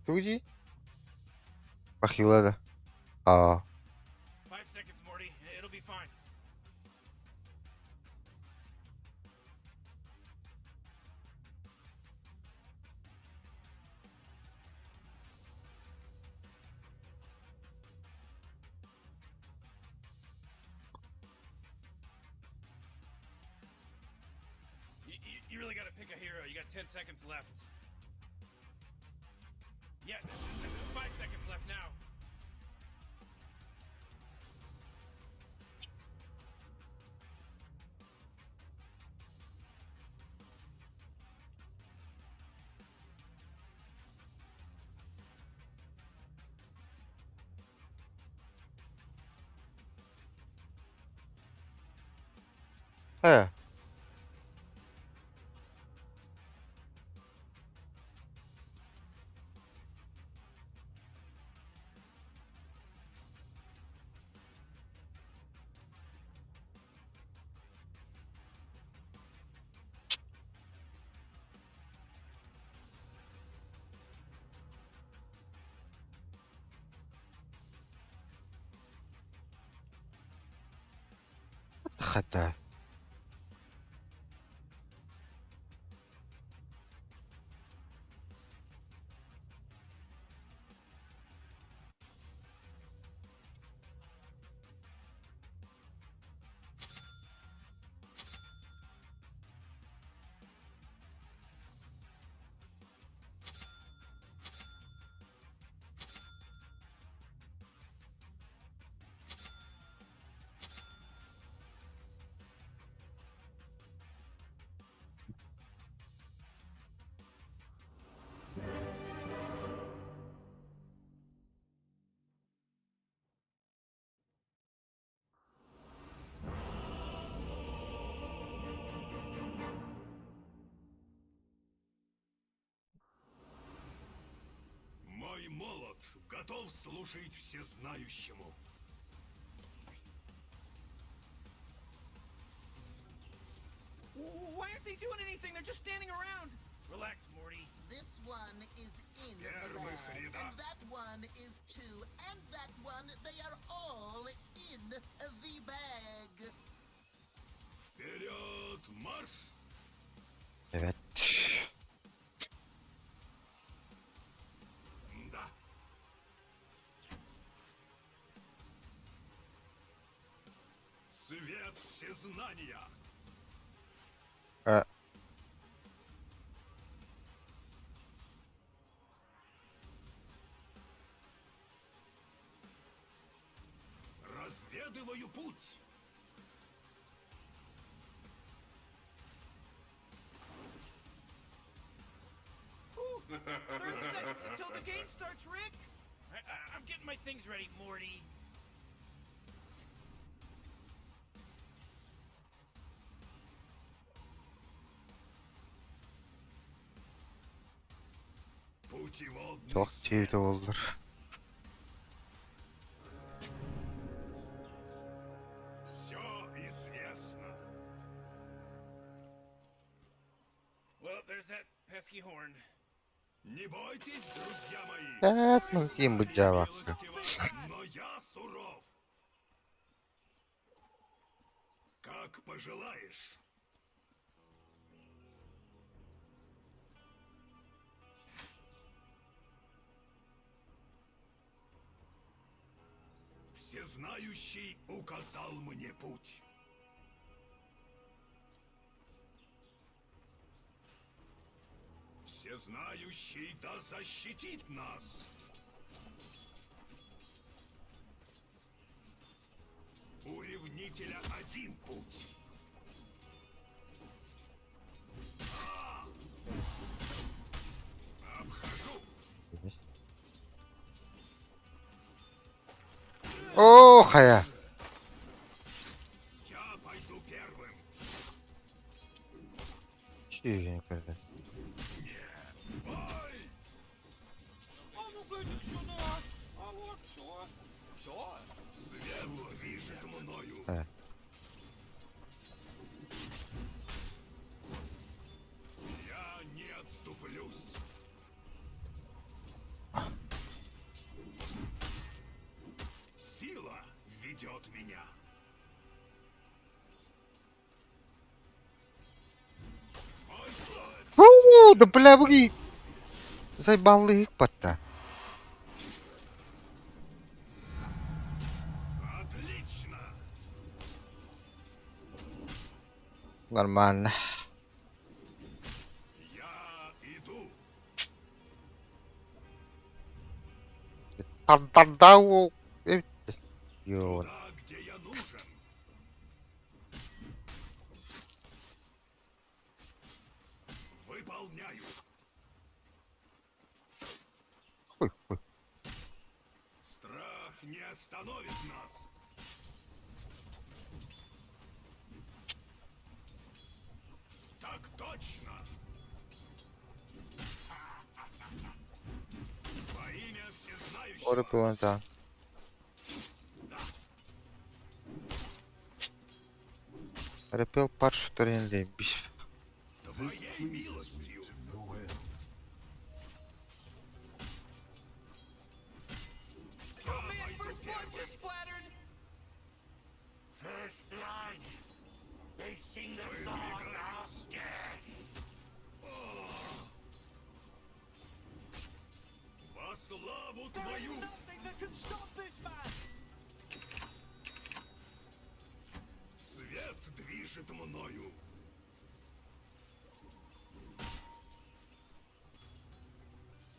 Туди? Похило. А. 5 seconds, Morty. It'll be fine. You really gotta pick a hero. You got 10 seconds left. Yeah, 5 seconds left now. He. Хата. Мой молот готов служить всезнающему. Why aren't they doing anything? They're just standing around. Relax, Morty. This one is in the Первых bag, рядах. and that one is too, and that one, they are all in the bag. Вперед, марш! Evet. Да. Свет всезнания. Ha. Разведываю путь. 30 seconds until the game starts, Rick. I'm getting my things ready, Morty. Путеводный Çok свет. tüylü olur. Все известно. Well, there's that pesky horn. Не бойтесь, друзья мои. Evet, mümkün bu Знание cevap. милостиво, но я суров. Как пожелаешь. Всезнающий указал мне путь. Всезнающий да защитит нас. У ревнителя один путь. Обхожу. Oh haya. Я пойду первым. Чего yukarıda? Бой! А ну-ка иди сюда. А вот что. Что? Свет движет мною. He. Я не отступлюсь. ведет меня. Мой план Да бля, блин. Заебал их пота. отлично. Нормально. Я иду. Тадау. Ё. Туда, где я нужен. Выполняю. Хуй, хуй. Страх не остановит нас. Так точно. Во имя всезнающего. Orada plantar. Repel паршу торрендейбиш. Твоей милостью. Oh man, first blood just splattered. First blood. They sing the song of death. Во славу твою. Nothing that can stop this man. Свет движет мною.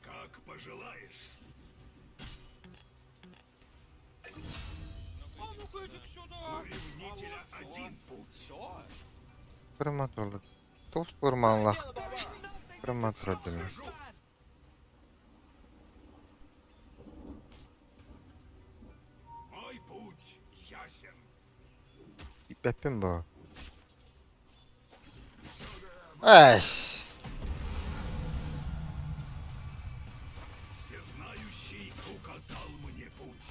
Как пожелаешь. А ну-ка иди сюда. У ревнителя один путь. Kırmatorlu. Toz vurmanla. Kırmatorlu. Мой путь ясен. İpepim bu. Эш. Всезнающий указал мне путь.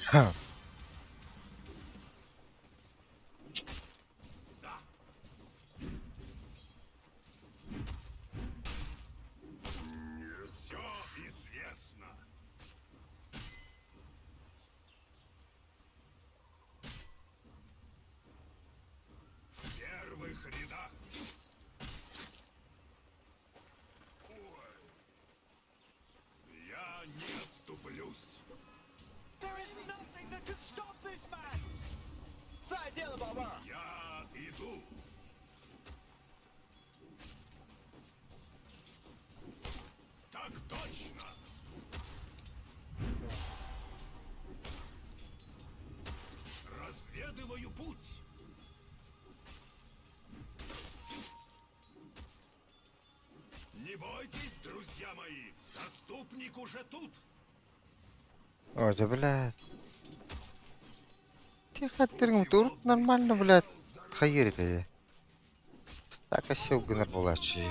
Ха. Да. Все известно. В первых рядах. Ой. Я не отступлюсь. There is nothing that can stop this man. За дело, баба. Я иду. Так точно. Разведываю путь. Не бойтесь, друзья мои, заступник уже тут. Ой, да блядь. Тихо, тыргым турт нормально, блядь. Хайыр это. Так осел гынар булачи.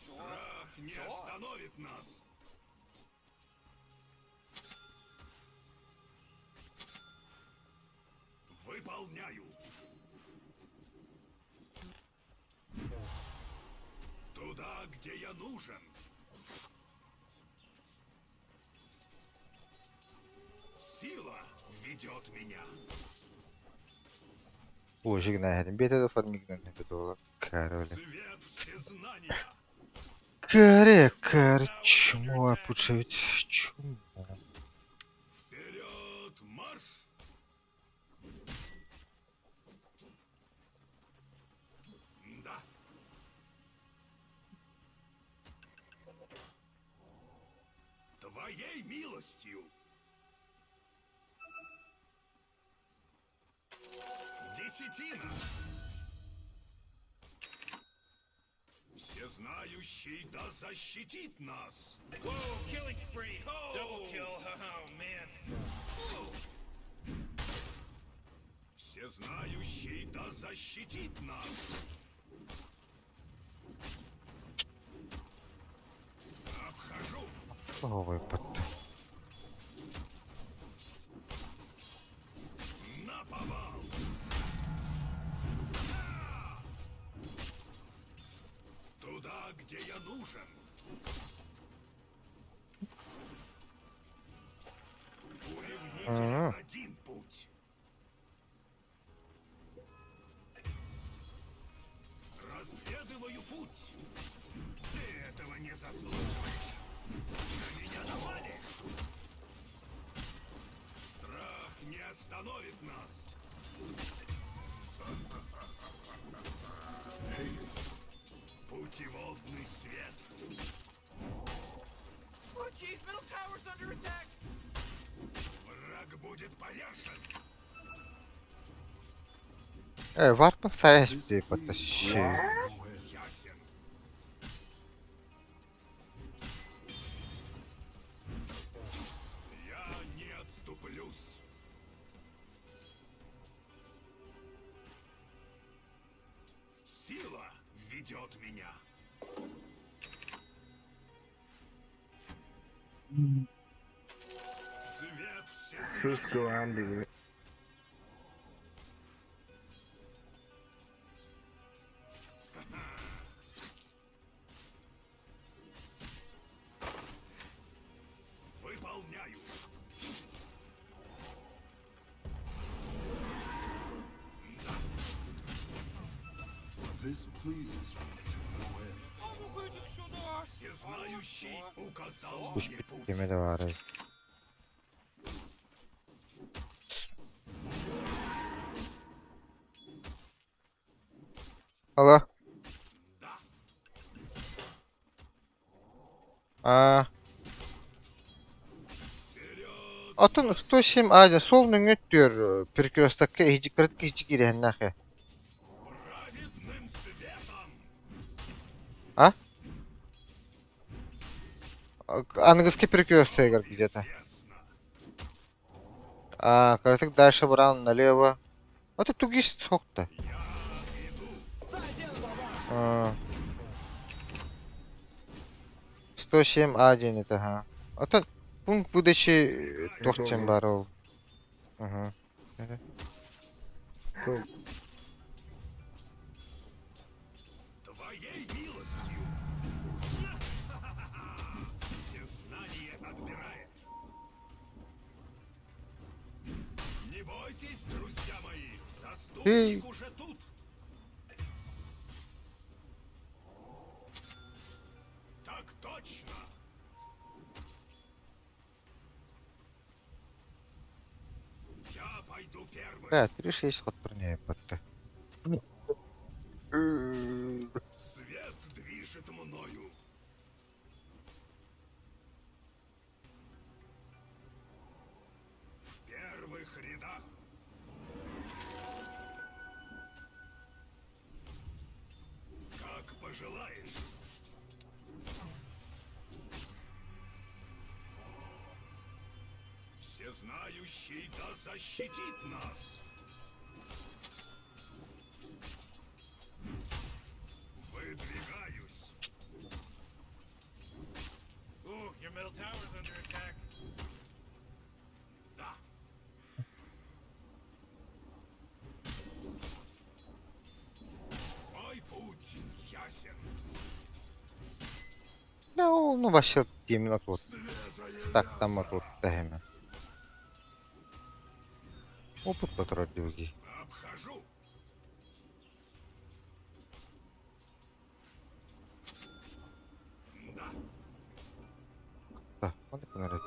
Страх не остановит нас. Выполняю. Туда, где я нужен. Сила ведет меня. Ой, жигнахерин. Бете de farmigden ne dolar. Kar öyle. Свет всезнания. Каре, кар, чмо опучить. Чмо. Вперед, марш! Да. Твоей милостью. Десятина. Всезнающий да защитит нас. Whoa, killing spree. Oh. Double kill. Oh man. Всезнающий да защитит нас. Обхожу. Ой, потом. Наповал. Туда, где я нужен. У ревнителя один путь. будет повешен. Варп настоящий потащи. Ясен. Я не отступлюсь. Сила ведет меня. Свет всесвет. Cisco Andy. Выполняю. This pleases me to no end. А ну-ка иди сюда. Всезнающий указал Kuş мне путь. bittiğime de var. Alo. Да. Atın 107 ağacı sol nüngüt diyor. Perkiyostaki hicik kırık hicik irihen nahi. Праведным светом. Английский перекресток игр где-то. Ясно. Кратик дальше брал налево. А тут тугист сок-то. А. 107 А1 это, ага. Это пункт выдачи Тохчен Баров. Ага. Cool. Твоей милостью. Всезнание отбирает. Не бойтесь, друзья мои, заступник уже тут. Так точно. Я пойду первым. Да, 3-6 ход броня епатты. Свет движет мною. В первых рядах. Как пожелаешь. Всезнающий да защитит нас. Выдвигаюсь. Ooh, your middle tower's under attack. Да. Мой путь ясен. Да, ну вообще именно тут. Свежая Так там мясо. тут тагами. Опыт который другие. Обхожу. Да. Да, вот это надо. I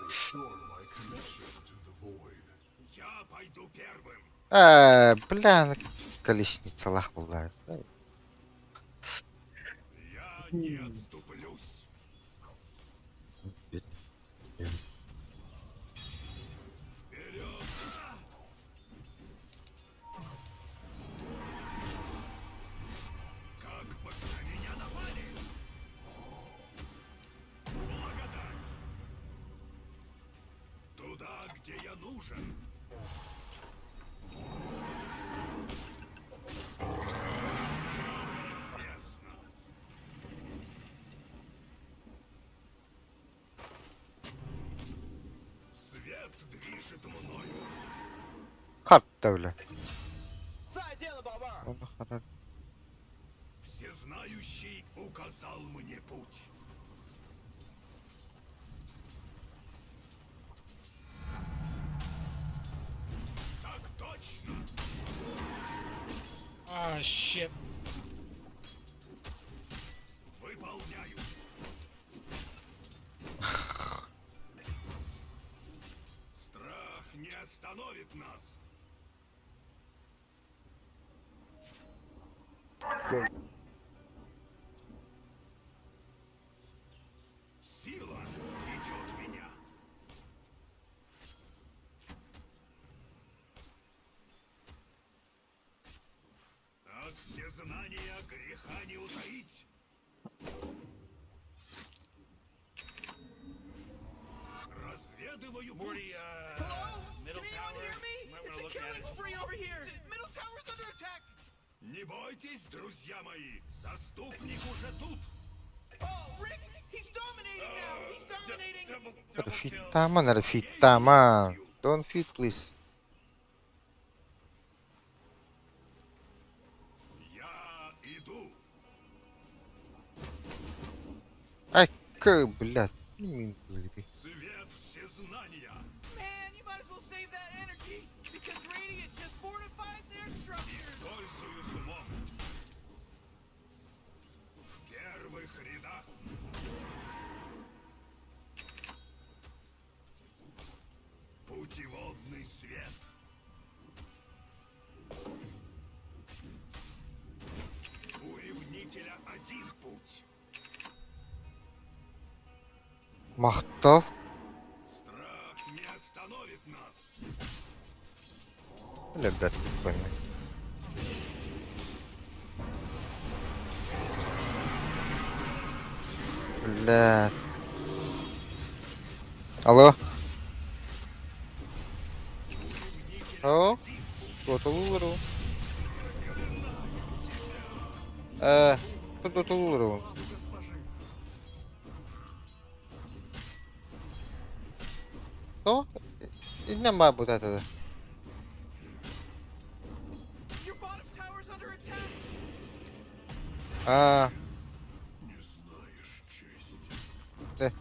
restore my connection to the void. Я пойду первым. Бля, колесница лах была. Я не отступлюсь. Вперед! Как бы на меня напали? Благодать! Туда, где я нужен. Всё известно. Свет движет мною. Харт-то, бля. Ну, хорошо. Всезнающий указал мне путь. Так точно. Ah, shit. Выполняю. Страх не остановит нас. Cool. Сила ведет меня. все знания, греха не утаить. Разведываю Morty, путь. Hello? Middle Can anyone tower. hear me? Might It's wanna a look at killing it. spree over here. Middle tower's under attack. Не бойтесь, друзья мои, заступник уже тут. Oh, Rick, he's dominating now. He's dominating. Refit taman, refit taman. Don't feed, please. Я иду. Ай, блядь. Свет всезнания. Man, you might as well save that energy because Radiant just fortified their structures. Использую смог. В первых рядах. Путеводный свет. У ревнителя один путь. Мақтал. Страх не остановит нас. Ребят, прикольно. Блядь. Алло? О? Кто-то вырвал. Кто-то вырвал. Кто? Нема вот это. Your bottom tower's under attack. А, Не знаешь чести. да.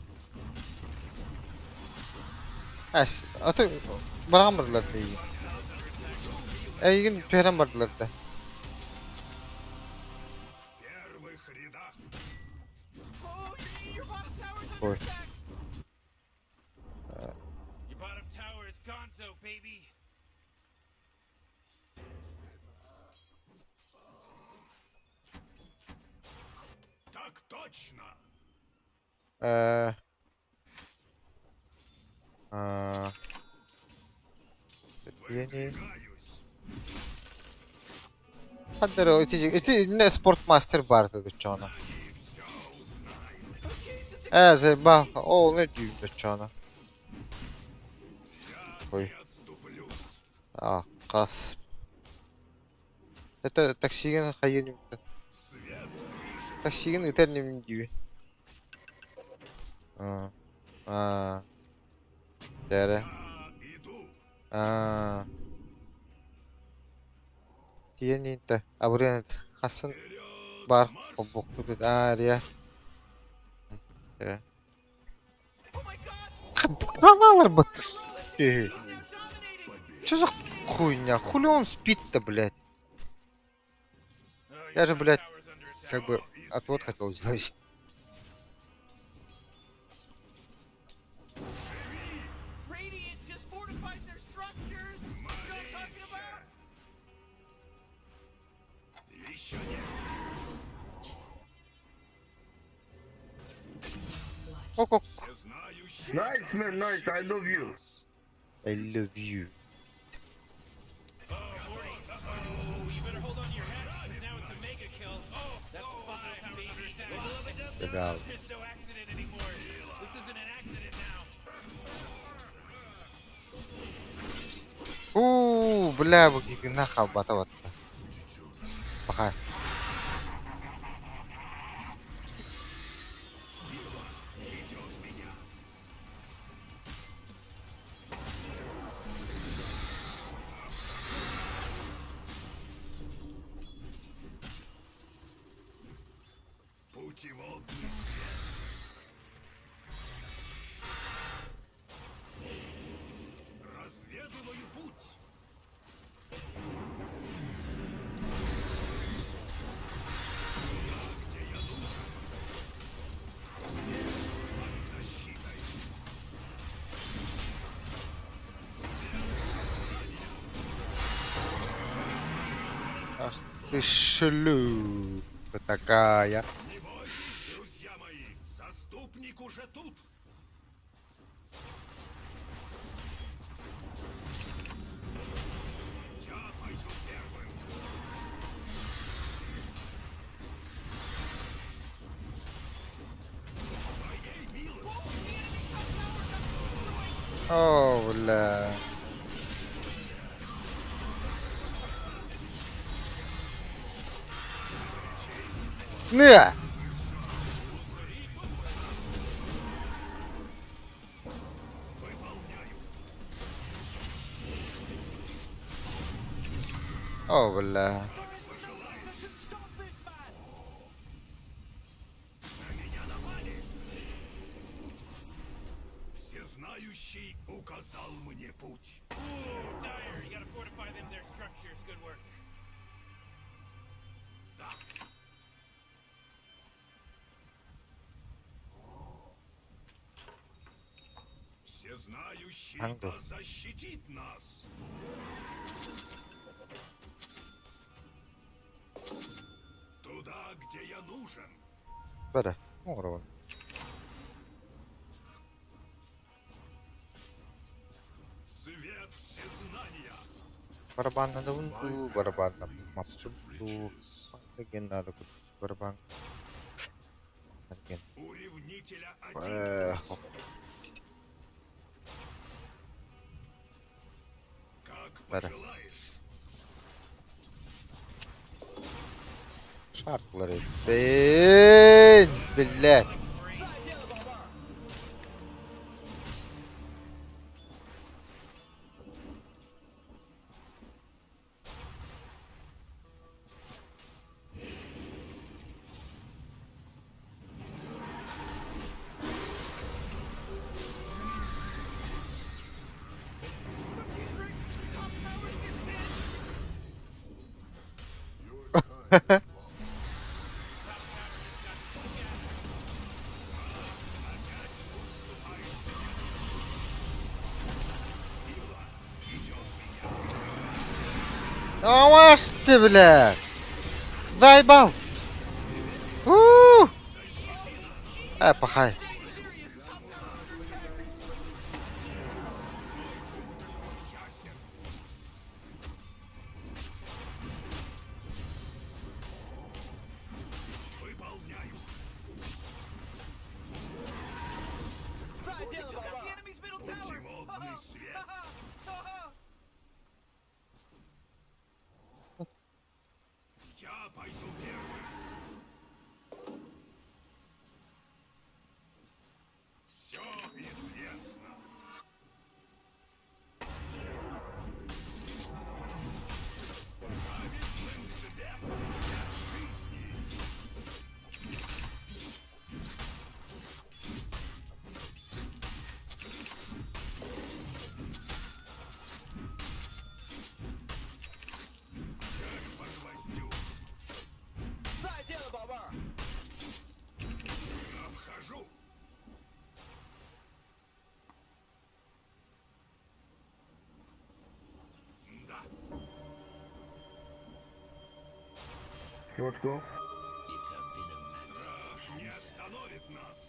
А ты брамырлар дей. Эйген перамырлар да. В первых рядах. Oh, your bottom tower's under Ой. attack. Your bottom tower is gonzo, baby. Так точно. Я не... Выдвигаюсь. Хадер, эти не спортмастер бар dedi чана. И все узнаем. Oh, jeez, it's a Заебал. О, не дюйм чана. Я Ой. не отступлюсь. Кас. Это таксиген хайер. Свет движет. Таксиген итернем gibi. Дere. Я иду. Тиенинте. Абрент Хасан бар бок dedi. Рия. Oh my god. Каналар бот. He's now dominating. Что за хуйня? Хули он спит-то, блядь? Я же, блядь, как бы отвод хотел сделать. Radiant just fortified their structures. You know what I'm talking about? Еще нет. Ок-ок. Всезнающий. Nice, man, nice. I love you. I love you. You better hold on to your hat because now it's a mega kill. Oh, that's 5, baby. Legal. There's no accident anymore. This isn't an accident now. Бля, вы нахал батават. Пока. Путеводный свет. Разведываю путь. Где я нужен? Все под защитой. Ах ты шлюха такая. Не бойтесь, друзья мои, заступник уже тут. Я пойду первым. О, бля. Не! О, бля. Всезнающий указал мне путь. Dyer, you gotta fortify them their structures. Good work. Да. Всезнающий Ангел. да защитит нас. Туда, где я нужен. Бере. Морова. Свет всезнания. Барабан на давунку, барабан на мапсунку. Легенда надо купить барабан. Легенда. У ревнителя один путь. Как Бере. пожелаешь. Şarkıları ben billah. Ава ты, бля. Заебал. Пахай. Выполняю. They took out the enemy's middle tower. Путеводный свет. Я пойду первым. Все известно. Памятным свет, свет жизни. Как по гвоздю. Обхожу. Да. Что? Страх не остановит нас.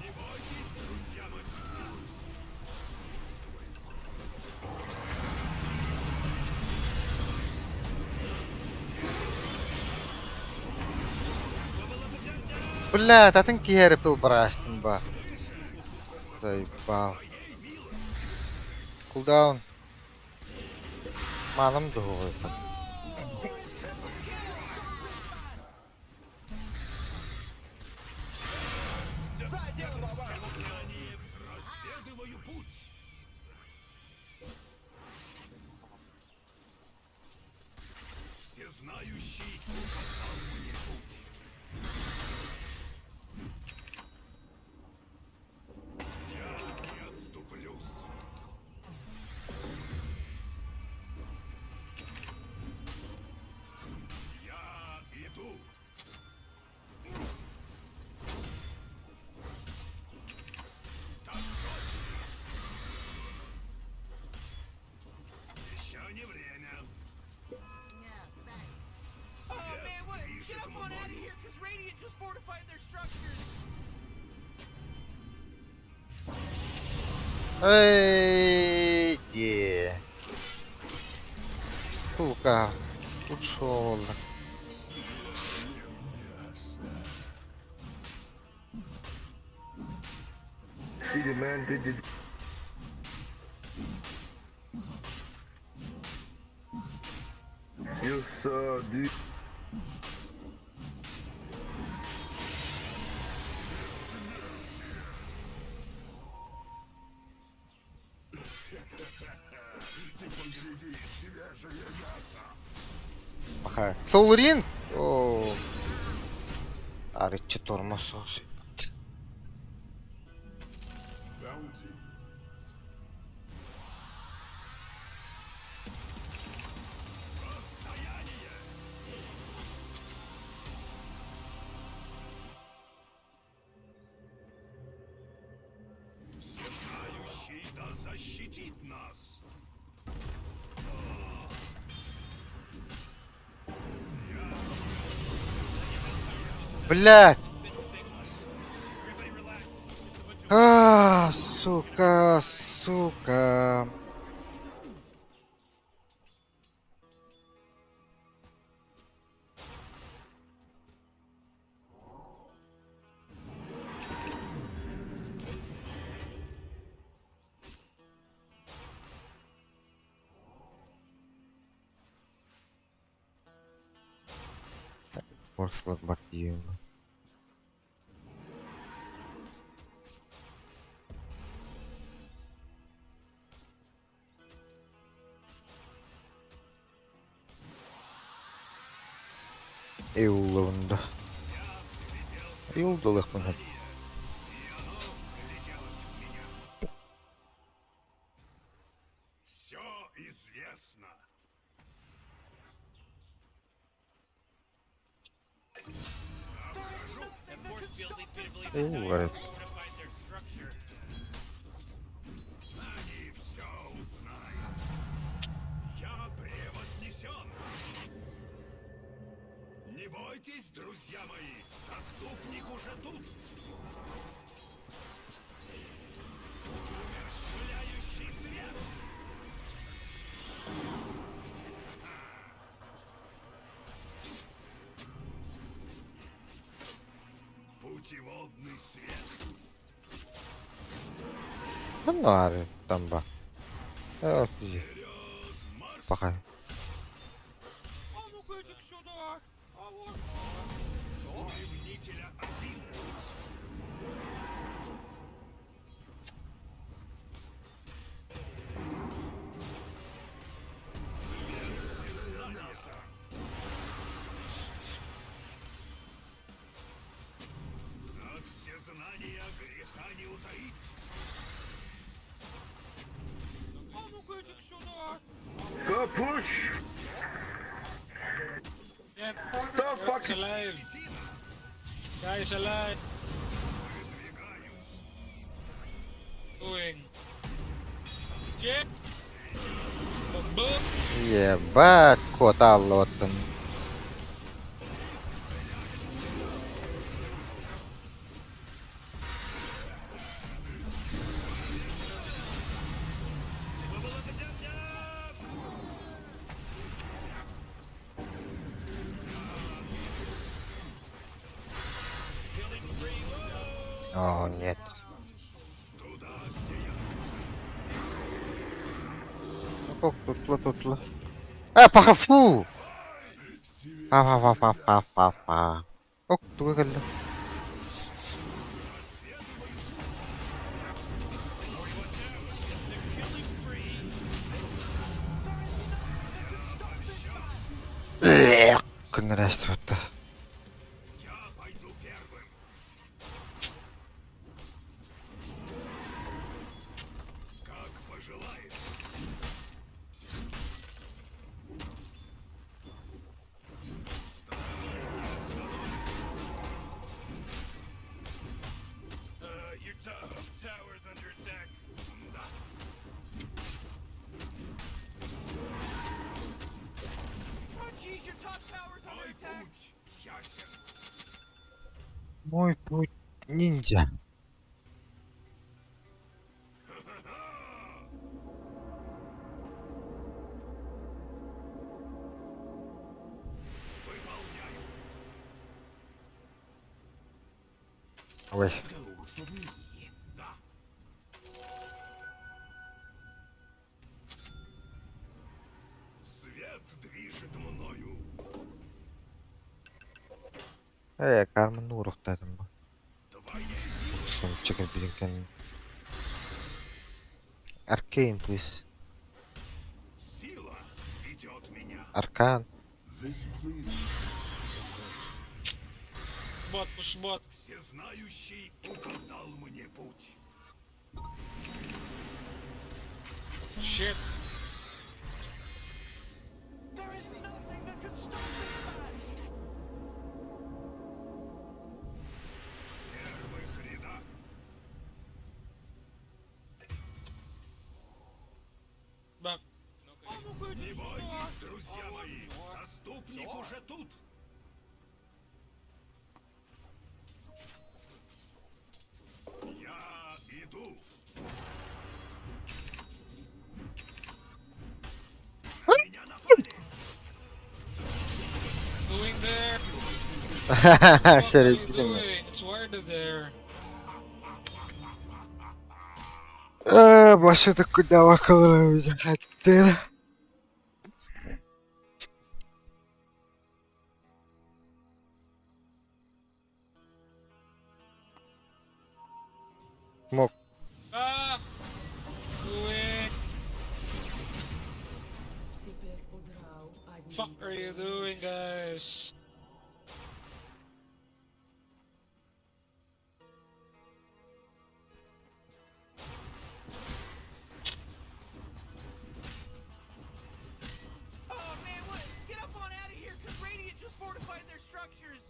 Не бойтесь, друзья мои. Бля, та тинки я репил брастин ба. Заебал. Кулдаун. Малым дугой. Разведываю путь. Всезнающий указал мне путь. Я не отступлюсь. Я иду. Так точно. Еще не время. Yeah, thanks. Oh man, what? Свет Get движет up on out of мною. here, because Radiant just fortified their structures. Эй, где? Сука, ушел. See the man did it. Yes, dude. Ага. Соул-ринг? О. Арычы тормоз осы. Bounty. Всезнающий да защитит нас. Блядь! Сука, сука. Форс-лот Бакиева. Eulunda. Eulдулых мына. Все известно. That force field leads me to believe Ew, the what a- Giants are fortified their structure. Они все узнают. Я превознесен. Не бойтесь, друзья мои, заступник уже тут. Умерщвляющий свет. Путеводный свет. Ну, ары, там ба. Окей. Пахай. А ну-ка иди сюда! А вот. Ревнителя один путь. От всезнания греха не утаить. А ну-ка иди сюда! Go push! Нет, Stop fucking! alive! Guys alive! Doing. Yeah! Boom! Ебать, кот аллотын. О, нет. Ох, тут. Паха, фу! Фа. Ох, туга geldi. Кыныраш tuttu. Я пойду первым. Как пожелаешь. Your tower's under attack. Да. Oh jeez, your top tower's under Мой attack! путь ясен. Мой путь ниндзя. Ой. Gold for me. Да. Свет движет мною. Карманды уруктадым ба. Твоей Сен чекер билинкен. Аркейн, please. сила ведет меня. Аркан. This pleases Бот, пуш бот. Всезнающий указал мне путь. Щит. There is nothing that can stop this man! В первых рядах. Бак. Не бойтесь, друзья мои. Заступник уже тут. Я иду. Меня напали. Doing there. Сери What are you билинген. doing? It's wider there. Башыды куда вакылы хаттер. Мог. Ah! Doing. Теперь удрал одним Fuck are you doing, guys? Oh man, what? Get up on out of here, cause Radiant just fortified their structures.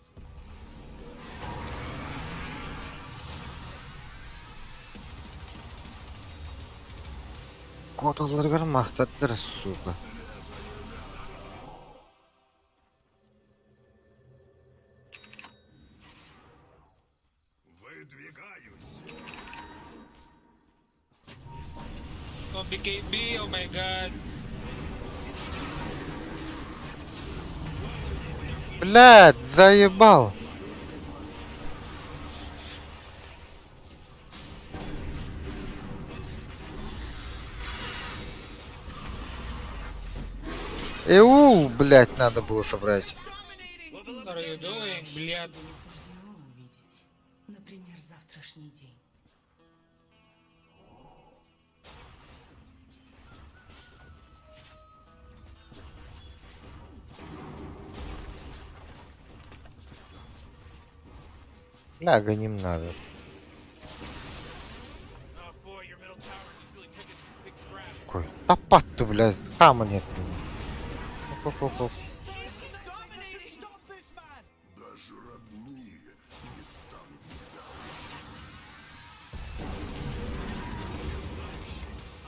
Котоларга мақсаттар, сука. Выдвигаюсь. Oh, BKB, oh my god. Блядь, заебал. Блядь, надо было собрать. What are you doing, блядь? не суждено увидеть. Например, завтрашний день. Бля, гоним надо. Oh boy, your middle tower just really took a big crap. Какой? Топат ты, блядь, хама нет. Оп-оп-оп-оп. Stop this man! даже родные не станут тебя.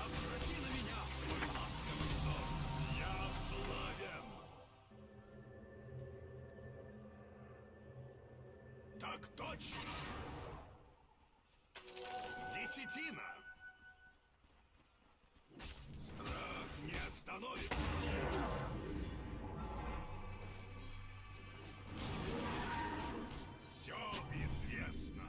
Обрати на меня свой ласковый взор. Я славен. Так точно. Десятина. Страх не остановится. Все известно.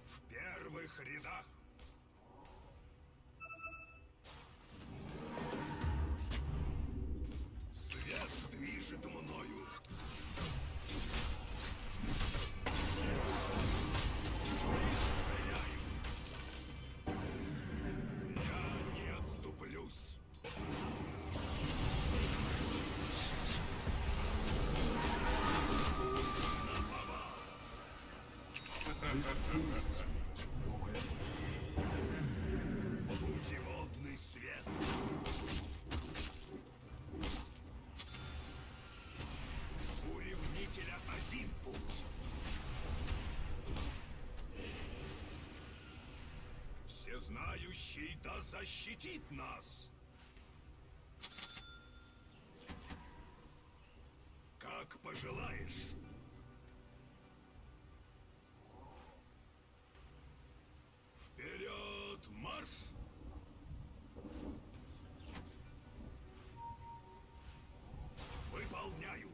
В первых рядах. Свет движет мною. Я не отступлюсь. This pleases me to no end. Путеводный свет. У ревнителя один путь. Всезнающий да защитит нас. Как пожелаешь. Вперед, марш! Выполняю.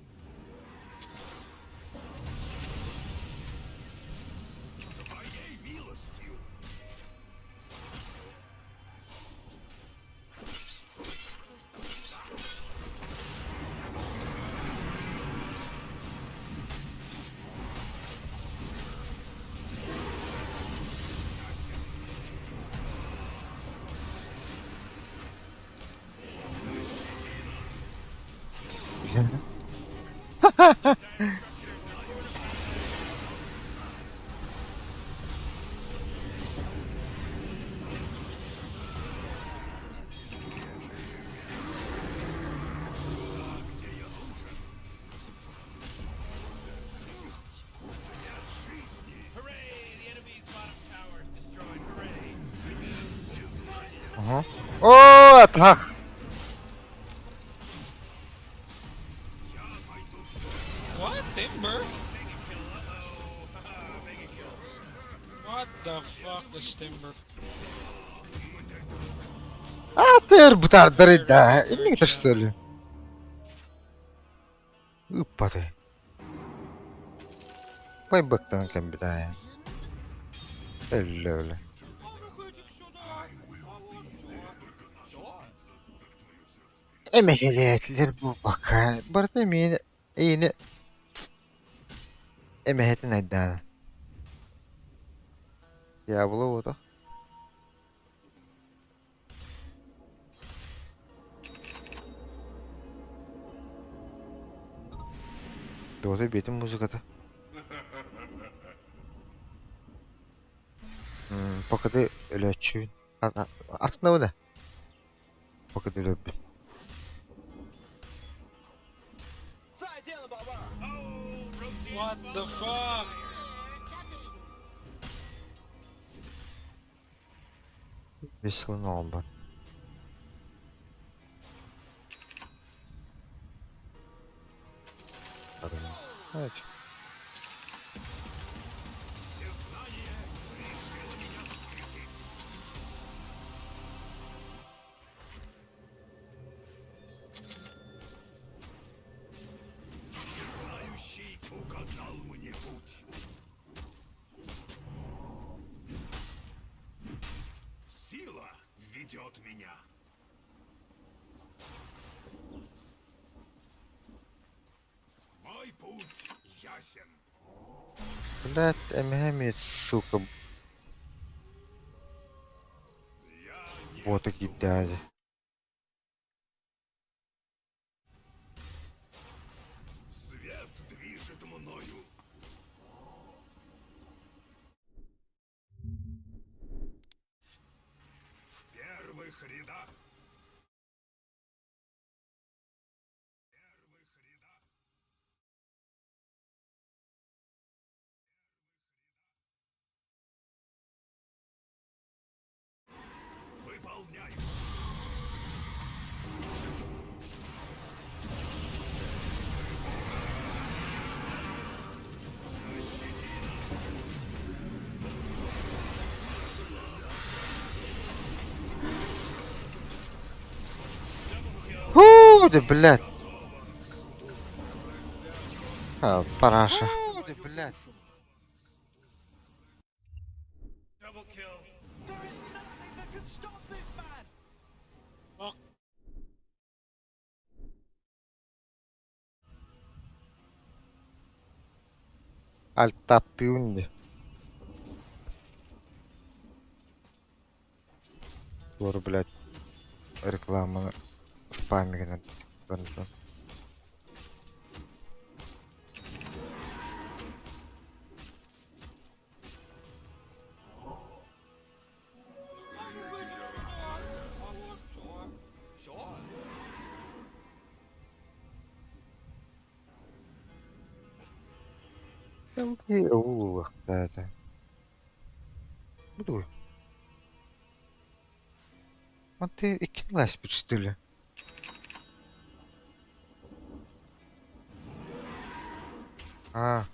Hooray! The enemy's bottom tower is destroyed. Hooray! Aha. Oo, tak. What? Timber? What the fuck is Timber? Butar darida. Inni что ли? Упади. Vay baktan bir daha ya. Öyle. Emehliyetler bu bakan. Bu arada yine emehliyetin aydana. Ya bu da. Doğru betim muzikada. Pakada öyle açıyor. Aslında o ne? Pakada öyle bir. What the fuck? Весело нового. Evet. Знающий указал мне путь. Сила ведет меня. Мой путь ясен. Блядь, эмхэмит, сука. Я не Вот и кидали. свет движет мною. В первых рядах. Выполняю. Да, блядь. Параша. Да, блядь. Double kill. Fuck. Alt-tab diyorsun. Doğru, блядь. Reklamını spam'ine dönüyorum. Вақтады. Буду. А ты икинлась что ли? А.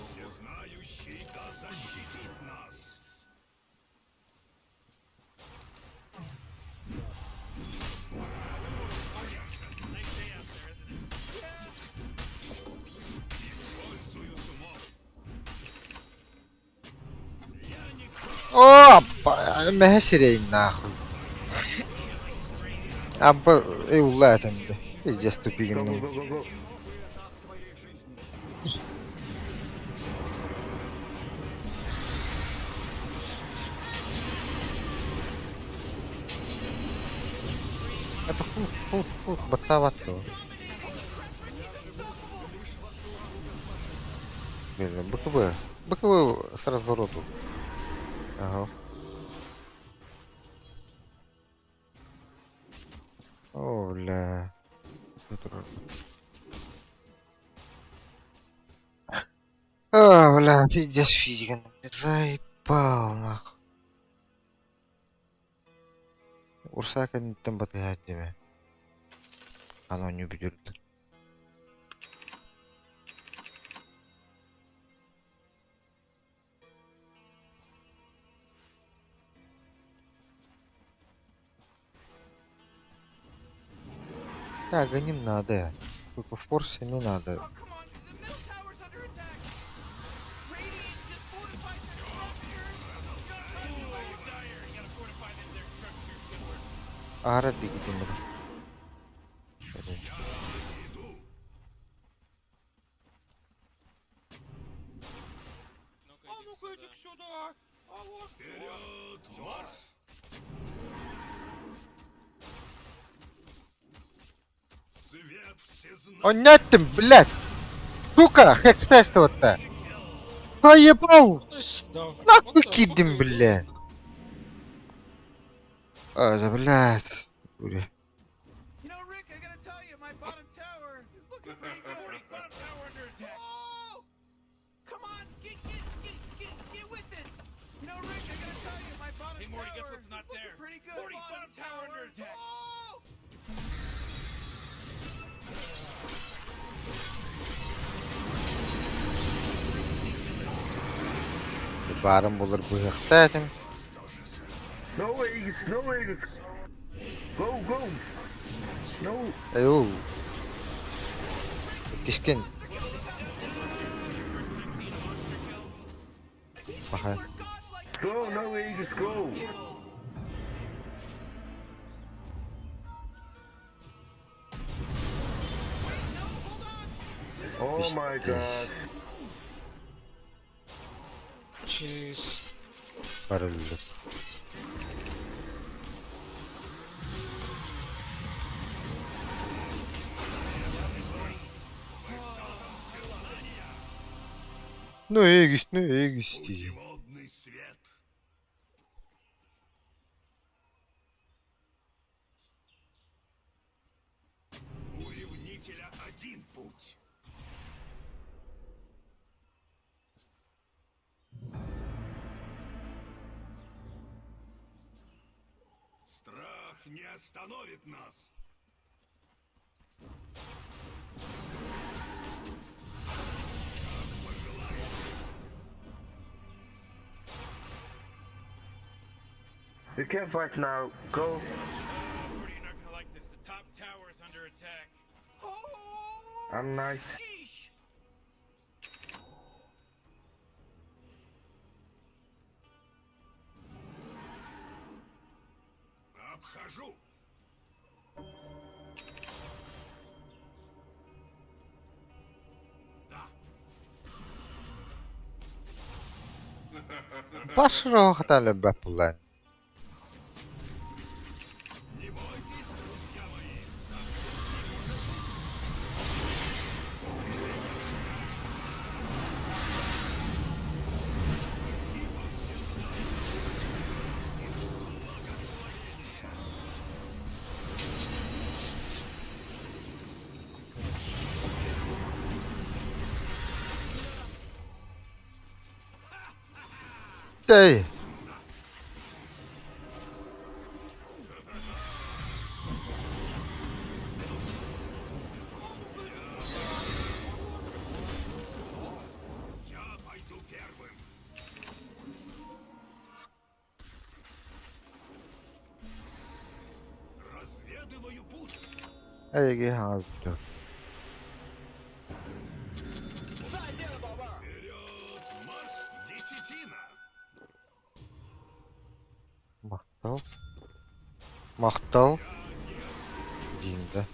Всезнающий да защитит нас. Использую сумок. Опа! Мехсирей нахуй. Абба, والله это пиздец Go, тупик. go, go, go, go. Это худ, батавато. Блин, БКБ. БКБ с развороту. Ага. О, бля. А, бля, пиздец, фига. Заебал, нахуй. Урсака не там батарея деме. Оно не убедит. Да, гоним надо. Только в форсе не надо. Oh, come on. The middle tower's under attack. Radiant just fortified their structures. Dire. You gotta fortify their structures. Good work. Ара бегите. Ну-ка, иди сюда. А вот. Вперед, марш! Свет всезнающий! О, нет ты, блядь! Сука, хекс-тестовать-то! Поебал! Ну, сюда. Нахуй кидим, блядь! А, да, блядь. Дури. You know, Rick, I gotta tell you, my bottom tower is looking pretty good. Morty, bottom tower under attack. Oh! Come on, get with it. You know, Rick, I gotta tell you, my bottom Hey, Morty, guess tower what's not is looking there? pretty good. Morty, bottom tower under attack. Oh! Баром булыр bu жақта әтім. No Aegis, no Aegis. Go, go. No. Аю. Кешкен. Баха. Go, no Aegis, go. Oh my god. Чиз. Барылды. Ну эгис тизи. Водный свет! У ревнителя один путь. Страх не остановит нас. You can't fight now. Go. Morty, you're not gonna like this. The top tower is under attack. Oh! I'm nice. Sheesh! Обхожу. Да. Башырау хаталы бәп бұлан. Не бойтесь, друзья мои. Эй! Я пойду первым. Разведываю путь. Эйги ха біту. Вперед, марш, десятина. Мақтал. Мақтал. Деймді.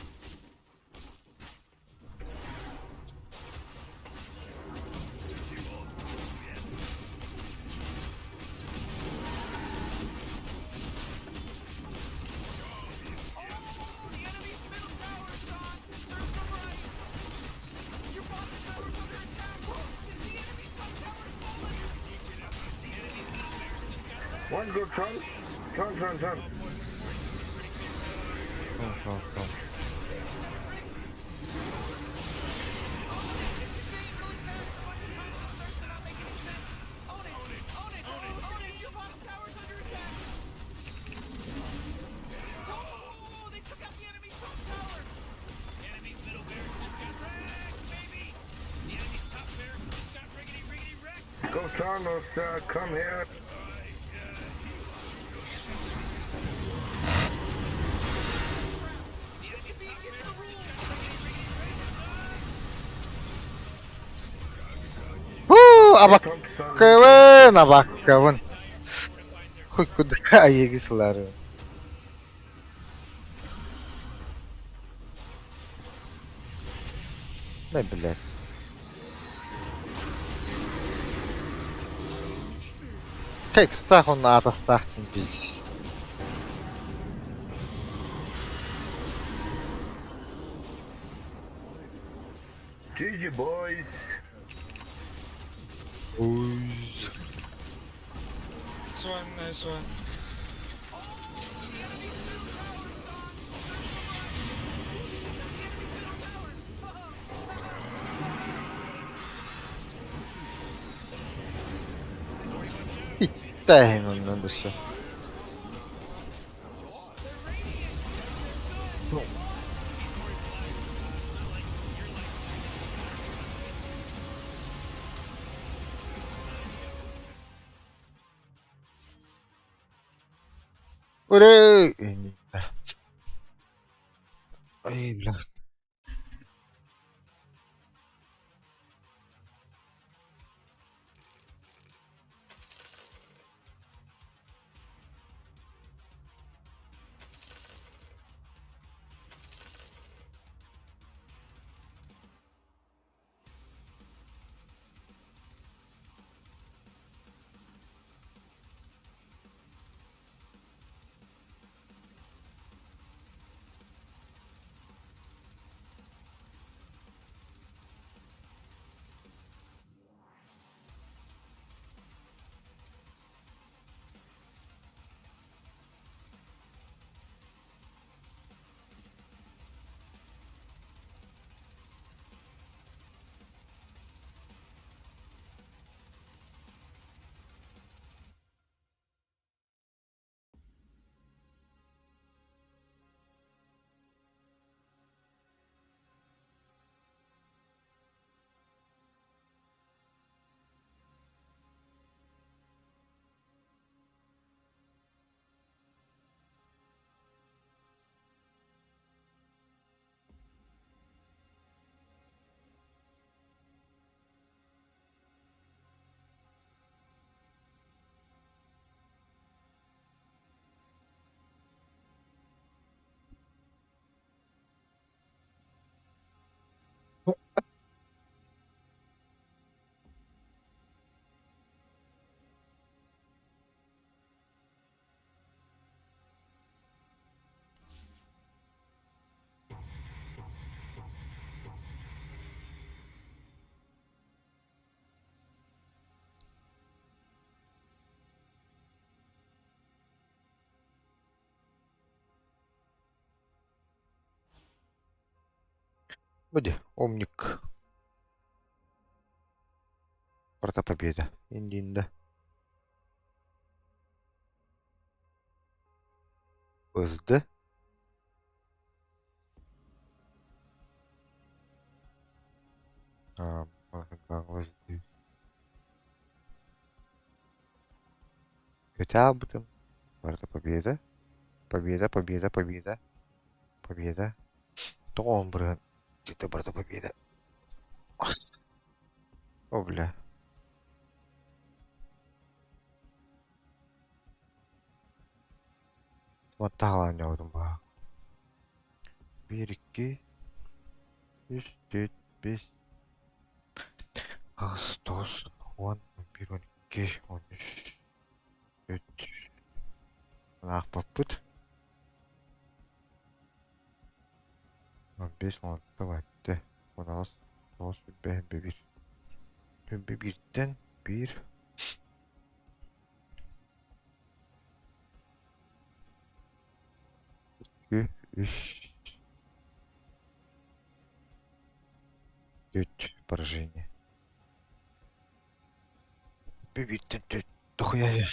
One go Tron. Tron. Tamam. Go Thanos, come here. Abak Thompson. kawan, abak kawan. Kudu kaya gislar. Ne bileyim. Tek stah onun atası tahtın biz. GG boys. Uyuz. Nice one. Bitti hemen dışı. Oley! Ay bla. Hadi, Omnik. Karta Победа. İndiğinde. Hızlı. Bakın hızlı. Kötü abdım. Karta Победа. Победа. Doğum bırakın. Gitti Karta Победа. O bile. Hatta oynuyordum bak. 1, 2, 3, 4, 5. Ağustos 10, 11, 12, 13, 14. Nah papıt. 15, 16 vakti. 16, 19, 21. Dün bir birden bir. Üf. Düt поражение. Бибит, düt. Дохуя я.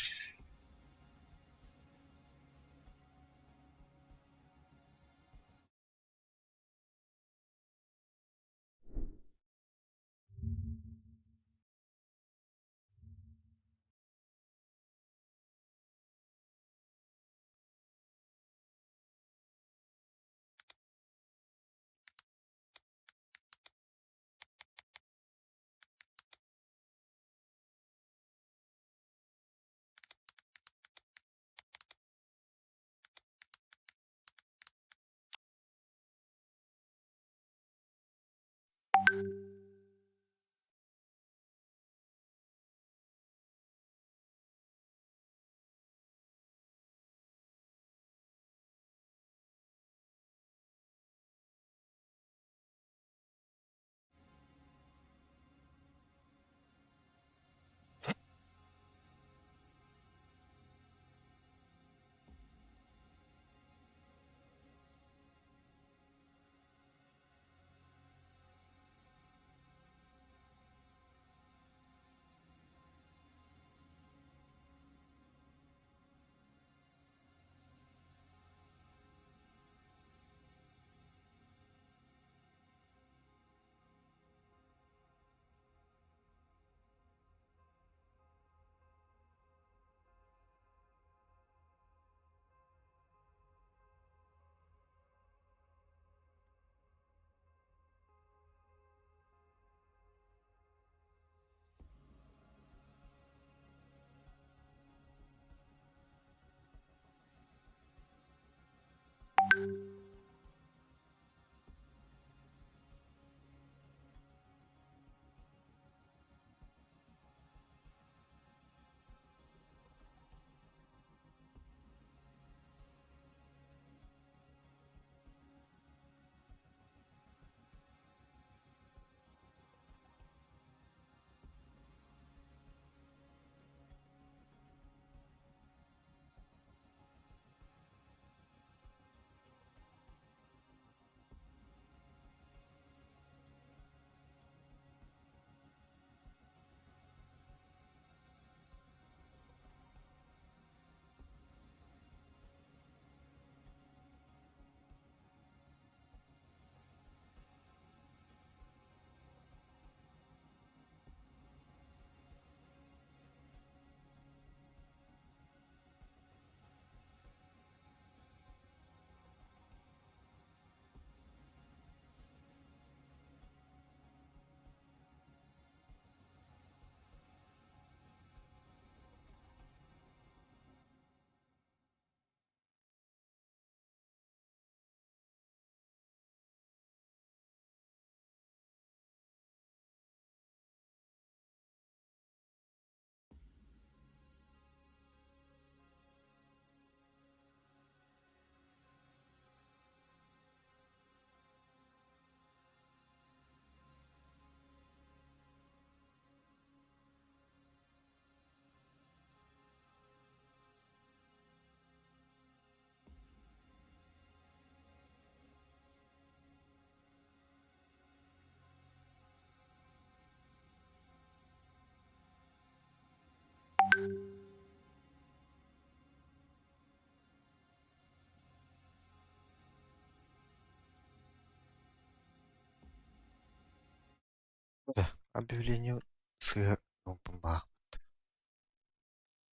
Да, объявление с бомба.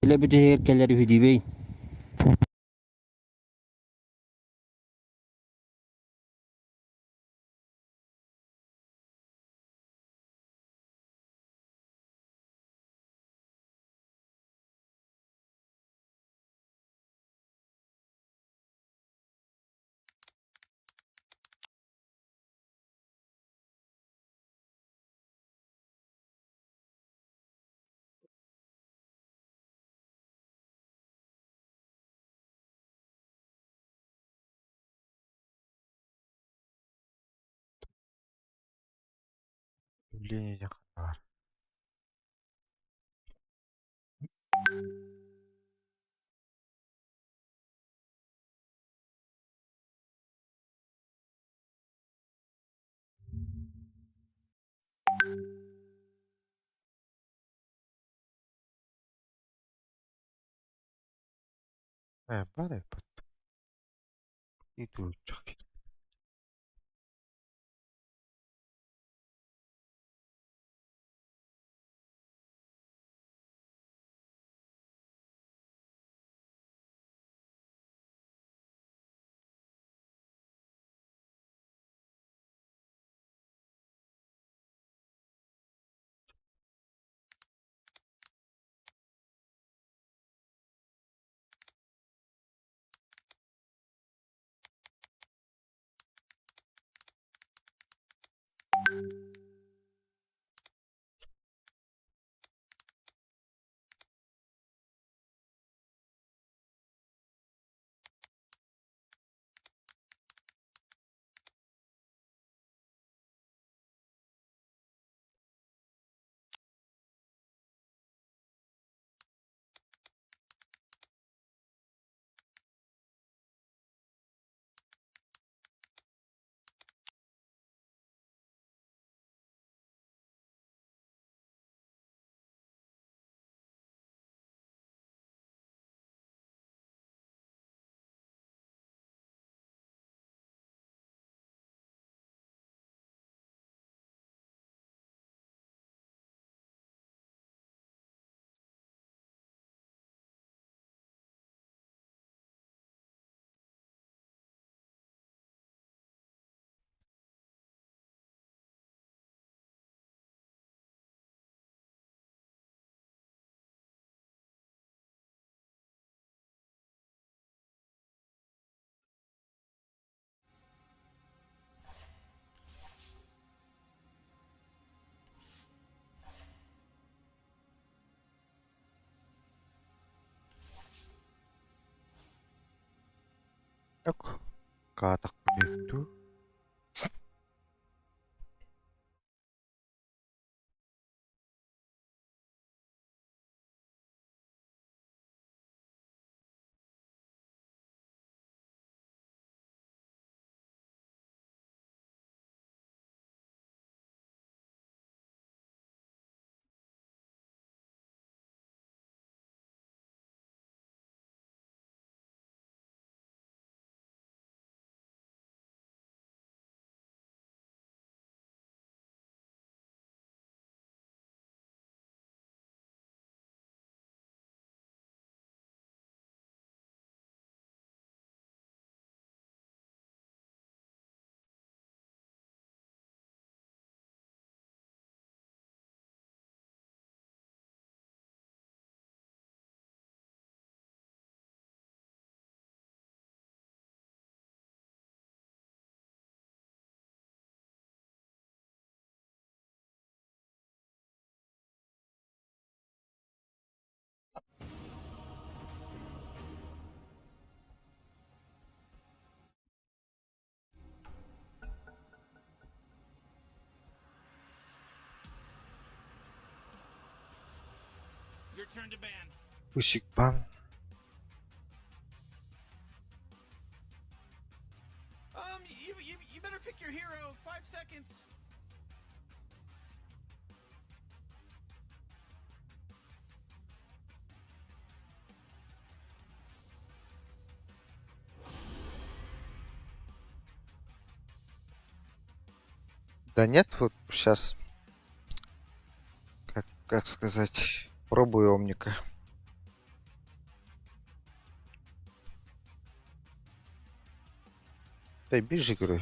Ile bir herkelleri hüdi bey. Объявление не ханар. Бар iPad. Иду чак. Yok. Katak itu. Your turn to ban. Musik bang. You better pick your hero. 5 seconds. Да нет, вот сейчас, как сказать, пробую Омника. Да бежи, говорю.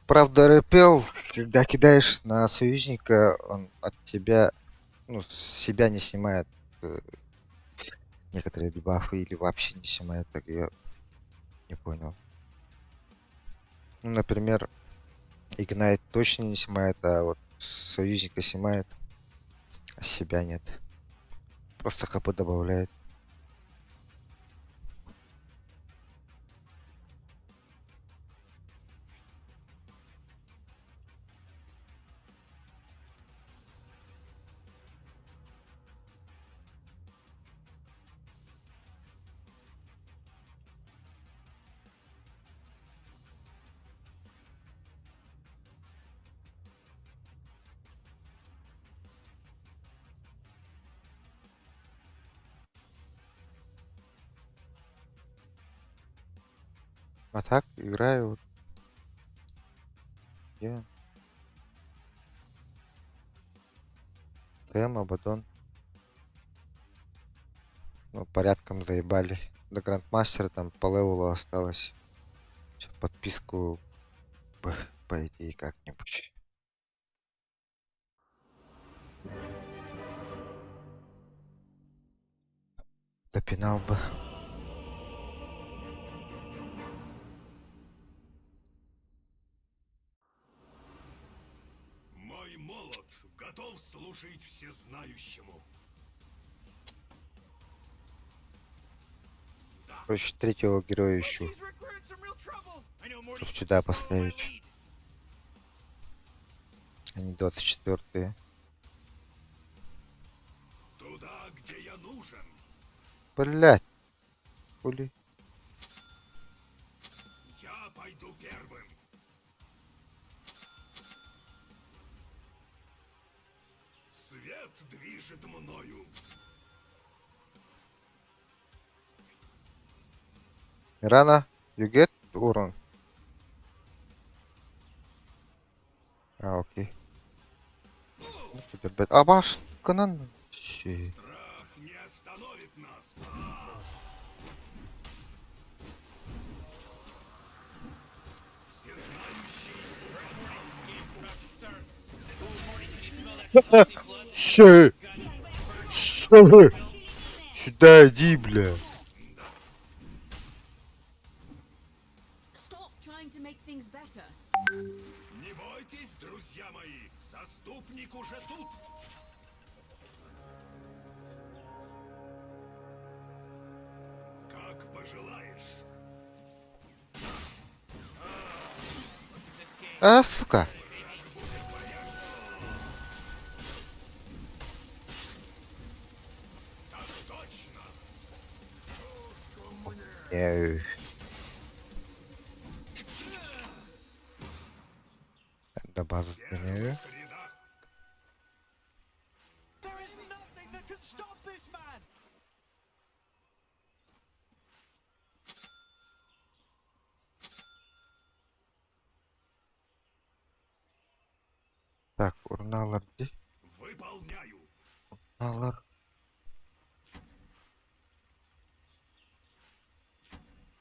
Правда, РПЛ, когда кидаешь на союзника, он от тебя, ну, с себя не снимает некоторые дебафы или вообще не снимает, так я не понял. Ну, например, Игнайт точно не снимает, а вот союзника снимает, а себя нет. Просто хп добавляет. А так играю. Вот. Я. ТМ, Абадон. Ну, порядком заебали. До Грандмастера там по левелу осталось. Сейчас подписку по идее как-нибудь. Допинал бы. Мой молот готов служить всезнающему. Короче, третьего героя Look, ищу. she's recruited some real trouble. I know more Чтоб than you сюда can follow my поставить. lead. Они 24-е. Туда, где я нужен. Блять. Хули. Я пойду первым. Свет движет мною. Рано. You get урон. А, окей. А баш, канан. Страх не остановит нас. Ща. Сюда иди, бля. Stop trying to make things better. Не бойтесь, друзья мои, заступник уже тут. Как пожелаешь. А, сука. Так точно. До базы сгоняю. В рядах. There is nothing that can stop this man. Так, урналар где? Выполняю. Урналар.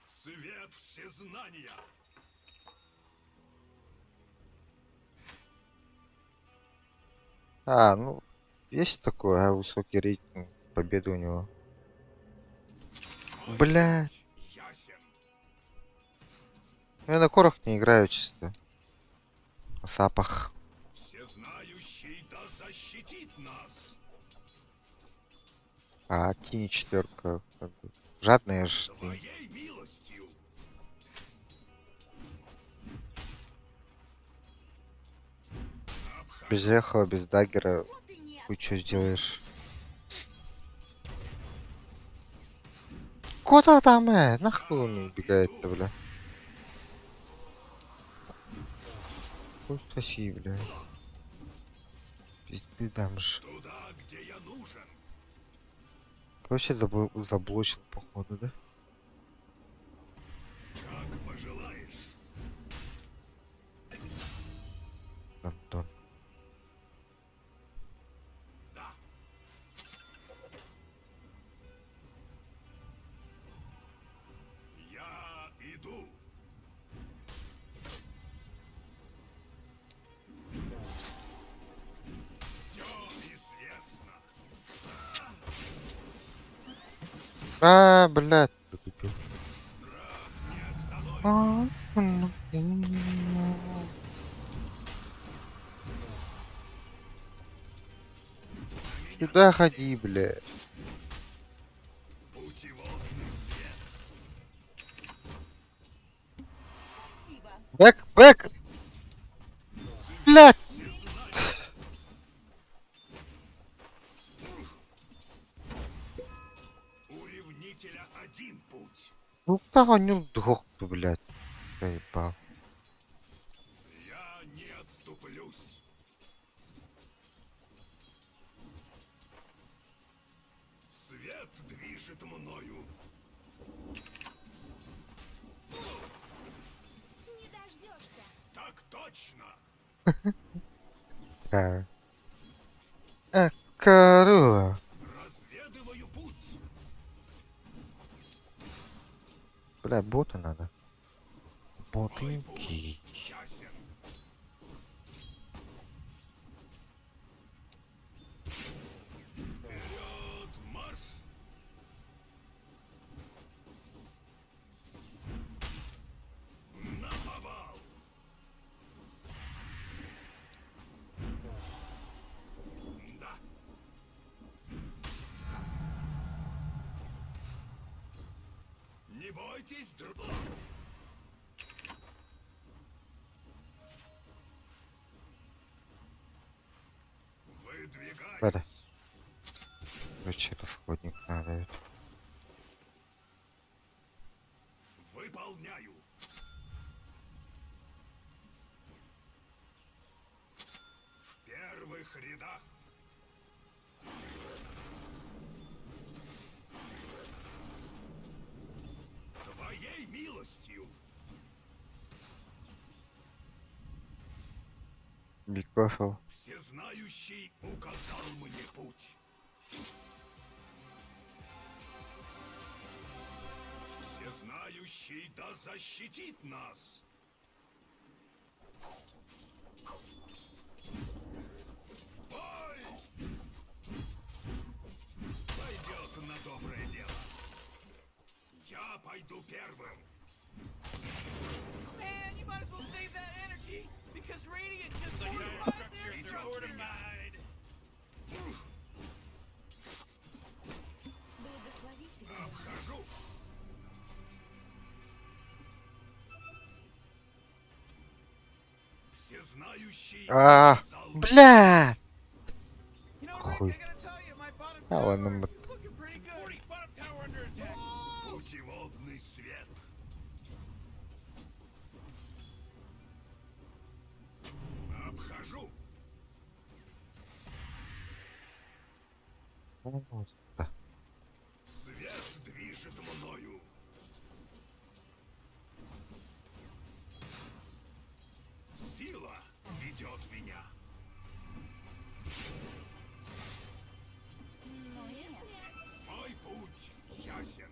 Свет всезнания. А, ну, есть такое, высокий рейтинг. Победа у него. Бля. Ясен. Я на корах не играю чисто. На сапах. Всезнающий да защитит нас. А, тени четверка. Как бы. Жадная ж. ты. Твоей милостью. Без эхо, без даггера. Вот и нет. Ты что сделаешь? Куда там, нахуй он убегает-то, бля? Ой, спасибо, бля. Пизды дам же. Туда, где я нужен. Вообще заблочил, походу, да? Как пожелаешь. Антон. Да. Я иду. Все известно. А, блядь, затупил. Не остановит. Сюда ходи, бля. Путеводный свет. Спасибо. Бэк! Блядь! У ревнителя один путь. Ну да, не сдох ты, блядь. Заебал. Я не отступлюсь. Свет движет мною. А. Корова. Разведываю путь. Бля, боты надо. Мой Ботынки. путь ясен. Вперед, марш! На повал! Да. Не бойтесь, друг. Ладно. Выдвигаюсь. Короче, расходник надо. это. Выполняю. В первых рядах. Твоей милостью. Бикофел. Всезнающий указал мне путь. Всезнающий да защитит нас. В бой! Пойдет на доброе дело. Я пойду первым. Man, you might as well save that energy because Radiant just solidified their structure. Благослови тебя. Обхожу. Всезнающий А, указал бля! You know, Rick, Хуй. I gotta tell you, my bottom А, ладно, tower мы- is looking pretty good. Bottom tower under attack. путеводный свет. Обхожу. Ну, вот, да. Свет движет мною. Сила ведет меня. Но нет. Мой путь ясен.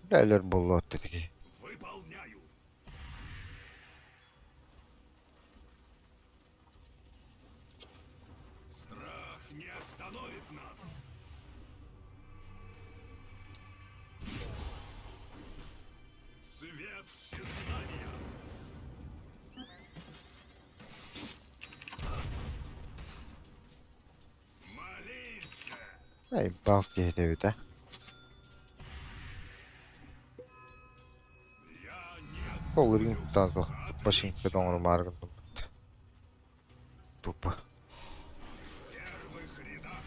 Бля, лер болоты такие. Выполняю. Страх не остановит нас. Свет всезнания. Молись же. Ай, балки herif de. Я не Сол отступлю рингтан с Вашингтон отличия. марган. Тупо. В первых рядах.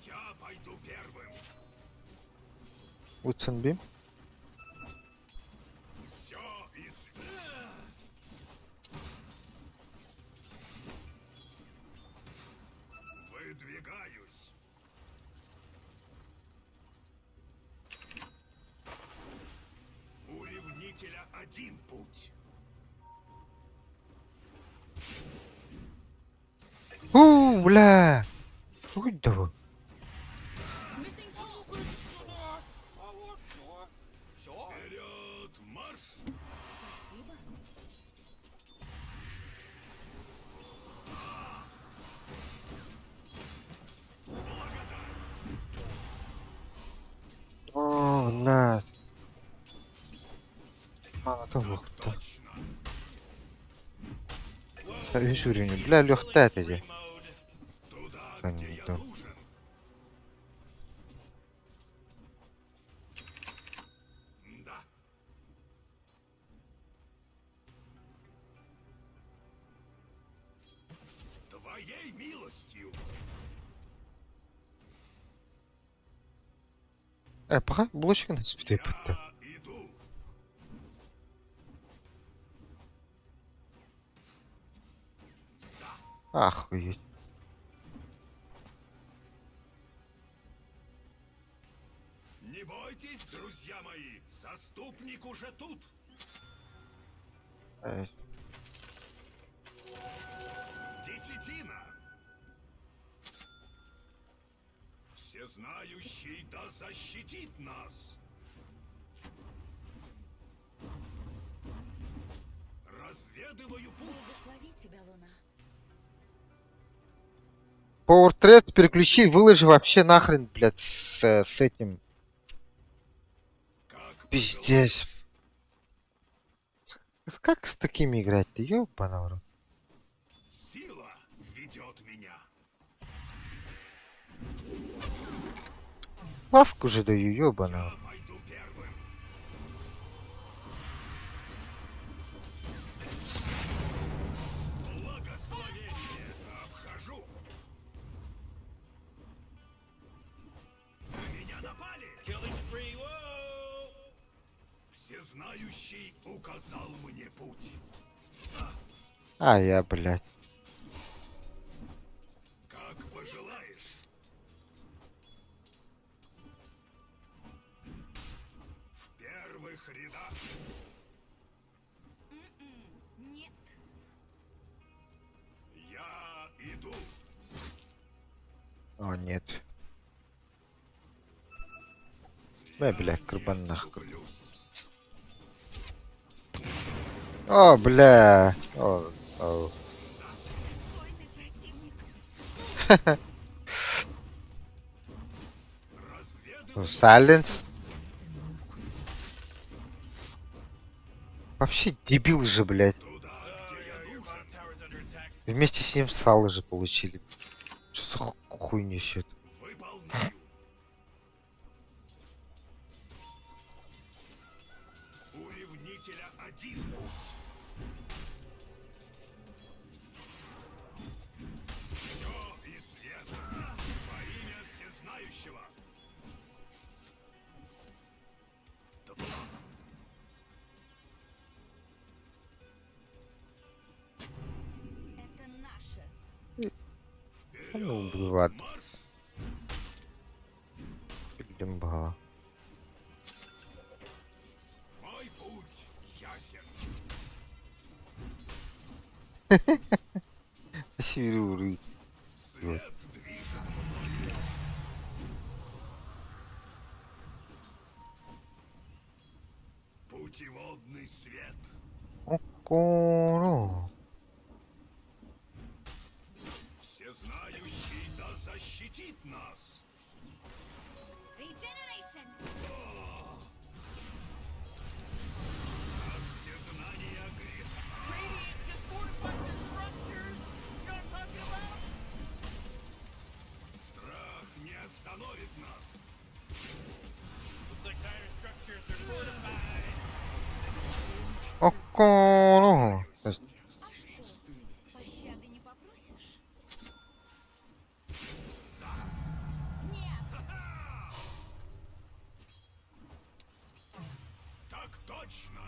Я пойду первым. Уценбим. Все из... Выдвигаюсь. У ревнителя один путь. Бля! Ой, да вы. Missing tool. Вперед, марш! Спасибо. О, на. А, это лохта. Точно. Весь уровень. Бля, лёгта это где. Туда, Да где не я то. нужен. Да. Твоей милостью. Пока блочек на спиде пытта. Я иду. Охуеть. друзья мои, заступник уже тут. Ай, Десятина. Всезнающий да защитит нас. Разведываю путь. Благослови тебя, Луна. Power переключи, выложи вообще нахрен, блядь, с этим. Как Пиздец. Как с такими играть-то, ёбаный в рот. сила ведет меня. Ласку же даю, ёбаный. Я пойду первым. Благословение обхожу. На меня напали. Killing spree. Whoa! Всезнающий указал мне путь. А я, блядь. Как пожелаешь. В первых рядах. Нет. Я иду. О, нет. Блядь, крыбан нахуй. Плюс. О, бля. О. Достойный противник. Разведываю. Сайленс. Вообще дебил же, блядь. Туда, где я Your нужен. bottom tower's under attack. Вместе с ним сало же получили. Что за хуй несет? Выполняю. У ревнителя один путь. Все и свет. Во имя всезнающего. Два. Это наше. Ну, бывает. Марш. Лимба. Мой путь ясен. Сируры. Свет движет мною. Путеводный свет. Окоро. Всезнающий да защитит нас. Regeneration. От всезнания греха. Radiant just fortified their structures. You know what I'm talking about? Страх не остановит нас. Looks like dire structures are fortified. Окоро. А что? Пощады не попросишь? Нет. Так точно.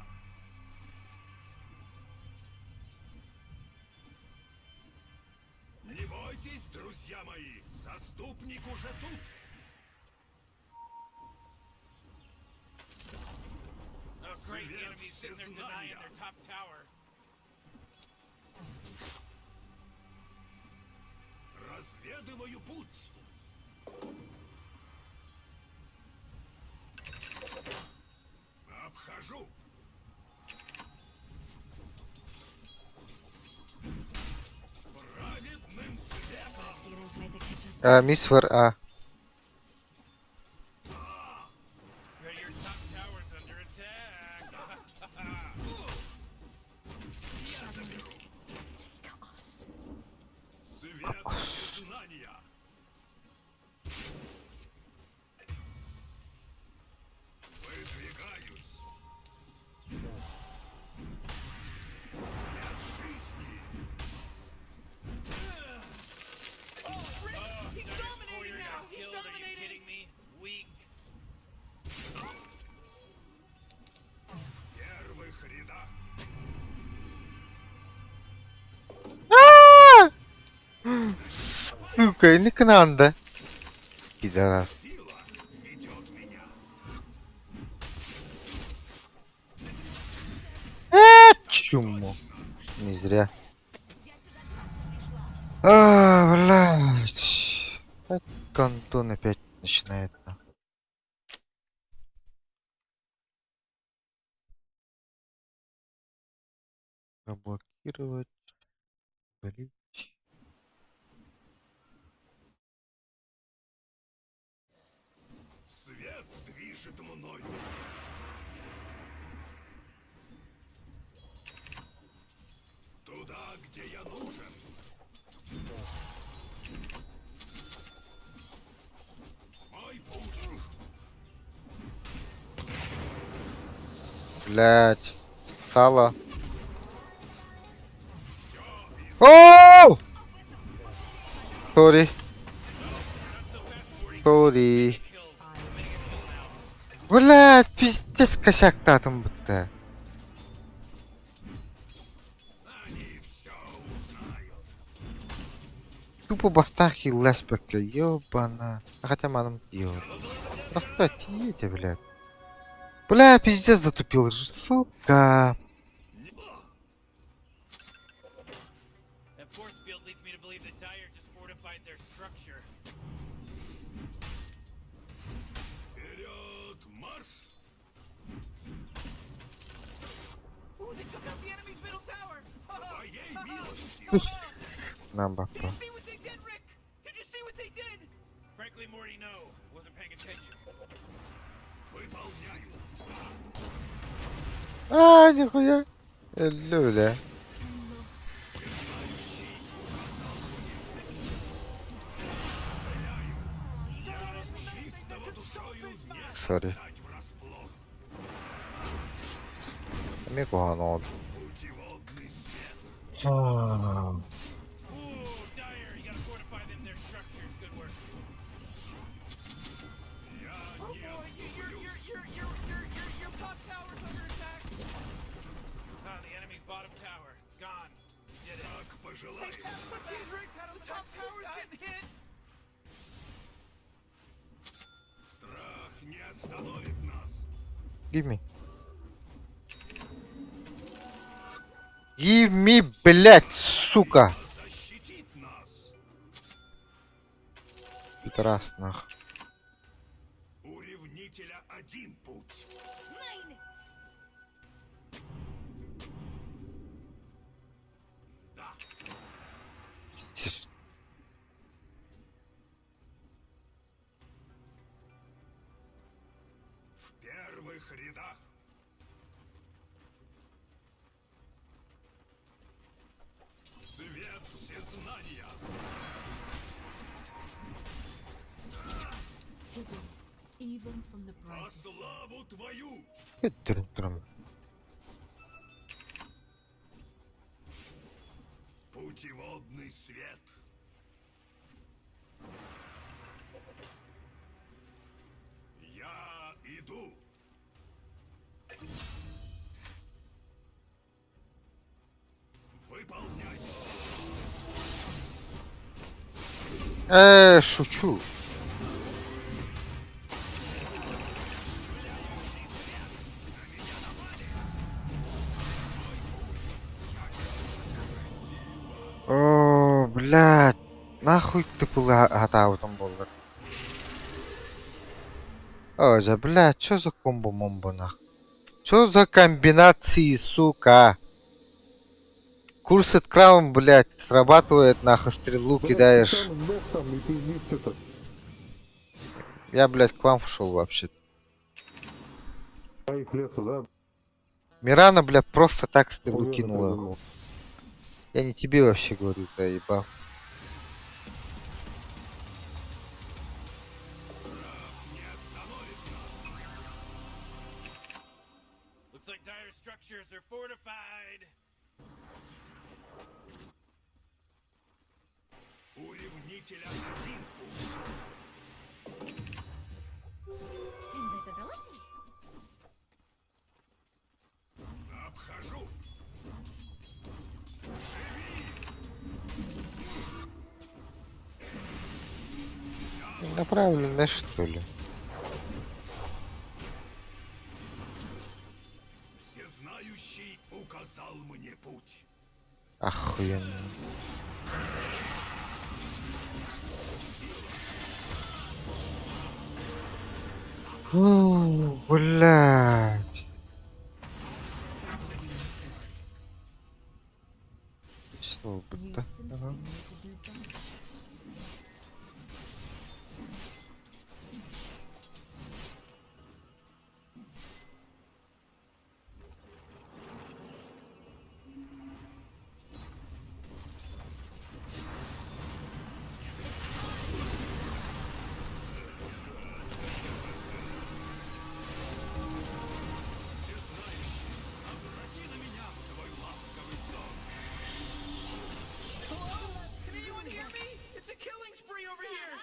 Не бойтесь, друзья мои, заступник уже тут. Oh, great. The Свет enemy's sitting there denying всезнания. their top tower. Разведываю путь. Обхожу. Праведным светом. Demons tried to catch us. Мисс Фер, Yeah, your top tower's under attack. Take us. Свет знания. Выдвигаюсь. Свет жизни. He's Oh, dominating now. He's Killed, are you dominating. kidding me? Weak. В первых рядах. сука, не к нам, да? Пидорас. Сила ведет меня. чуму. Не зря. Блядь. Опять Кантон опять начинает. Заблокировать. Удалить. Свет движет мною. Туда, где я нужен. Мой путь. Блять. Сало. Оу! Сори. Сори. Блять, пиздец косяк-то там будто. Они все узнают. Тупо бастахи леспека, ёбана. А хотя маном делать. Да кто эти, блядь? Бля, пиздец затупил, сука. That force field leads me to believe that Dyer just fortified their structure. Вперед, марш! Ooh, they took out the enemy's middle tower! Твоей милостью! Нам Did бафа. you see what they did, Rick? Did you see what they did? Frankly, Morty, no. Wasn't paying attention. Выполняю! Нихуя. Люля. Чистого душою не Сори. стать врасплох. Мегано. Путеводный свет. Ooh, Dyer, you gotta fortify them, their structures. Good work. Я Oh не boy, отступлюсь. your top tower's under attack. Ah, the enemy's bottom tower. It's gone. Did it. Как пожелаешь. Jeez, Rick, the top tower's getting hit. Страх не остановит нас. Give me. Give me, блять, сука. Защитит нас. Пидорас, нах. У ревнителя один путь. Да. Пиздец. В первых рядах. Свет всезнания. Hidden, even from the Во brightest. славу твою. Трум-трум. Путеводный свет. Я иду. Выполнять. Шучу. О, блядь. Нахуй ты была готова там была. О, за, блядь, чё за комбо-момбо, нахуй? Чё за комбинации, сука? Курс от краун, блядь, срабатывает, нахуй, стрелу кидаешь. Я, блядь, к вам шел вообще. Мирана, блядь, просто так стрелу кинула. Я не тебе вообще говорю, да, ебал. Looks like Dyer's structures are fortified. У ревнителя один путь. Обхожу. Направленная, что ли? Всезнающий указал мне. Блядь. Что бы You то simply need to do better. Hello? Can anyone hear me? It's a killing spree over here.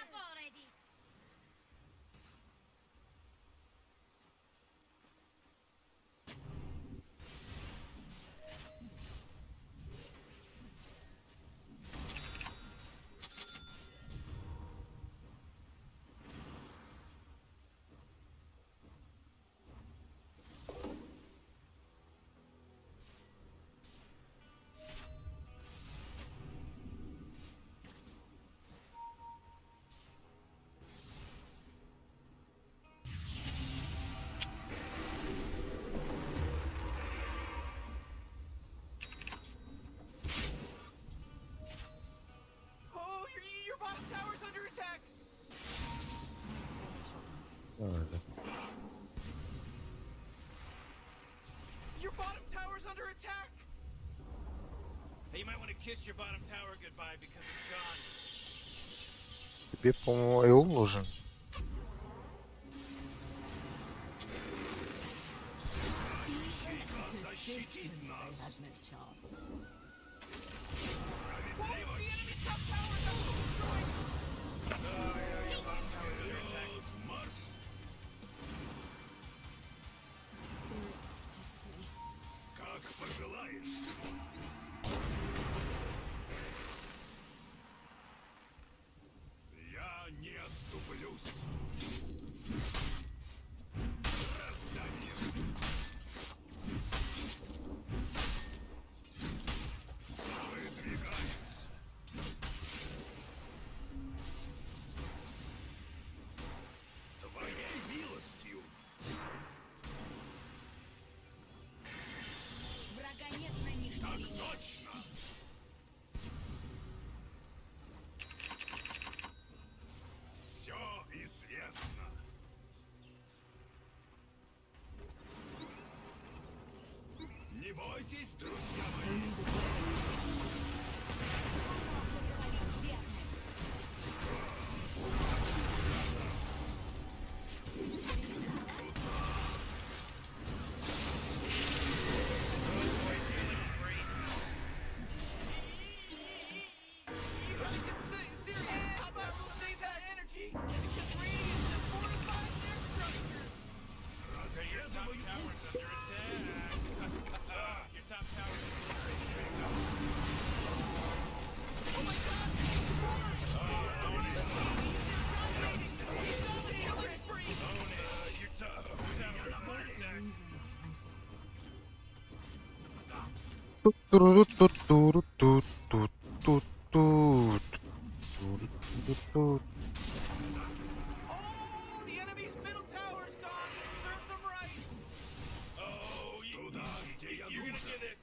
Oh, your bottom tower's under attack. Ладно. Your bottom tower's under attack. Hey, you might want to kiss your bottom tower goodbye because it's gone. Тебе, по-моему, Эул нужен. Whoa, the enemy's top tower is also destroyed. Your bottom tower's under attack. Spirits test me. Как пожелаешь. Я не отступлюсь. Раздание. Выдвигаюсь. Твоей милостью. Врага нет на нижней Так линии. точно. Все известно. Не бойтесь, друзья мои. You gotta get serious. Top Admiral stays that energy because Radiant is fortifying their structures. Okay, your top tower's under attack. Your top tower's Oh my god! Your top tower's under attack. Reason I'm so Ту-ту-ру-ту-ту-ту-ту-ту-ту-ту-ту. Oh, the enemy's middle tower's gone. Serves them right. Oh, you're gonna get this.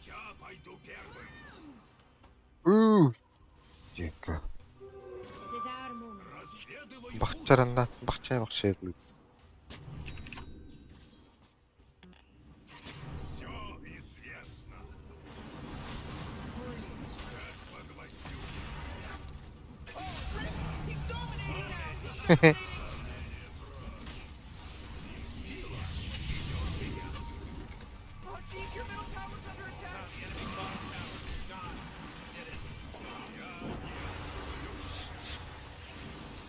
Я пойду первым. Тихо. This is our moment. Разведываю Бахчаранда, бахчай. все известно. Как по гвоздю. Oh, Rick, he's dominating now. He's dominating. Oh, geez, your middle tower's under attack. The enemy's bottom tower is gone. Did it.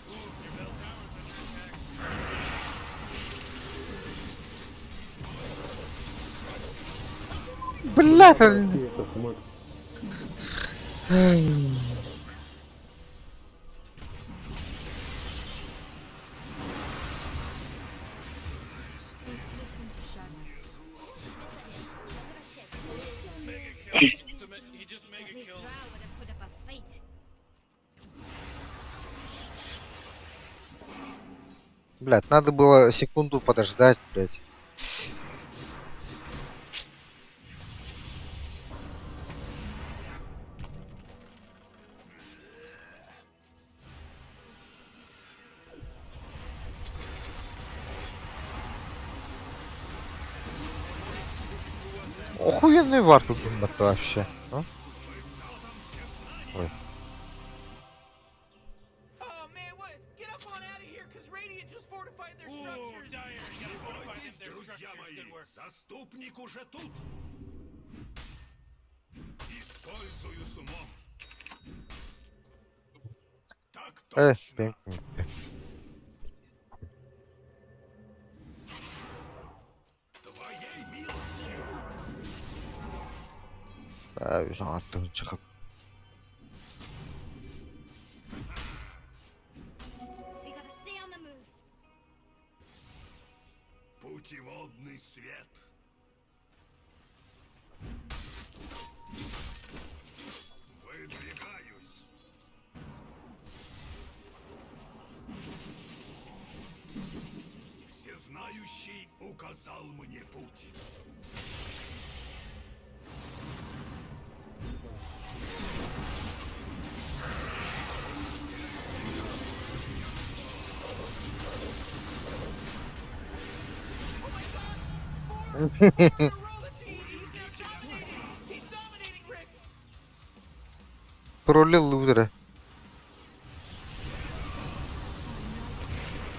Your middle tower's under attack. Блядь! We slip into shadow. Mega kill. He just mega killed. would have put up a fight. Блядь, надо было секунду подождать, блядь. Охуенный вар тут это вообще. А? Ой. Oh man, what? Get up on out of here, cause Radiant just fortified their structures. Dire, you gotta fortify Бойтесь, their друзья structures. мои, Good work. заступник уже тут. Использую с умом. Так точно. Пеньки. Твоей милостью. Жаңа аттың шығып. We gotta stay on the move. Путеводный свет. Выдвигаюсь. Всезнающий указал мне путь. In a row, he's now dominating. He's dominating, Rick. Пролил лузера.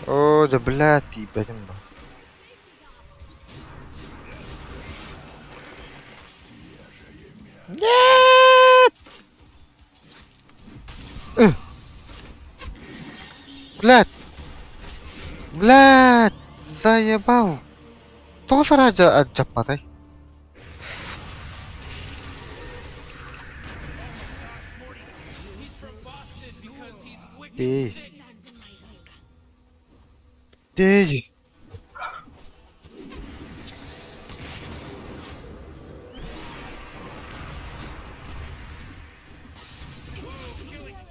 О, да блядь, ты, блядь. Нет! Блядь! Блядь! Заебал! Тоже отжапматай. He's from Boston because he's wicked Эй. sick. Эй!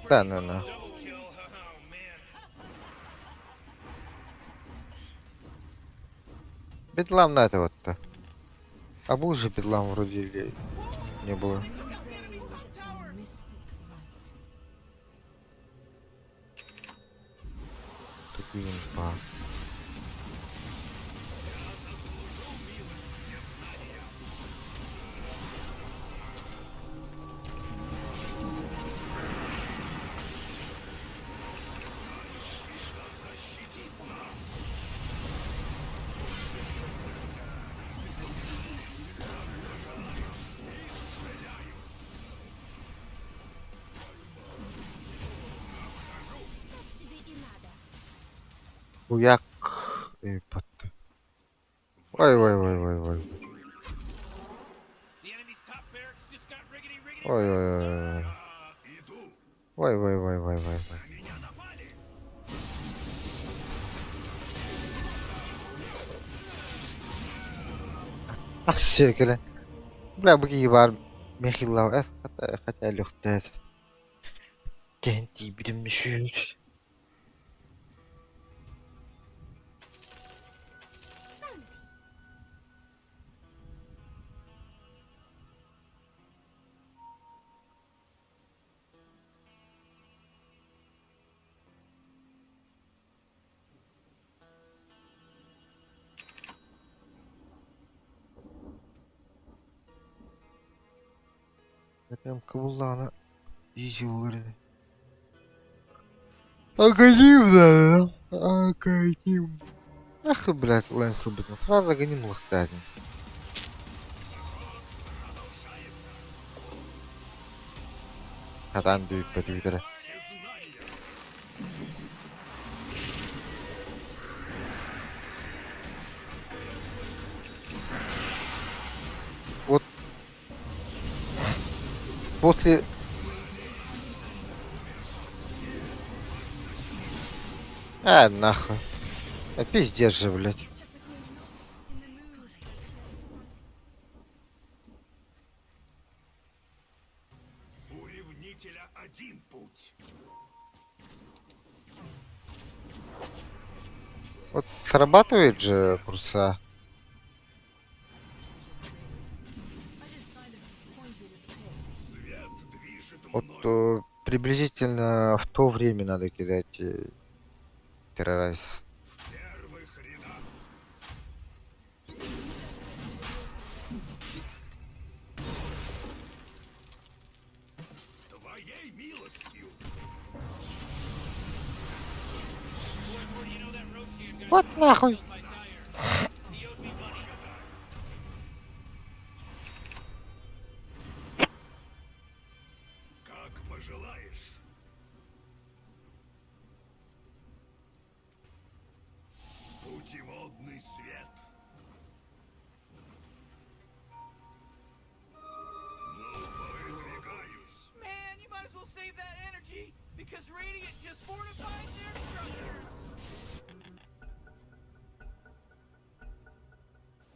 Да, ну. Double kill. Oh man. Бедлам на это вот-то. А был же бедлам вроде или не было. Take out the enemy's top tower. Mystic light. Тут импа. Тебе и надо. Хуяк. Ой. The enemy's top barracks just got riggedy. Ой. Иду. Ой. Меня напали. Ах, şekilde. Bля, bu var. Mehillav. Hatta lühtet. Kendi birim düşür. Прям кавулана. Дизелары. Агоним надо. Агоним. Ах, блядь, Лэнс убил. Сразу агоним лохтарин. Hadan büyük bedüydere. Вот после нахуй. Пиздец же, блядь. У ревнителя один путь. Вот срабатывает же паруса. Вот приблизительно в то время надо кидать террорайз. В первых рядах. Твоей милостью. Вот нахуй. Как пожелаешь. Путеводный свет. Ну, подвигаюсь. Man, you might as well save that energy because Radiant just fortified their structures.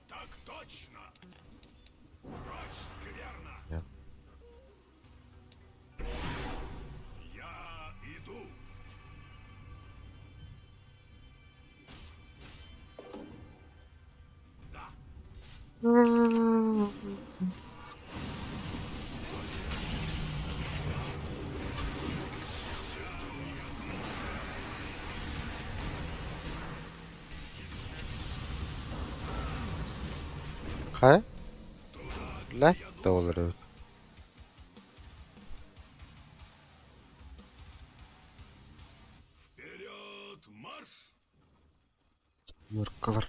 Так точно. Прочь скверно. Нет. Я иду. Да. Хай? $5. Вперед, марш! Color.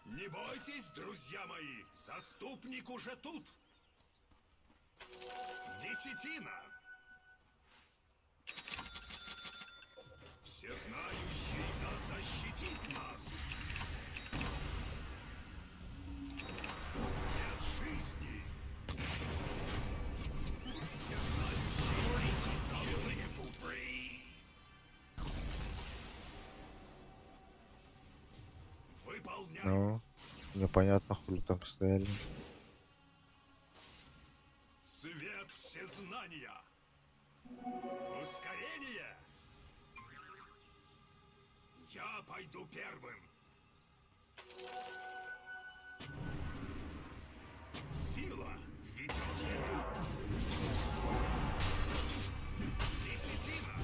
Не бойтесь, друзья мои, заступник уже тут. Десятина. Всезнающий да защитит нас. Свет жизни. Всезнающий за пути. Выполняй. Ну, непонятно, хули там стояли. Свет всезнания. Ускорение. Я пойду первым. Сила ведет меня. Десятина.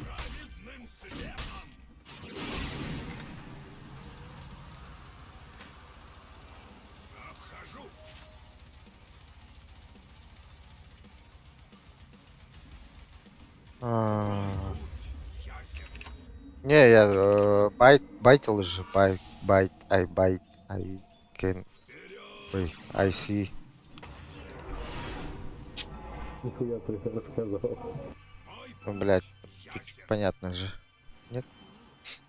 Праведным светом. Обхожу. Ясен. Не, я байтил же, байт, I can, wait, I see. Нихуя ты рассказал. Мой Ну, путь блядь, тут ясен. понятно же. Нет?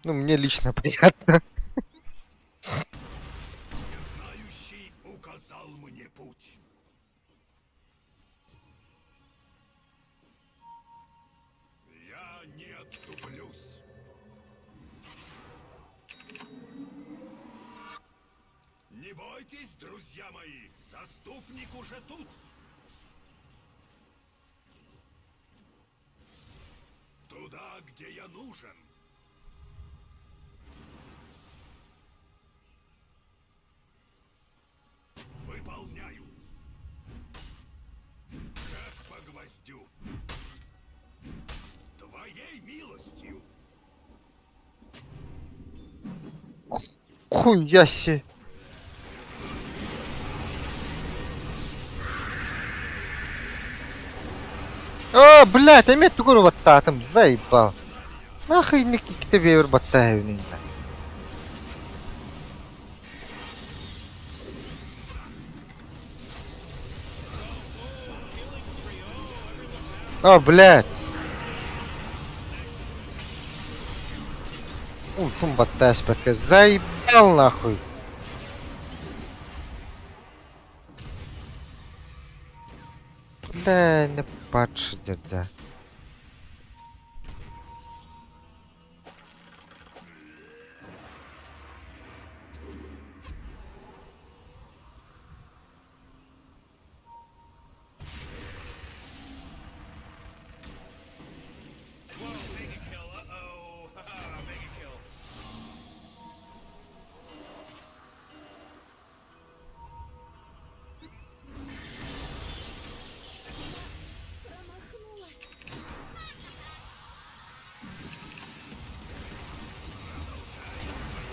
Ну, мне лично понятно. Всезнающий указал мне путь. Я не отступлюсь. Не бойтесь, друзья мои, заступник уже тут. Туда, где я нужен. Выполняю. Как по гвоздю. Твоей милостью. Хуя се. О, блядь, опять тugunu баттатым, заебал. Нахуй к тебе баттаю, блин. О, блядь. Шум баттаешь, пока заебал нахуй. Да, не патч, дядя.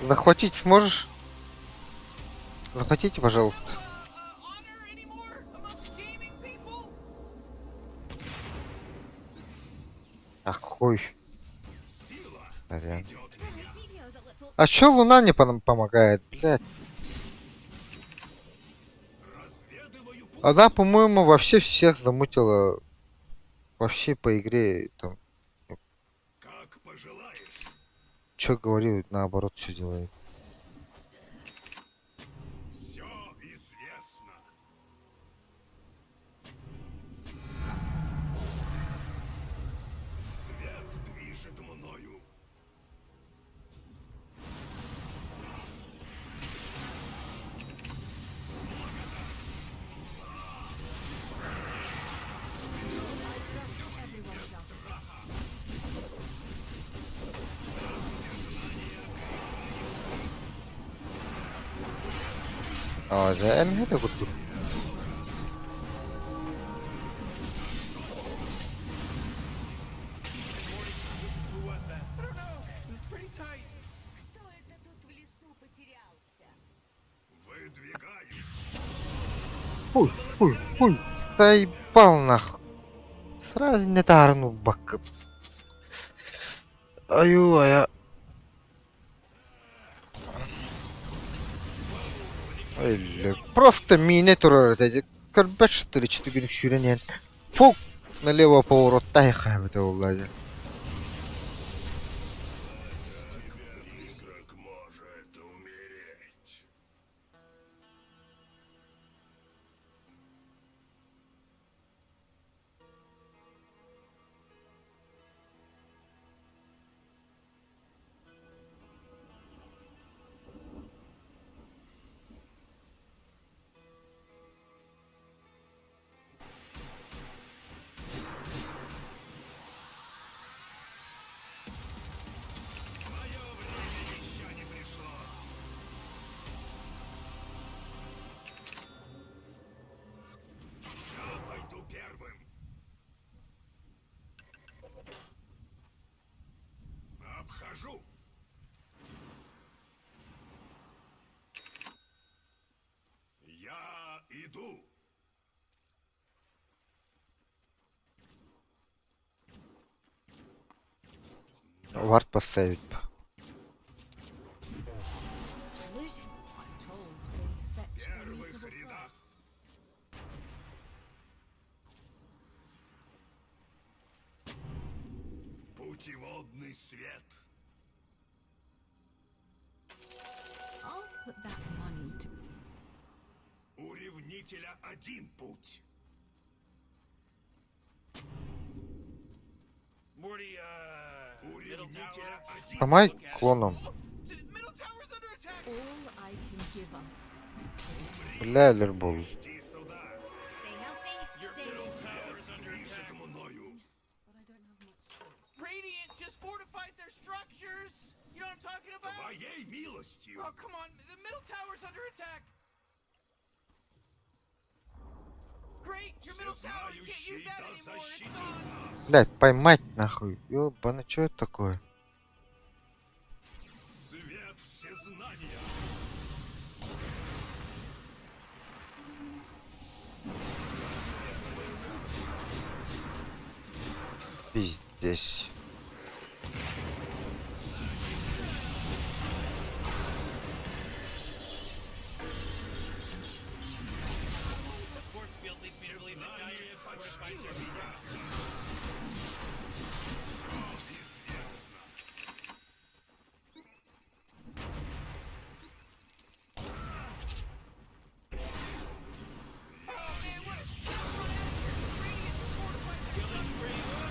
Захватить сможешь? Захватите, пожалуйста. Honor anymore amongst gaming people? Ахуй. Сила Сорян. идет меня. Video's a little. А чё Луна не помогает, блядь? Разведываю путь. Она, по-моему, вообще всех замутила. Вообще по игре там. Как пожелаешь. Чё говорю, наоборот все делает. Все известно. Свет движет мною. اه ده انا هذا قلت له. Who was that? I don't know. It was pretty tight. Кто это тут в лесу потерялся? Выдвигаюсь. Фуй, фуй, фуй. Заебал нахуй. Сразу не тарну бак. Ай-ой, Просто мины турар эти. Карбач что ли, что говорю, щуренен. Фук! Налево поворот, тайха, это уладя. Призрак может умереть. Мое время еще не пришло. Я пойду первым. Обхожу. Я иду. Вард поставить. Collision. I'm told they fetch a Первых reasonable рядах. price. Путеводный свет. I'll put that money to. У ревнителя один путь. Morty, У ревнителя один Помай путь. клоном. Dude, middle tower's under attack. All I can give us is a Бля, лербол. Жди сюда. Stay healthy. Stay. Движет мною. but I don't have much choice. Radiant just fortified their structures. You know what I'm talking about? Твоей милостью. Oh, come on. The middle tower's under attack. Great, your middle tower. You can't use Всезнающий that да anymore. It's защитит gone. нас. Блять, поймать нахуй. Ёбана, чё это такое? Свет всезнания. Пиздец. Знание почтило меня. Все известно.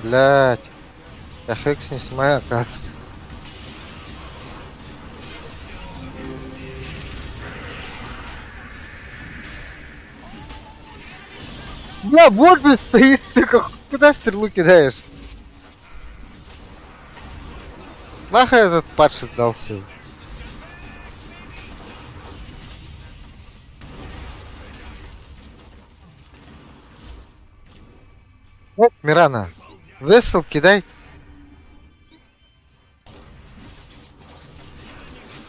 Блять. Я хекс не снимаю, оказывается. Бля, вот бы стоит, сука. Куда стрелу кидаешь? Нахуй этот падший сдался. Вот, Мирана. Весел кидай.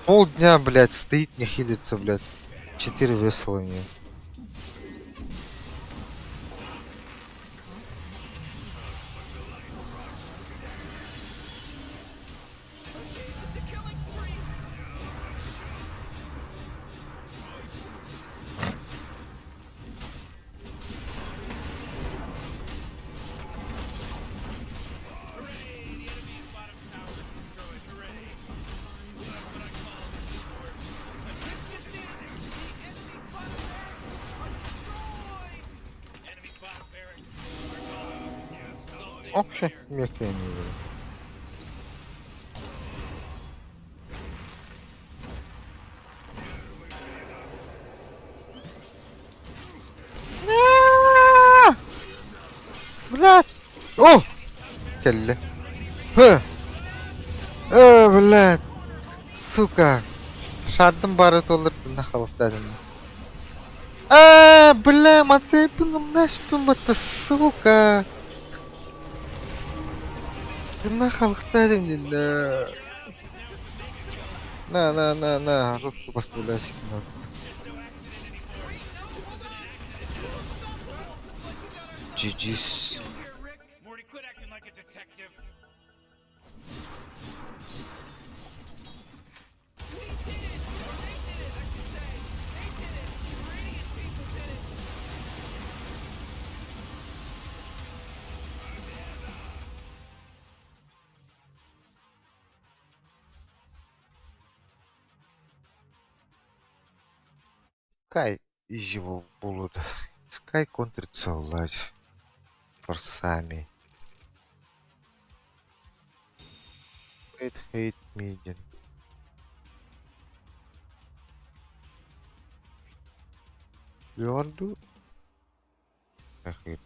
Полдня, блядь, стоит, не хилится, блядь. 4 весла у нее. Окей, мягкая не верю. Блядь! О! Келли. Блядь! Сука! Шардым бары толырды нахалықтадым. Бля, мотай пынгым наспым бата, сука! Ты нахалықтадым деді. На, жестко поставляйся. GG's. Here, Rick. Morty, quit acting like a detective. We did it! Or they did it, I should say. They did it. Meridian people did it. Скай изи болууда. Скай контрится олар. Форсами. Hate median. Йорду. Хейт.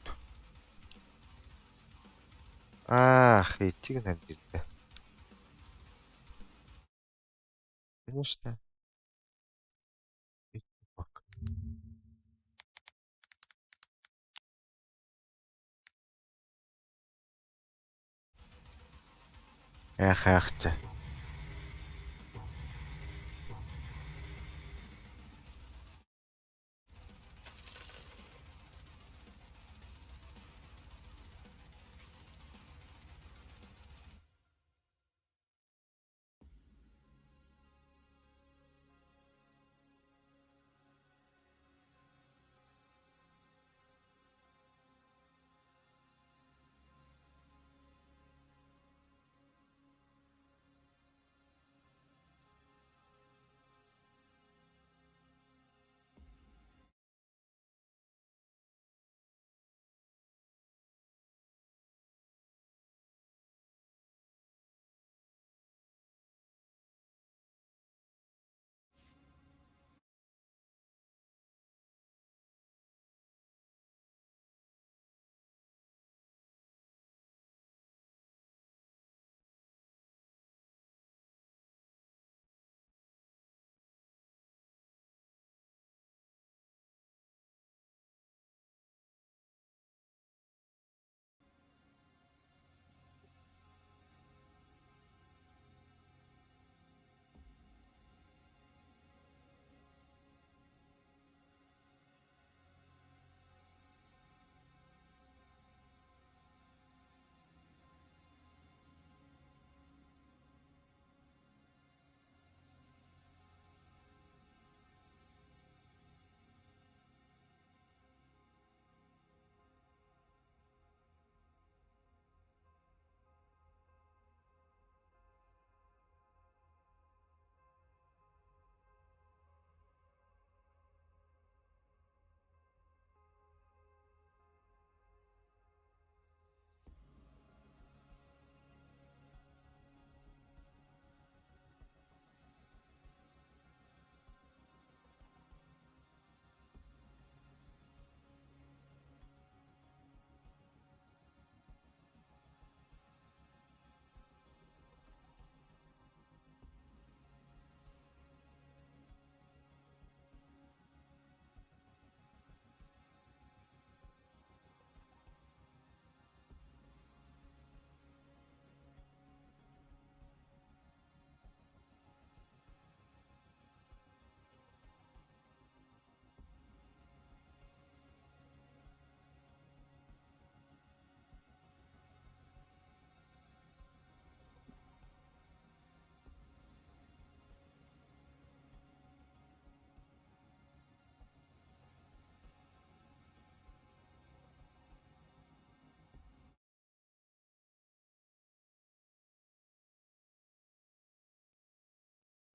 Хейтиг набирді. Конечно. Бак. Ахты.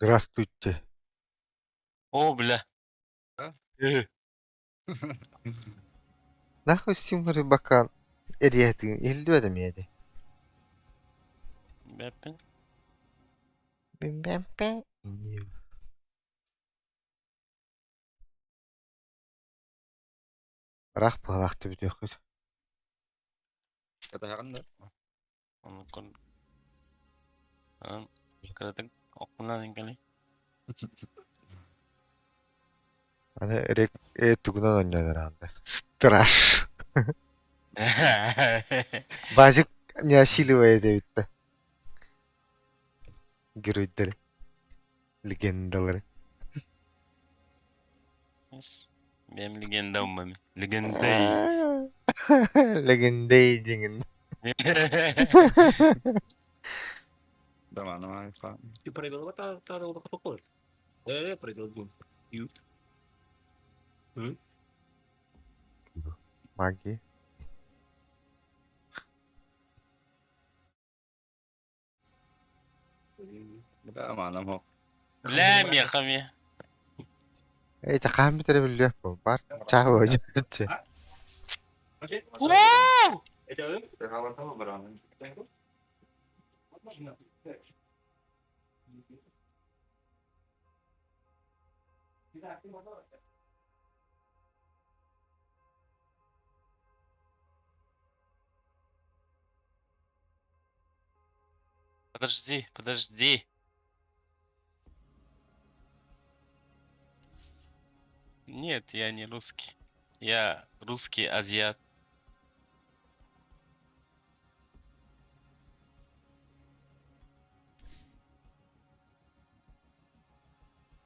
Здравствуйте. О, бля. Нахуй Steam рыбака ряды илдөөдөмеди. Бәппен. Бим-бам-пам. Рах палахты бүтөкүт. Onu kon. Kırdık. Okuldan engeli. Аны эрек тугунан ойнойдор анда. Страш. Базик не осиливает битте. Геройлер. Легендалары. Benim legendam ben. Legendey. Легендей деген. Да, ладно, ты провел это какой? Провел. Маги. Да, ладно, Лям yakam. Чакаан битэр билээ. Бар чаав ойжорч. Wow! Это ты бран. Подожди. Нет, я не русский. Я русский азиат.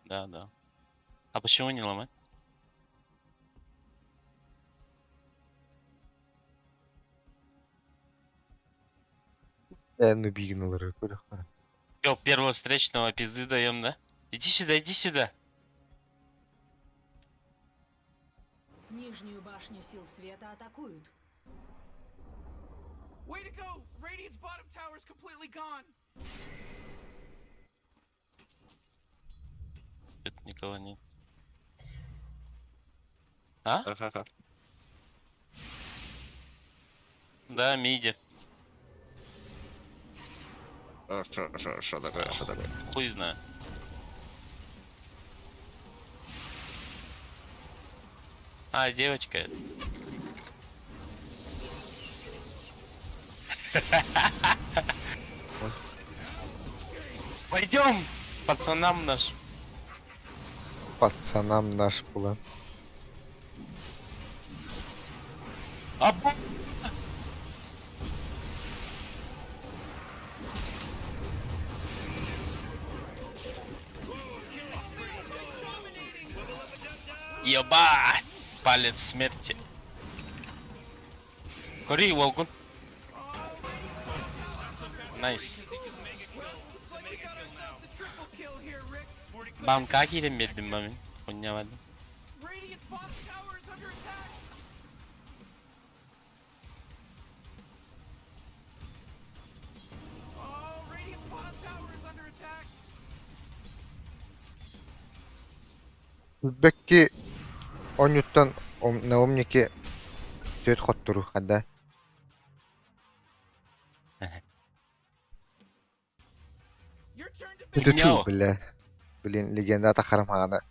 Да. А почему не ломать? Ну бигналары көрөк. Yo, первого встречного пизды даем, да? Иди сюда. Нижнюю башню сил света атакуют. Way to go! Radiant's bottom tower is completely gone. Тут никого нет. А? Ха-ха-ха. Да, миди. Что такое? Хуй знаю. А, девочка это. Пойдем, пацанам наш. Пацанам наш план. Ебать! Палец смерти. Кори, Волгун. Найс. Бам, как иремедим бамин? Понял. Radiant's bottom tower is under attack. Oh, Radiant's bottom tower is under attack. Бекки онюттан наомники төт хоттуру хада. Your turn to Туту бля. Блин, легенда атахарамагана.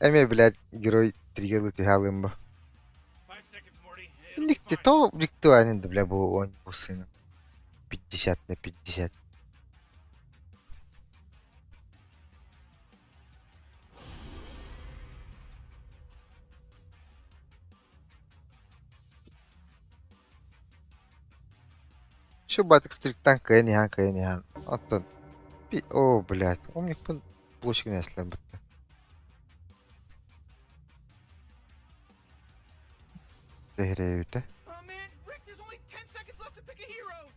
Эме, блядь, герой тригелу тихалымба. 5 seconds, Morty. Никте то ректуанин, бля, был он сына. 50/50. Чё баток стриктан кайнихан. Оттон. О, блядь, умник пын площадь неслен бітті. Дегреюте. Oh man, Rick, there's only 10 seconds left to pick a hero.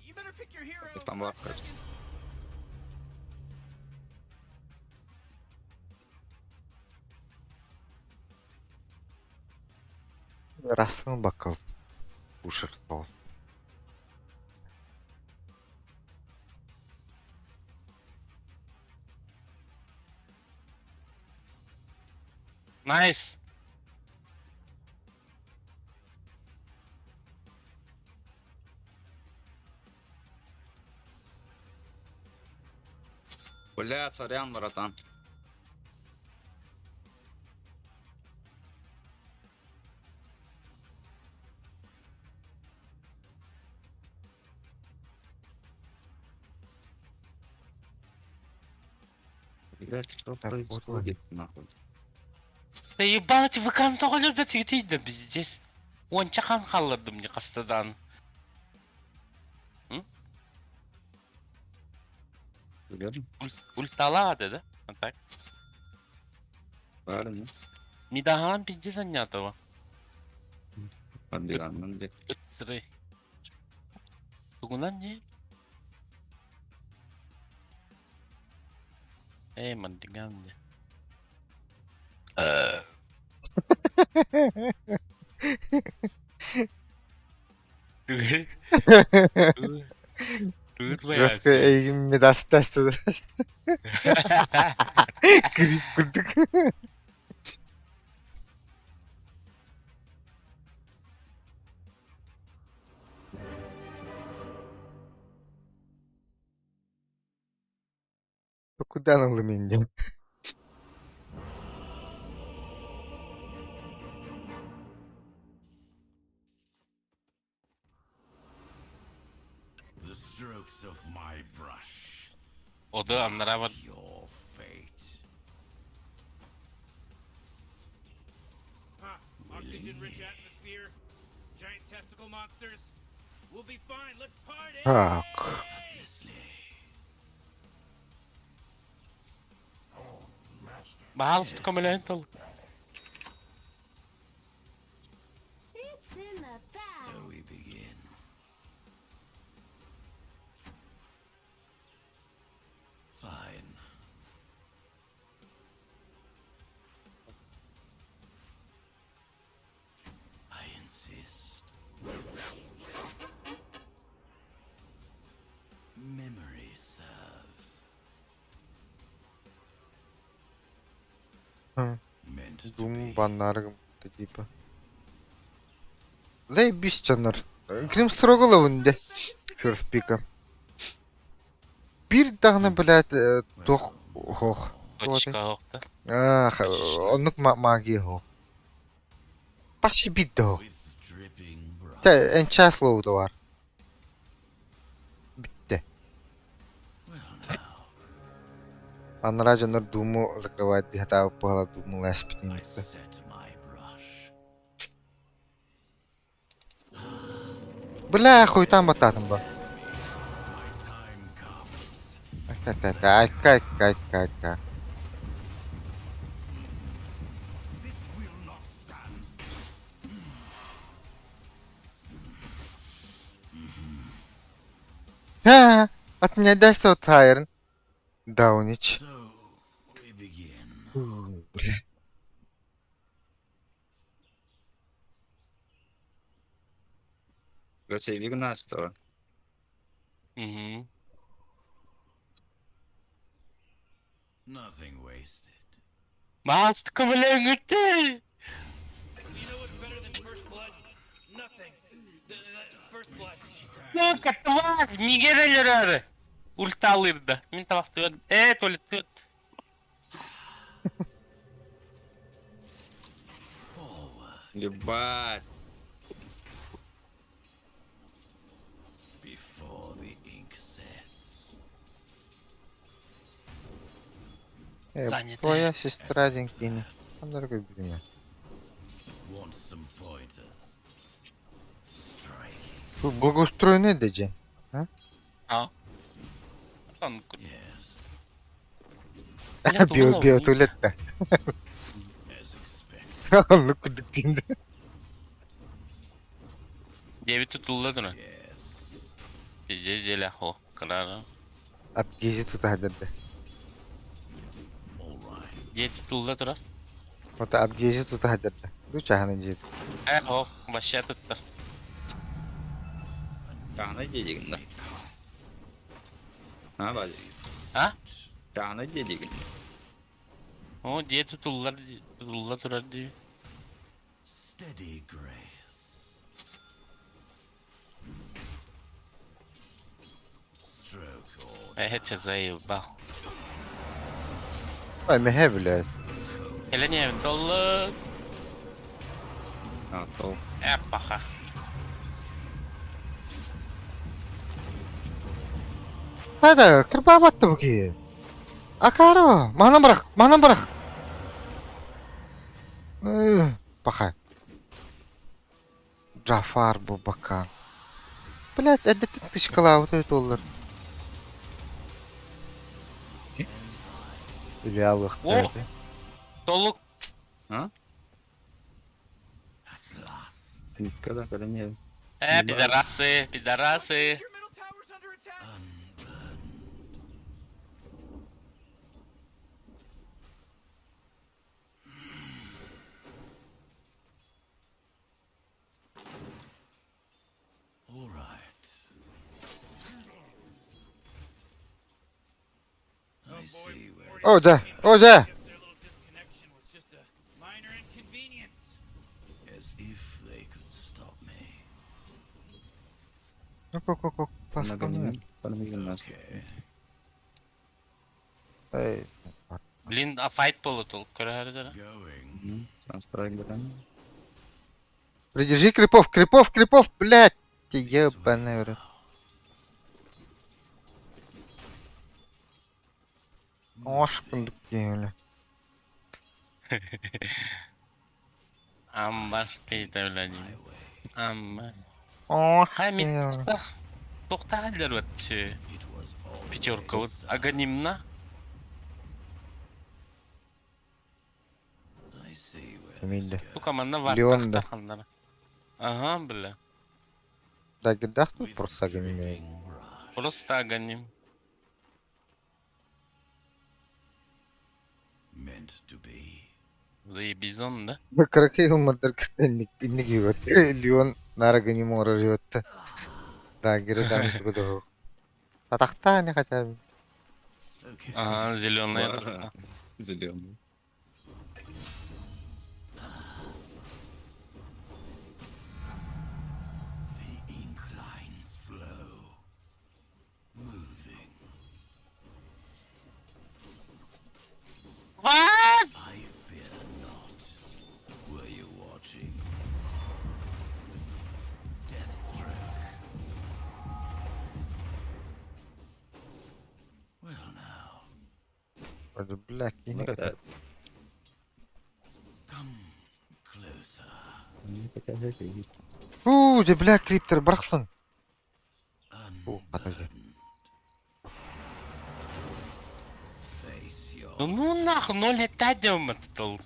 You better pick your hero. Ты там была, 5 кажется. seconds. Расын бакал. Ушыр бол. Nice. Бля, сорян, братан. Блять, что Так, вот происходит, нахуй? Да ебать, вы контроль любят идти, да пиздец. Он чахан халларды мне кастадан. Блядь, Ульталады, да? Вот так. правильно. Мидахан пиздец анятого. Подбегаем, ну, блядь. Сыры. Тугунан не? Мандиган не. Жестко медас тесті. Крип курдuk. Куда он меня? The strokes of my brush. O da anlara Your fate. Oxygen-rich atmosphere, giant testicle monsters. We'll be fine. Let's party. Так. Balst kommental. It's in the bag. So we begin. Fine. I insist. Memory serves. Meant to Дум be. баннар типа. Заебись, Чанар. Крим строгала вынде. First пика. Bir dağına блядь, тох хох. Точка хокта. Ах, онук магия хох. Почти битто. With dripping brush. Та энчаслоу да var. Bitti. Well now, Анра Жанар думу закрывает дихата пала думу I леспитин. set my brush. Бля, хуй там бататым бар. My time comes. Кай. This will not stand. Ха, от меня дальше вот Хайрон. Даунич. So we begin. Короче, вигна что? Mhm. Nothing wasted. Balst kommental. You know what's better than first blood? Nothing. First blood. Yok atma. Nigereler. Ultalırdı. Min tarafta. Tuvalet. Forward Ебать. before the ink sets. Занято. Твоя сестра деньги. Он дорогой меня. Want some pointers? Striking. Благоустроенный дежи. Ha. Lan Yes, Биотуалетта. as expected. Он кудuk динде. Devi tutuldu ne? Yes. Bizde zela ho. Karar. At gezi tutahdadı. All right. Diye tutuldu tura. Вот от гези tutahdadı. Du çahana jedi. Ho. Başa tuttu. Çağına gelin de. Ha bacı. Ha? Çağına gelin. O diye tutullar durar diye. Steady grace. Stroke order. Hiç zayıf bak. Ой, мега, блядь. Hele niye dolu? А, то. Baka. Hadi, kırbağa battı bu ki. Akaro, bana bırak. Baka. Jafar bu baka. Блядь, это ты шкала вот это olur. Или алых. О! Doluk. А? Никогда, когда не... Pidarası. Your middle tower's under attack. All right. I see where Oza. Guess their little disconnection was just a minor inconvenience. as if they could stop me. Ок. Пласканет. Okay. Эй. Блин, а fight полутул. Көрәрдер. Going. Сам справедливо. Придержи крипов, блядь. Ты ебаный в рот. Ох, бля. Амбаш кейтәүләни. Амма. Ох, Хамид бля. тоқталдыр ватчы. It was all Пятерка вот. Аганимна. I see where Эмиль. Bu команда var. Леон да. тахтахандар. Ага, бля. Да, гидах тут просто огонь. Просто аганим. meant to be. Заебись он, да? Бакаракай умардар инник живет. Леон нарага не мора живет. Да, гирадан тугудо. Татахта не хотя бы. Okay. Ага, зеленая Ладно. тахта. Зеленый. The inclines flow. Moving. What? I fear not. Were you watching? Deathstroke. Well now, Hadi black Ну, yine. когда... come closer. Ну, хотя бы это есть. The black cryptor быраксын. Подожди. Face your Ну нахуй, 0 этадем отстал.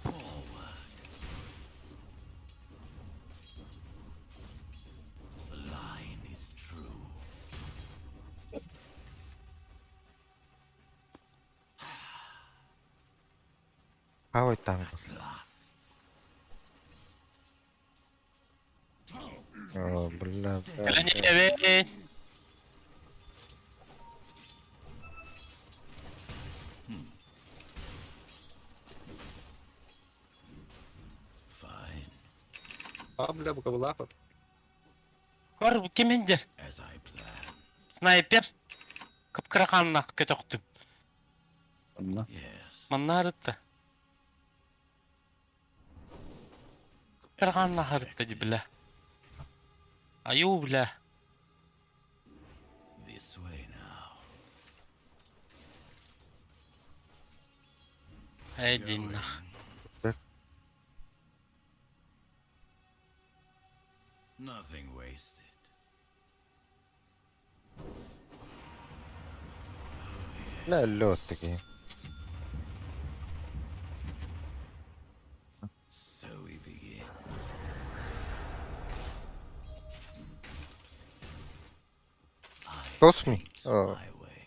the line is true. Хавай там. Last. О, бля. Кляневей. Fine. А, бля, букавлапа. Кор кемендер. As I planned. Снайпер. Кыпкыраканна көтөктүм. Ладно. Yes. Маннарытта. Кыпкыраканна харытта ди бля. Аю бля. This way now. Эдин нах. Nothing wasted. لا اللوت такие. So we begin. Toss me. Oh. My way.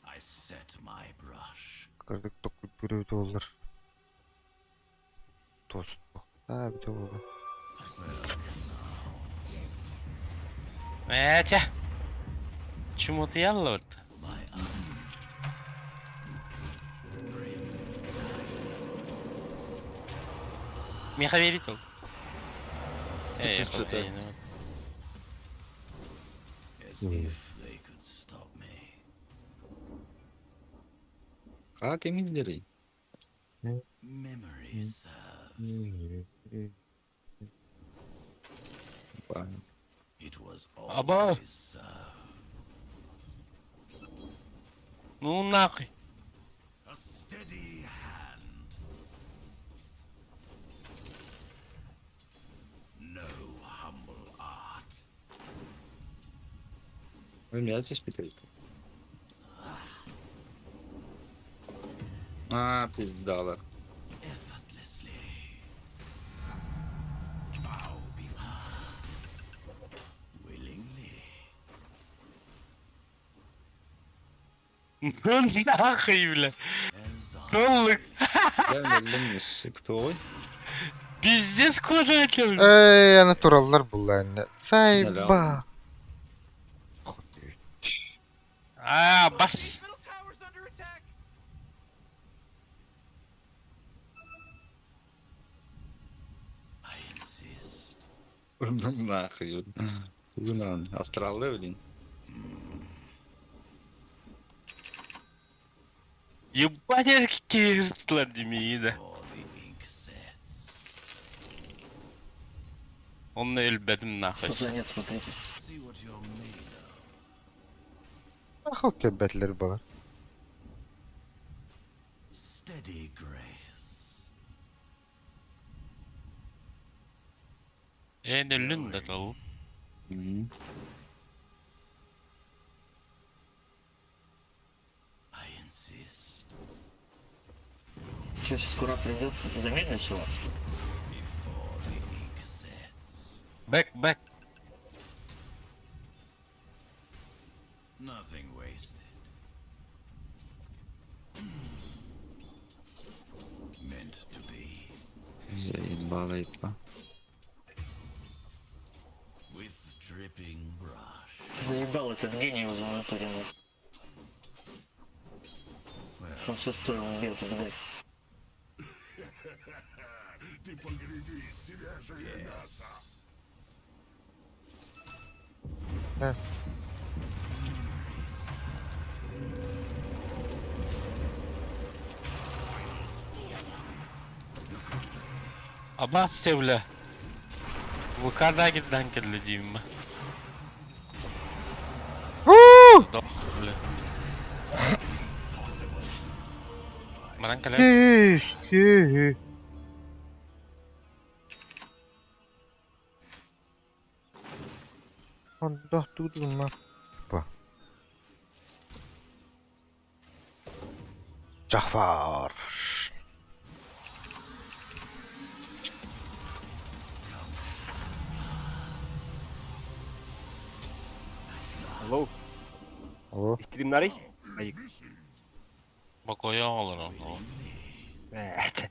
I set my brush. Кырдык токуп көрөбү болор. Тост. Да, бите болду. Этя. Чему ты ялла вот? My Меха верит ол. It's just that- As if they could stop me. Как еминдери? Memory serves. It was Аба. always so. Ну нахуй. A steady hand. No humble art. Вы меня здесь питаете? А, пиздала. Effortlessly. Bow before. Willingly. Ну нахуй, бля. As I Коллы. Я bilmiyoruz. Кто ой? Пиздец квадратный. Ey, naturallar bunlar ne? Sayba. А, бас. Middle tower's under attack. I insist. Нахуй. Ulan astrallı блин. Ебать, какие жестлар Демида. For the ink sets. Onunla ölbedim nahuy. Нет, смотрите. See what you're made of. Ahı köbetleri balar. Steady grace. Ne lünde dal. I insist. Что, сейчас скоро придет? Замедлишь его? Before the ink sets. Back. Nothing wasted. Meant to be. Заебало ебало. With dripping brush. Заебал этот гений в натуре. Он шестой он бил тогда. Yes. Heh. Abbas bля. Bu kadar giden kirlediğim mi? Stop bля. Maran kalem. Hi. Allah durma. Bak. Cafer. Hello, O. streamleri? Bak o ya olur onu. Evet.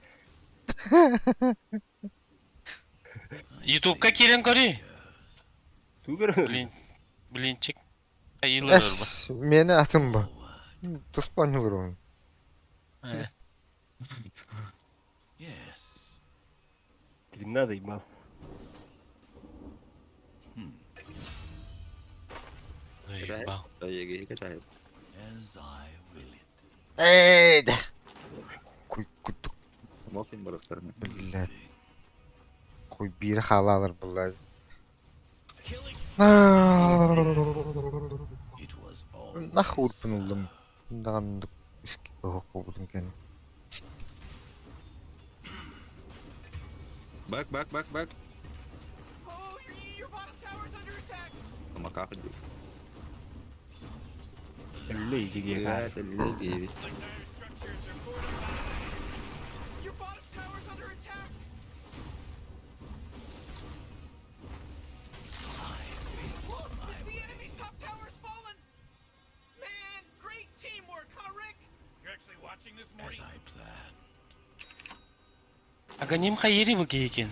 YouTube'ga kelin ko'ring. Super. Bilinchik. Ayılır bu. Meni atım bu. Tuspanyol onu. Yes. Streamlerdeyim ben. Eyvah. Dayı kaçar. As I will it. Ey de. Koy kutuk. Mofin balıklarını. Billah. Koy biri hala alır bunlar. It was all. Nah urpunuldum. Bundan iski okudum kendim. Bak. Oh, your bottom tower's under attack. Ama kakak juga. Öyle ilgili ya. Evet, öyle gibi. Your bottom tower's under attack. Look, the enemy's top tower's fallen. Man, great teamwork, huh, Rick? You're actually watching this, As Morty? I planned. Aganim hayiri bu geykin.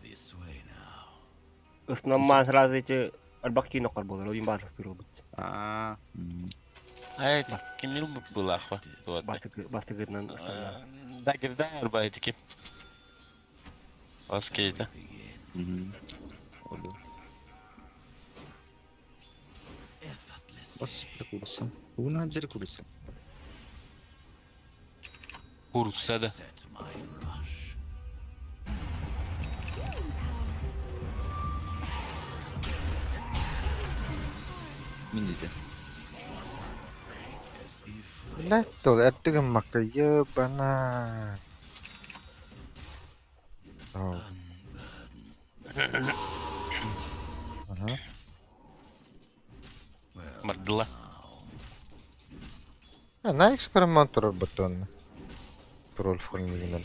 This way now. Основная сразу эти альбаки нокар болар. Oyun başlık robot. Aa. Evet. Kimil bu bulak var. Başlık gırnan. Da girdi arbaydı kim? Askeydi. Hı hı. Olur. Bas bir kurusun. Bu ne acır kurusun? Kursadı. Minide. Блядь, то это мака ебана. Ау. Ага. Мордла. На экспериментор батон. Тролль формиген.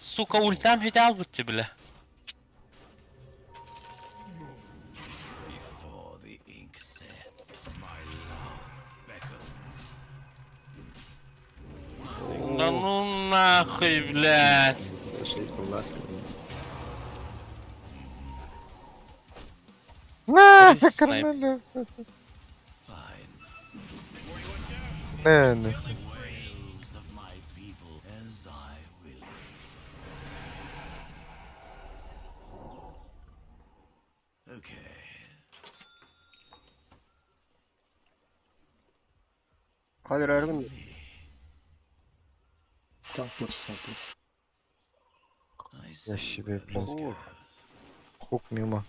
Сука, ультам hüde albutti bile. Before the ink sets, my love beckons. Да ну нахуй, блядь. Şey kolası. На, Снайп. карнелю. Fine. Не. Ways of my people as I will. Okay. Kadir Ergin. I Я see себе, where this блядь. goes. Хук мимо.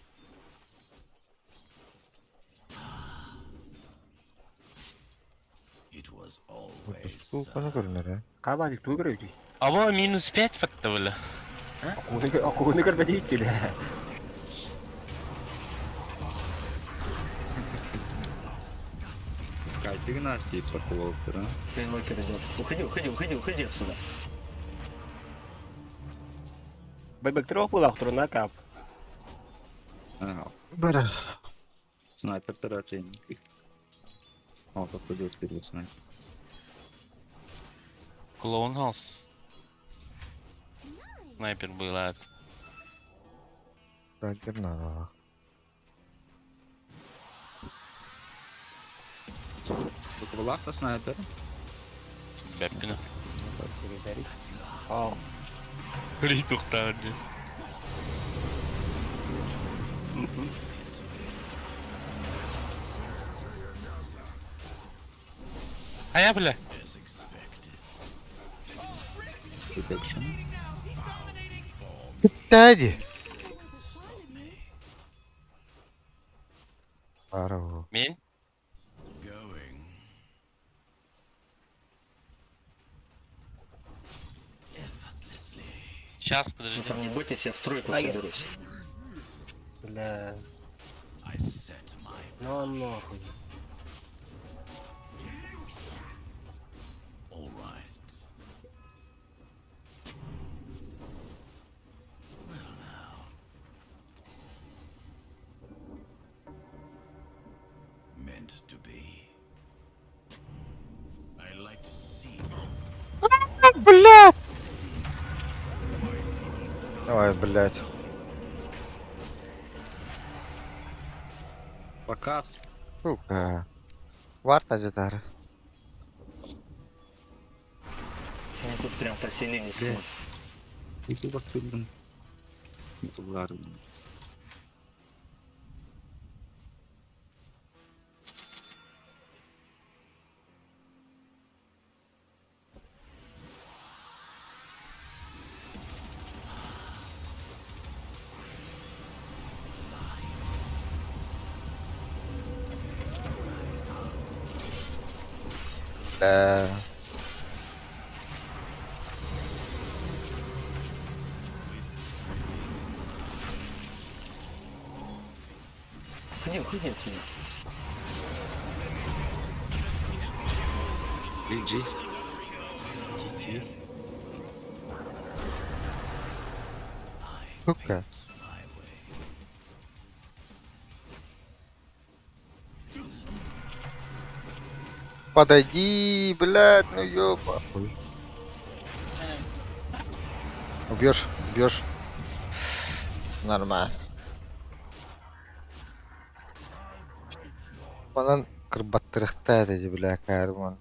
It was always Сколько на корнере? Kabadik tuh kira itu. Ama minus 5 battı bile. Aku negara tadi itu dah. Кайти гнасти портоволтер, а? Уходи отсюда. Бэбэк трох пулах турна кап. Ага. Бара. Снайпер таратейник. О, подходит первый снайпер. Клоун Хаус. Снайпер был, а. Радерна. Только лахта снайпер. Беппина. Oh. Ритух тады. А я, бля. as expected. Detection. Тади. Пару. Мен? Going. Effortlessly. Сейчас, подожди. Не бойтесь, я в тройку соберусь. Бля, I set my ну нахуй. all right. Well now. Meant to be. I like to see. Блядь! Ой, блядь. Показ. Сука. Варта житар. Они тут прям поселились. Где? İki bakıyordum. Youtube'lar. Уходи отсюда. GG. Сука. Подойди, блядь, ну ёба. Убьешь, убьешь. Нормально. Onun kırbattırıkta dedi bile karman.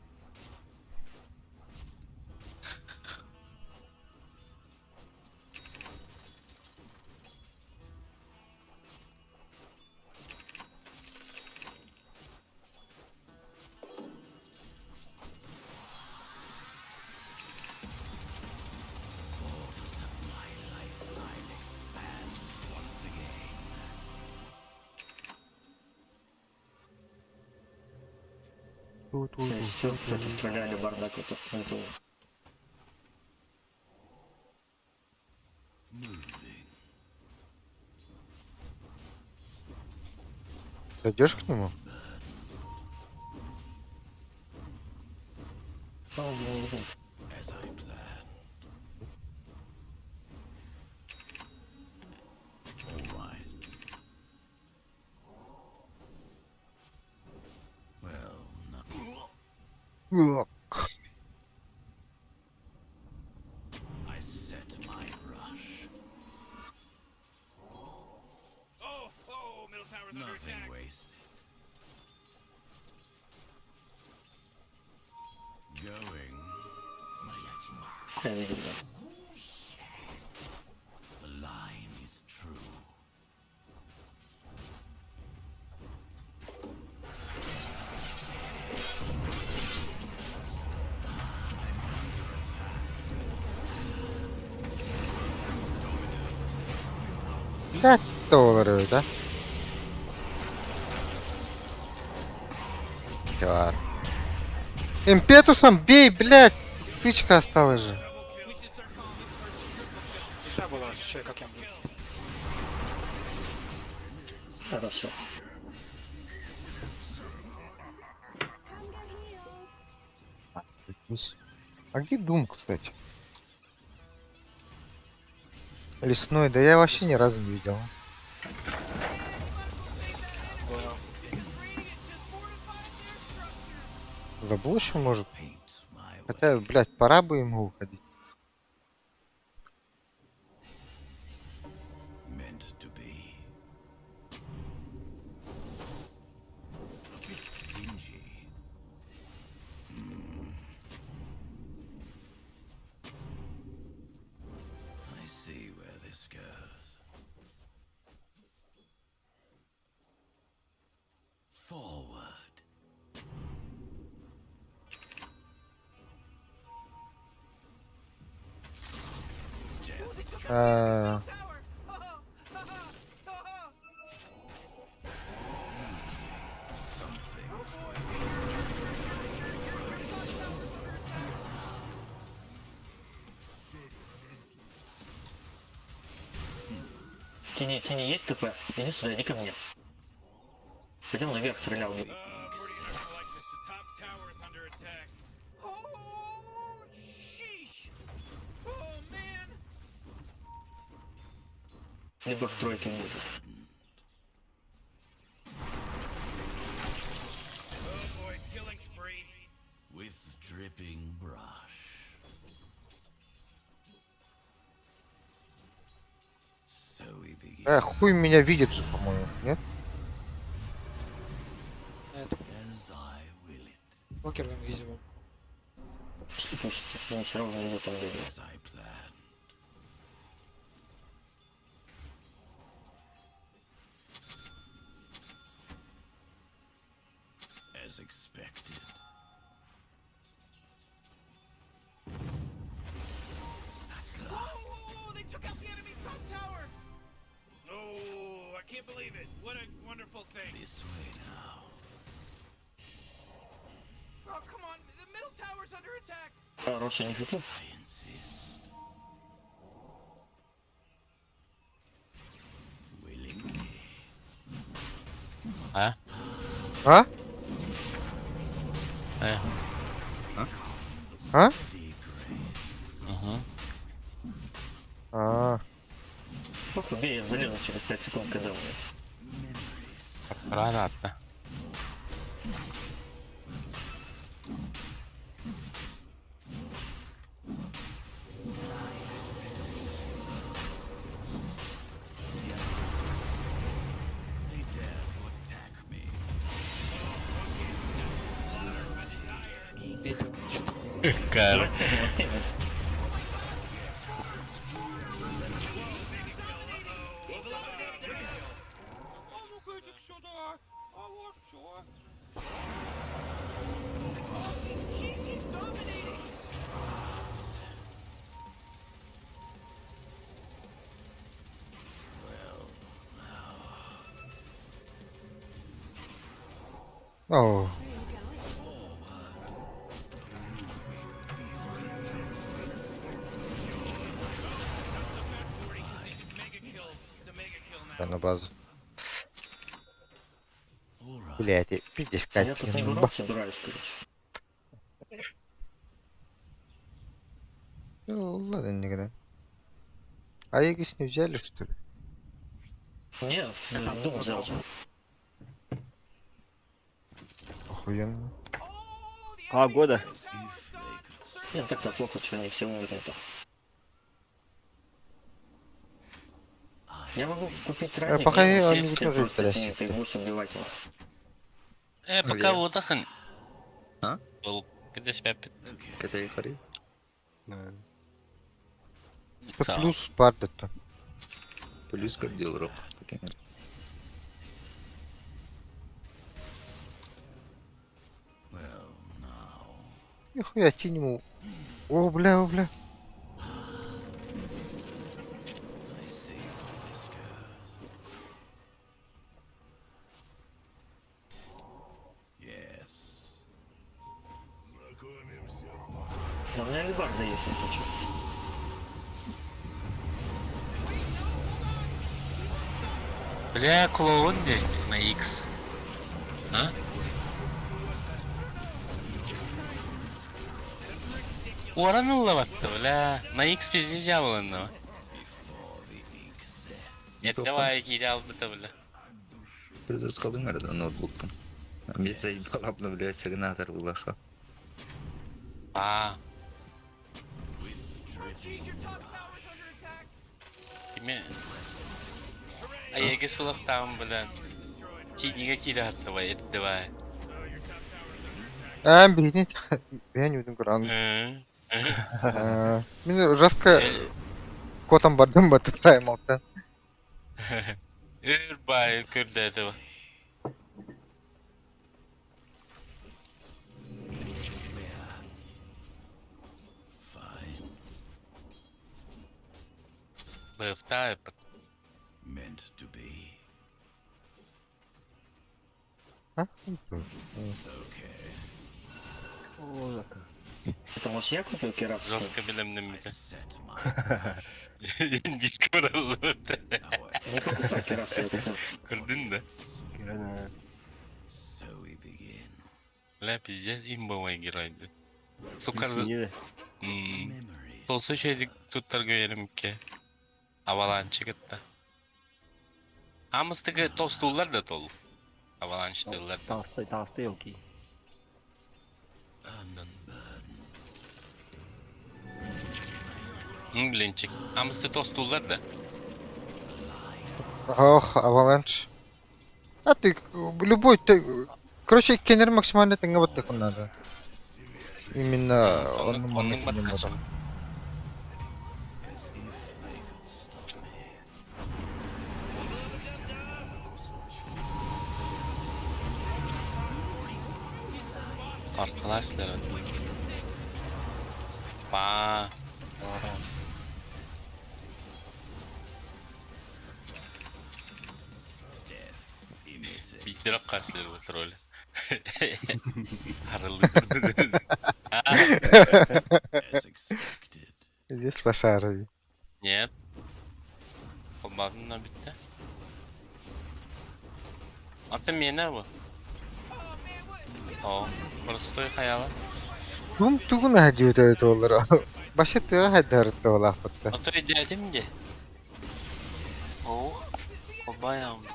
Что против тролля или бардак это? Зайдешь к нему? As I planned. All right. Well, no. I set my brush. Oh, middle tower's under Nothing attack. wasted. Going. Я видел, да. The line is true. $5, да? Чёрт. Импетусом бей, блядь! Тычка осталась же. Хорошо. А где Дум, кстати? Лесной, да я вообще ни разу не видел. Забыл еще, может? Paint my way. Хотя, блядь, пора бы ему уходить. Meant to be. A bit stingy. I see where this goes. Forward. А, Тени есть ТП? Иди сюда, иди ко мне. Пойдем наверх, стрелял. Pretty sure like this. The top tower is under attack. Oh, sheesh. Oh, man. Либо в тройке будет. Oh, boy, killing spree. With dripping brush. So we begin. хуй меня видит же, по-моему, нет? As I will it. Что пушите? Он все равно идет там бегает. As I planned. As expected. At last. Oh, they took out the enemy's top tower. Oh, I can't believe it. What a wonderful thing. This way now. Oh, come on. The middle tower's under attack. Хороший не хотел? I insist. Willingly. А? А? А? The grace. Угу. А, Ох, убей, я залезу через 5 секунд, когда мне. Граната. They dare to attack me. Кар. Jeez, he's dominating. о, на базу. Блять, видишь, Я как тут не играл, собираюсь, короче. Ну, ладно, не играй. А Егис не взяли, что ли? Нет, Дум взял же. Охуенно. А, года. Нет, так-то плохо, что они все умерли-то. Я могу купить ранник, пока я они сейф тоже просто интересны. ты будешь убивать его. Пока отдыхен. А? Ол где себя пит. Это и хари. Это плюс падает-то. Плюс как делал рок. Нихуя тянему. О, бля, о, бля. Да, у меня Либарда есть, если что. Бля, клоун день на X. А? Оранылла баттı бля. На X bizde javlandı. Давай кидал бы бля. Ты скалдың арада ноутбуктың. Мен заебал обновлять сигнатор улаша. А. Кime? Аяғы сылықтағым білән. Тиниге келі атты бай, етті бай. Блин, я не видим кран. Мен жасқа котам бардым ба тыпайым алттан. Ür bay, көрді әді бай. Быфта әпіт. Meant to be. А? Это может я купил керас? Жорстко білімнім біді. Set my Біз көрілі өтті. Не покупай керас, я купил. Көрдің да? so we begin. Бля, пиздец, имбовай геройды. Сукар... Не, Memories. Толсы şeydik tuttar göyelim ki. Avalanche gitti. Hamıstıkı tostullar da dolu. Avalanche diyorlar. Tahta yok ki. Блинчик. Hamısты tostullar da. Ох, аваланж. А ты любой, короче, кенер максимально тыңгабатты надо. Именно Onun onun batkası. Arkadaşlar. Ba. Bitirek kasları bu troll. Harıldı. As expected. Здесь лошарови. Нет. Kolbazınla bitti. Atım yine bu. O. Prostoy hayala. Тум тугун хаджи өтөт олар. Башы тыга хайдарытты ол ахпытты. Otur edeceğim de. Oo. Kolbayağım bitti.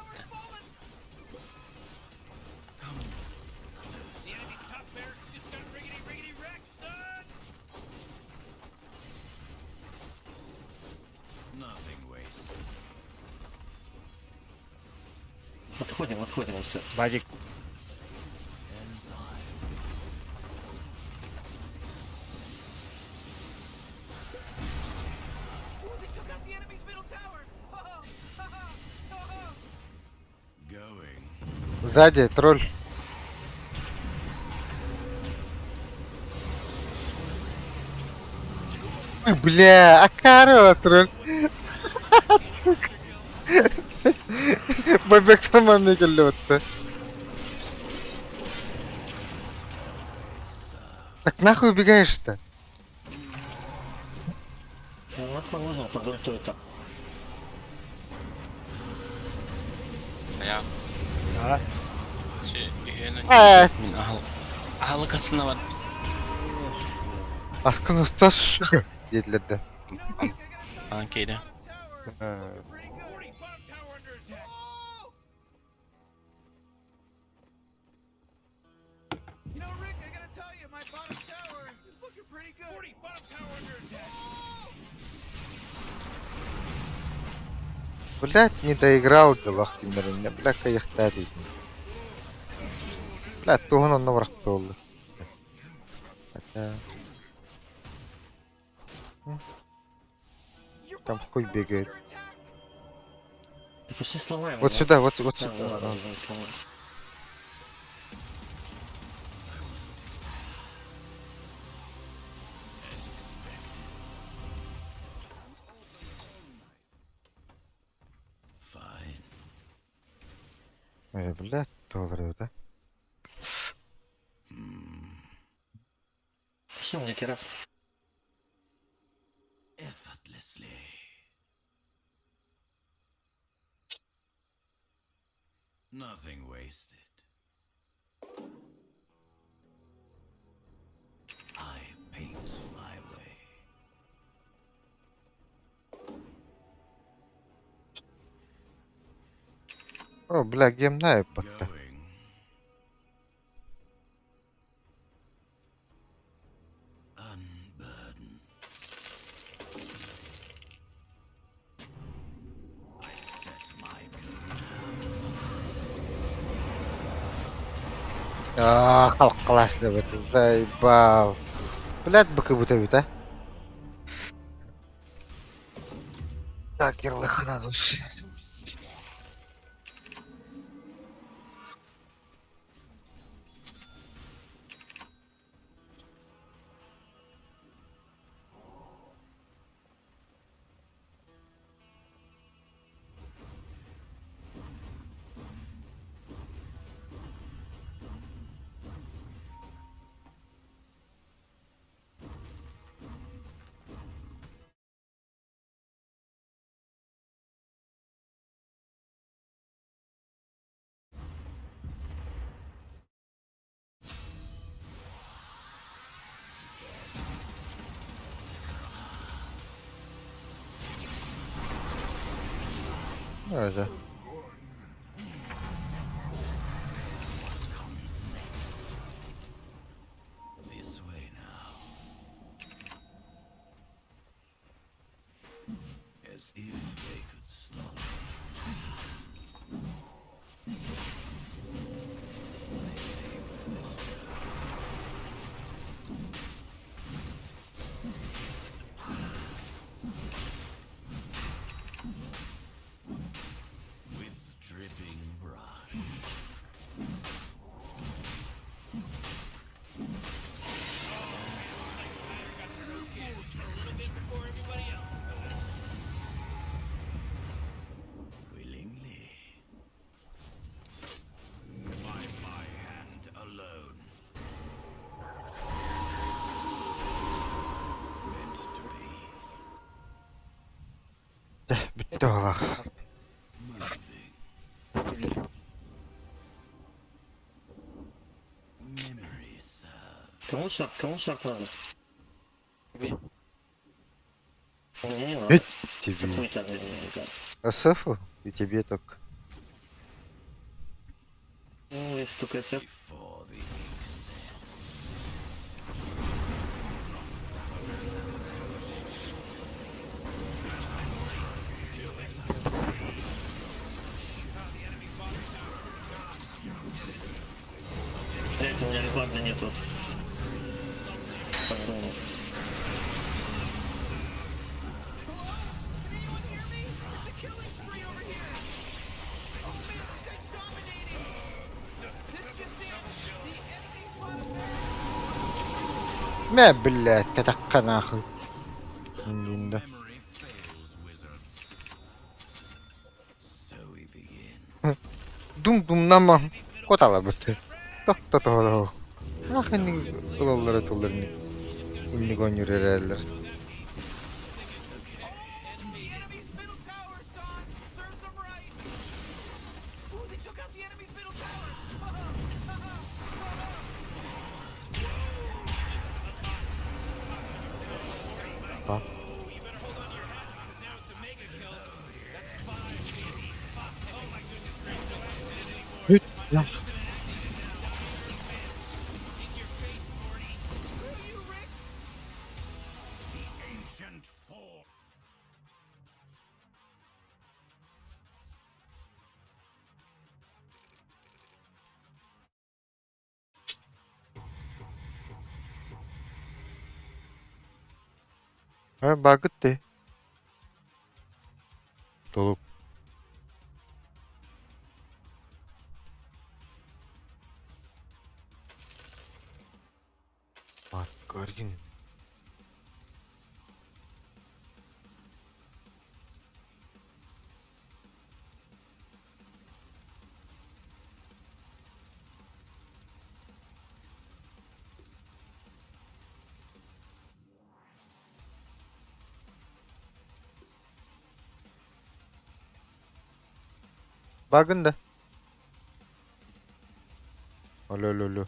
Nothing wasted. Отходим, все. Базик. They took out the enemy's middle tower. Going. Сзади тролль. Ой, бля, акара тролль. Сука. Бобек tamamına geldi отты. Так нахуй убегаешь-то? Ну, нахуй нужно под ульту это. Ya Ha? şey üyenin Evet. ahlı kasına var. Askın ustas dediler de. Ankeyde. Ha. Pretty good. Bottom tower under attack. You know, Rick, I gotta tell you, my bottom tower is looking pretty good. Bottom tower under attack. Блять, не доиграл делах кимерин. Блять, каяхта дейдин. Блять, тугун онна баракта болду. Хотя... Там хуй бегает. Да почти сломаем. Вот да? сюда, вот Да, сюда. да, ладно, не сломаем. Fine. Блять, добрый, да? Что мне керас? Effortlessly. Nothing wasted. I paint my way. О, бля, гемна епотта. Going. Unburden. I set my goal. Халкалаш да бача, заебал. Блять, быка бутавит, а? Так, ярлыха надо вообще. Öyle. This way now. As if they could stop. I see where this goes. With dripping brush. Willingly. By my hand alone. Meant to be. Bitti valla. Moving. Memory serve. Кому шаг надо? Тебе. Мне не надо. Тебе. Хуй-то, мне кажется. Асафу? И тебе только. Ну, если только SF. Before the ink sets. Блять, у меня рекламы нету. По-моему. ما بالله تتقى ناخذ من ده. Memory fails, wizard. So we begin. Dum nama. Kotala bitti. Tahta toho. Ahinin kulolları tullarını. İnni gonyur herhalde. The enemy's middle tower's gone. Serves them right. Ooh, the Took out the enemy's middle tower. Tamam. Hüt ya. Ancient form. Ha bagus deh. Tolong. Margarin. Bakın da. Alo alo alo.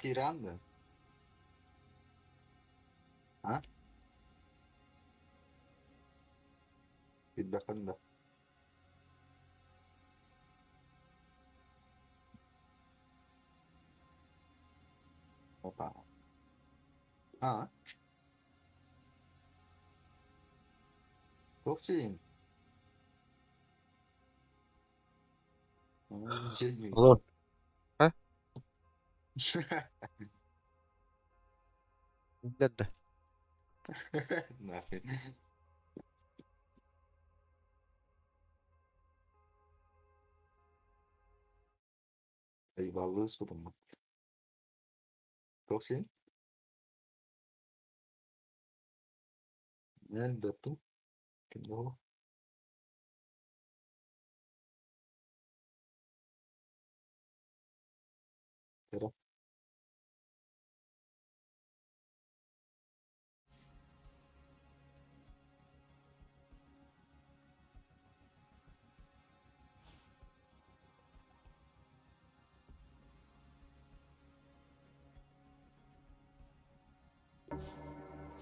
İran mı? Ha? Bir bakın da. Opa. Ha? Toxin. Şey mi? Alo. Ha? Nerede? Ne yapayım? Eyvallah ıspadım mı? Toxin. Nerede tu? Kimde o? Tera.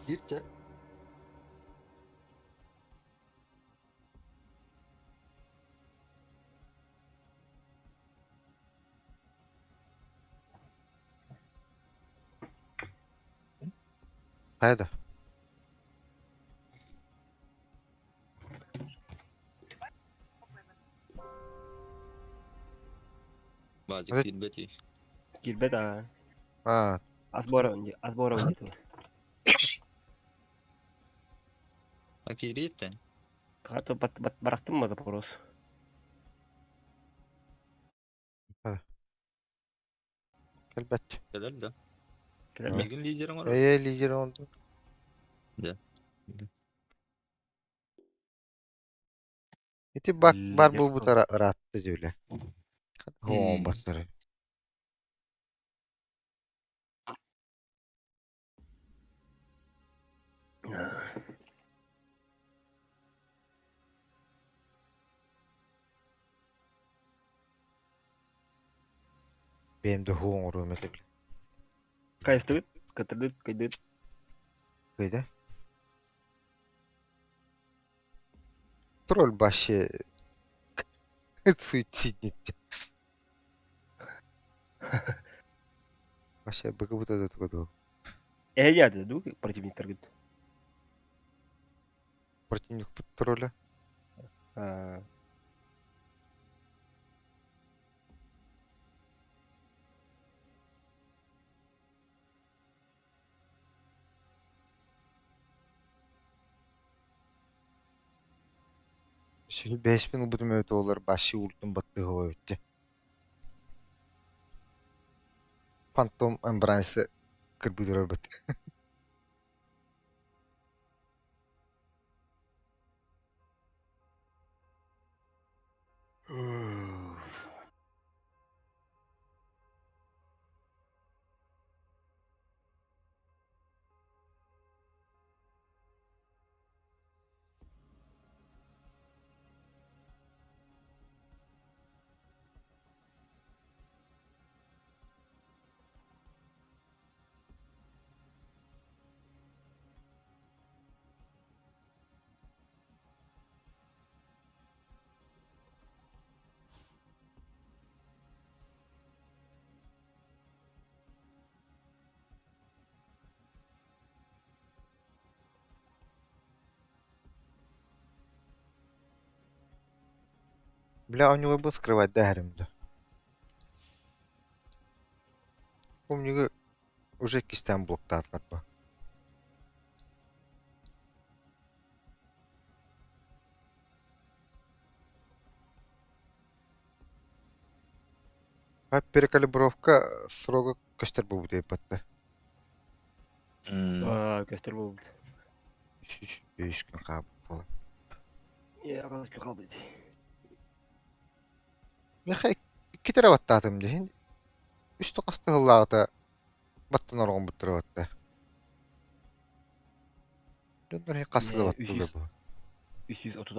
Gitçe. Haydi. Bazı Evet. kilbeti. Gilbert Ha. Asbora önce tuh. Akiriyeten. Kata bat bıraktın mı Zaporos? Elbette. Kadar da. Kira Bir gün liderin olur. Lider oldu. Ya. Itu bak bar Lider bu buta rattı öyle. Hoğun Hmm. batları. Benim de hoğun hürmeti bile. Kaystık, katırdık, kaydık. Böyle. Troll başı суицидник. Вообще быка вот этот году. geldi değil mi? Противниктер gibi. Противник тролля. Ha. Şey 5000 yıl budum öte olur başı ultun battığı o öte. Phantom Embrace'ı kırбыdır öbet. Бля, у него был скрывать дайрымды. Помню, уже кистен блоктатлар bu. Перекалибровка срока көстер bu deyip battı. Көстер болду. 5 gün kabul falan. Калыс калды. Меха 2 terawatt atım deyin. Üstü kastı hıllağıda battın orgun bu terawattı. Döndür kastı da battıldı bu. 330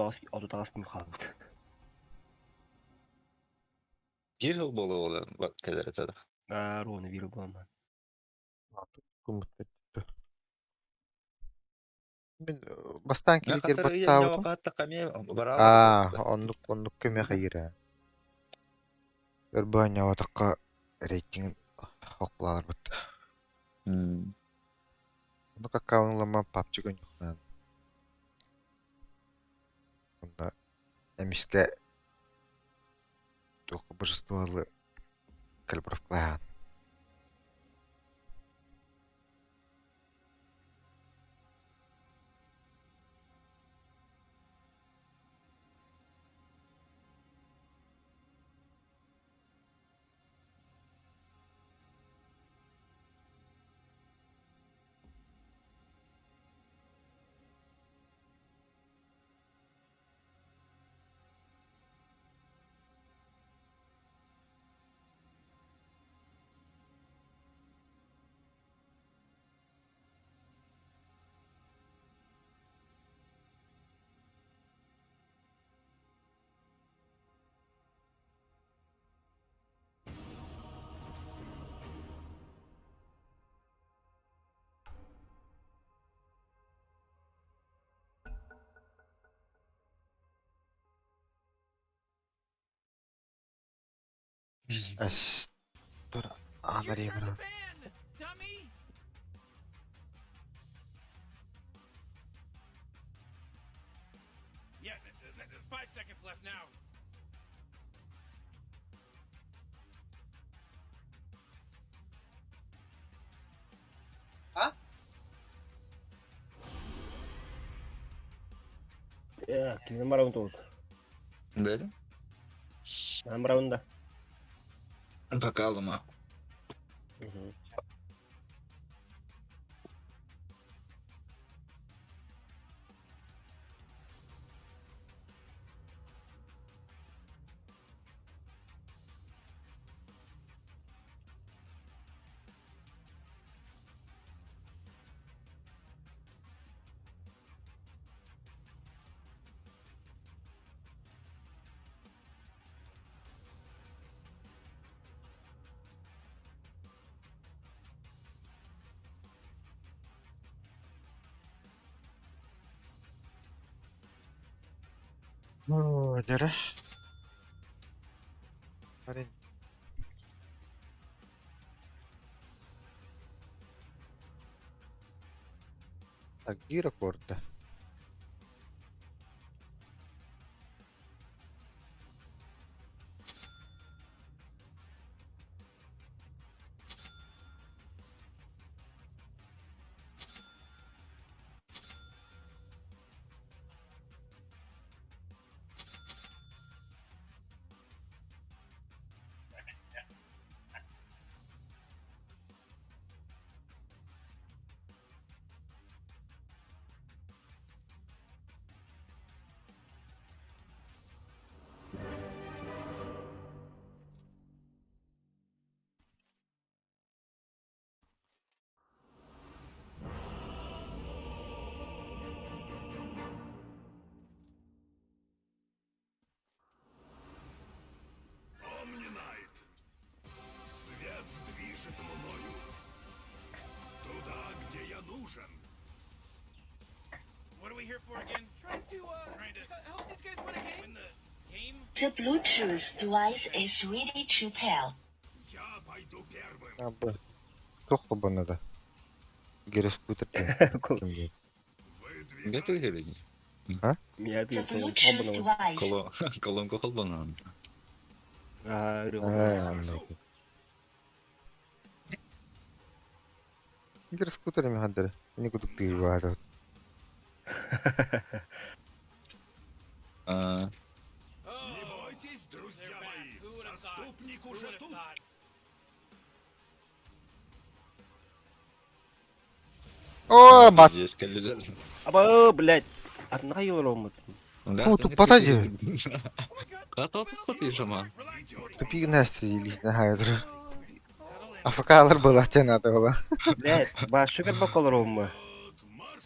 mil kaldı. Bir yıl bolu olan bak kadar atada. Ровно виру булам. Kumuttu. Ben bastan Ya kiliter kasar ya battağıdım. wakatta kami barabar. Onluk köme hayır. Örbaň ýawatakka reytingin hoklar bit. Bunu kakawunlama PUBG gönükden. Bunda emiske toku bırstığılı kalibrovklayan. Es dur It's your anarayım turn to bro. ban, dummy! Yeah, 5 seconds left now. Kimin round oldu? Böyle. Benim roundda. Bakalım ha. Dere. Harin. Agira corta. нужен. What are we here for again? Trying to help these guys win a game. Win the game? The Bluetooth device is ready to pair. Я пойду первым. Абы. Тоқпа бұны да. Гироскутер де. Кімге? Выдвигай. Где ты гелень? Я The ты Bluetooth обнова. device. Колонку холбана. Аннеки. Гироскутерами хаддары. Не күдіктігі бағады. Не бойтесь, друзья мои. Заступник уже тут. О, бат! Есть коллега. Аба, блядь. Атына кайылыр олмот. О, тут потади. Ката тұқыт ешама. Тупик нәрсе елейтін хайдыр. АФК-лар была тянаты была. Блядь, башы кер бакалар олма. Вот марш.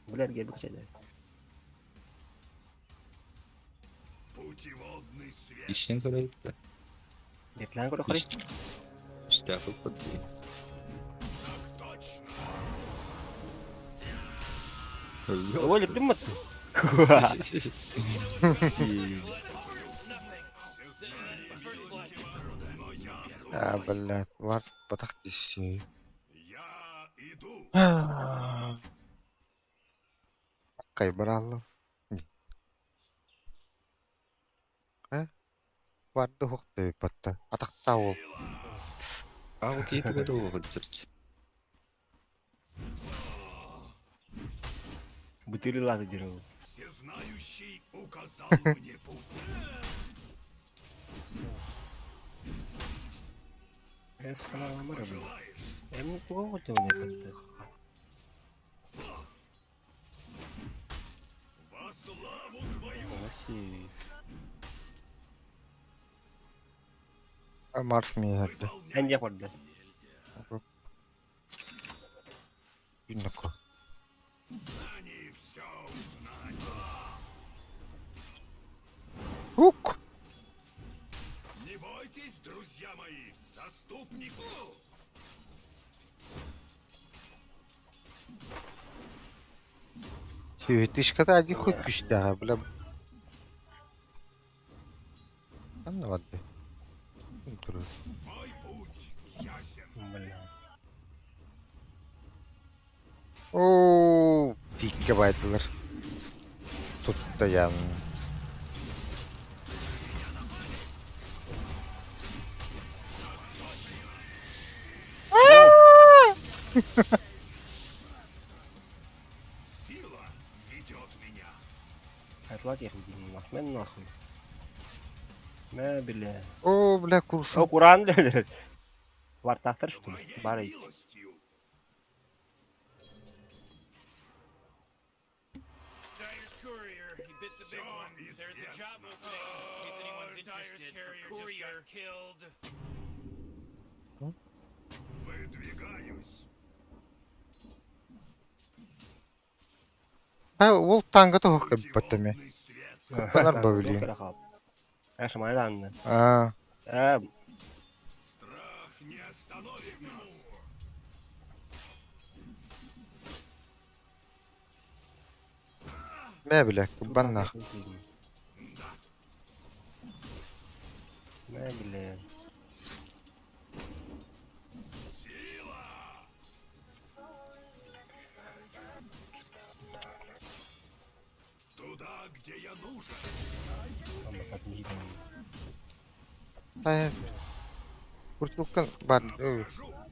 Блядь, гебик чайды. Путеводный свет. Ишен көрейді. Деклан көрі қарай. Штяпы подбей. Точно. Олеп дыммат. А, блядь, вард потахтиси. Я иду. Кай браллы. Варды хоқтай патта. Атақта ол. А, окей, ты готов выдержать. Бутыли лазы держу. Всезнающий указал мне путь. Я сказал, мара, блядь. Желаешь? Я не пугал тебя, блядь. Во славу твою. Василий. А Марс миерді. Әнде қорды. Юнако. Они все узнают. Ук! Не бойтесь, друзья мои. Заступник. Сүйетішкада ади хуй күшті, бля. Анна вады. Мой путь ясен. Блядь. Ооо, тикке байдылар. Тут да я. Сила ведет меня. Айтылат яхын деймін. Мен нахуй. Мә, бля. О, бля, О, курсом. Куран, блядь. Бар тақтыр, что ли? Бар ей. Милостью. Dyer's courier. He bit the big one. There's a job opening. In case anyone's interested. For courier killed. Выдвигаюсь. А, ол таңғыты хоққа баттаме. Путеводный свет. Банар бавлин. Эш, май ланны. А, Страх не остановит нас. мә, бля, баннах. Мә, бля. Туда, где я нужен. Ай, куртылқан бар.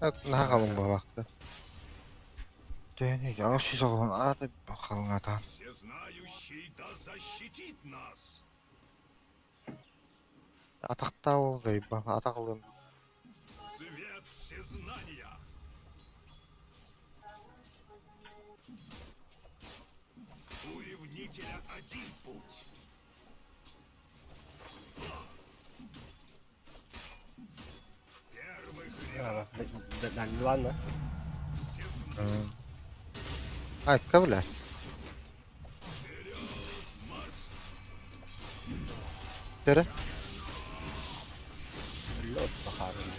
Наға қалың балақты. Дәне, яғы ши соғын ады қалың атан. Всезнающий да защитит нас. Атақта ол зайба, атақылым. Свет всезнания. У ревнителя один путь. В первых рядах Dan Luan, всезнания. Ай, кавля. Кері? Лёд похарен.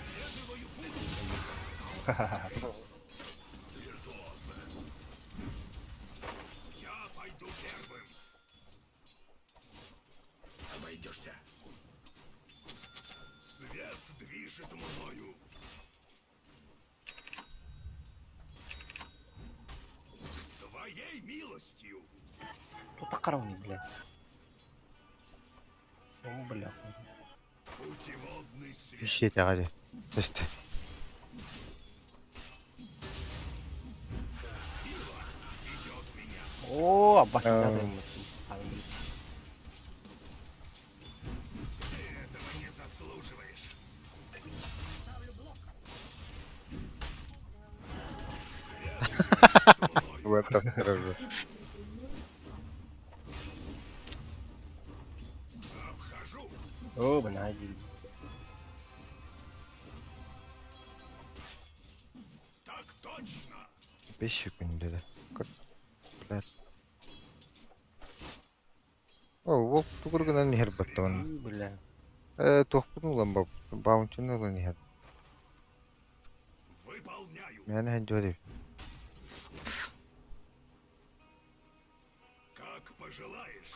Свет движет мною. Твоей милостью. Тут такаровник, бля. Ну, бля. Путеводный свет. Ищите, ради. Тест. Ведет меня. О, аббас А. надо. Ты этого не заслуживаешь. Вот так хорошо. Обхожу. О, бля, один. Так точно. 5 секунд dedi. Блядь. О, волк тугургана нихер баттон. Бля. Тохпун улан бап. Баунтин улан нихер. Выполняю. Мяне хэн жори. Как пожелаешь.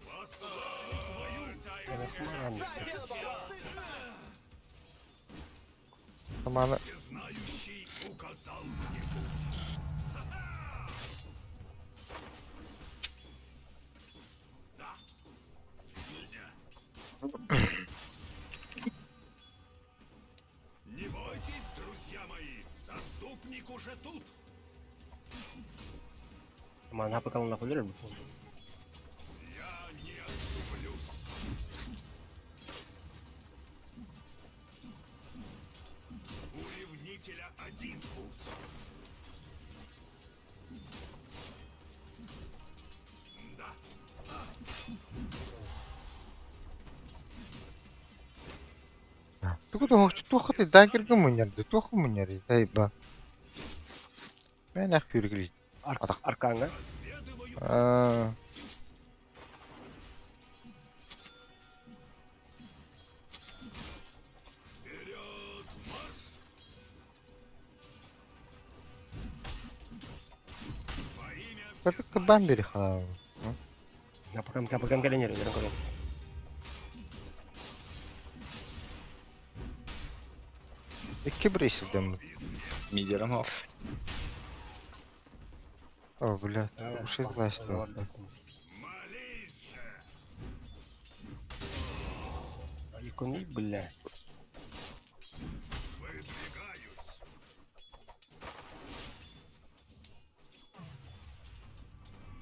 Восславлю твою Tamamı всезнающий указал мне путь. Да. Нельзя. Не бойтесь, друзья мои, заступник уже тут. Mana apa kamu lakukan dulu? Я не отступлюсь. У ревнителя один путь. Да. тухты дагерге мунярды, туху муняры. Эй, ба. Мен ах пюргли. Арканга. А, Вперед, марш! Во имя Как бамбери хана. Apa kamu kalian nyari orang kalian? İki bir işledim. Мидером оф. О, блядь, уши власть. молись же! Икони, бля. Выдвигаюсь.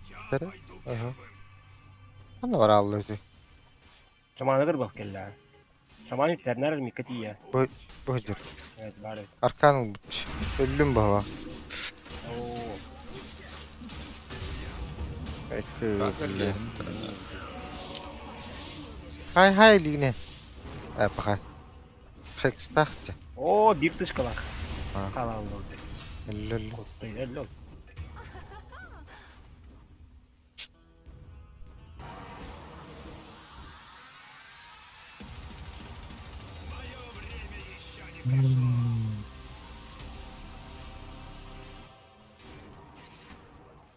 Я Tere. пойду Aha. первым. Ana var Allah'ı. Sama ነገር በከላ ሰማኒ ተርናር ሚከቲያ Bu hıdır. evet bari Arkanın ölüm baba. oh Ekle. Hay line. Apa? Hextahtı. oh diptus kalak Ha. kalan oldu Lol. hello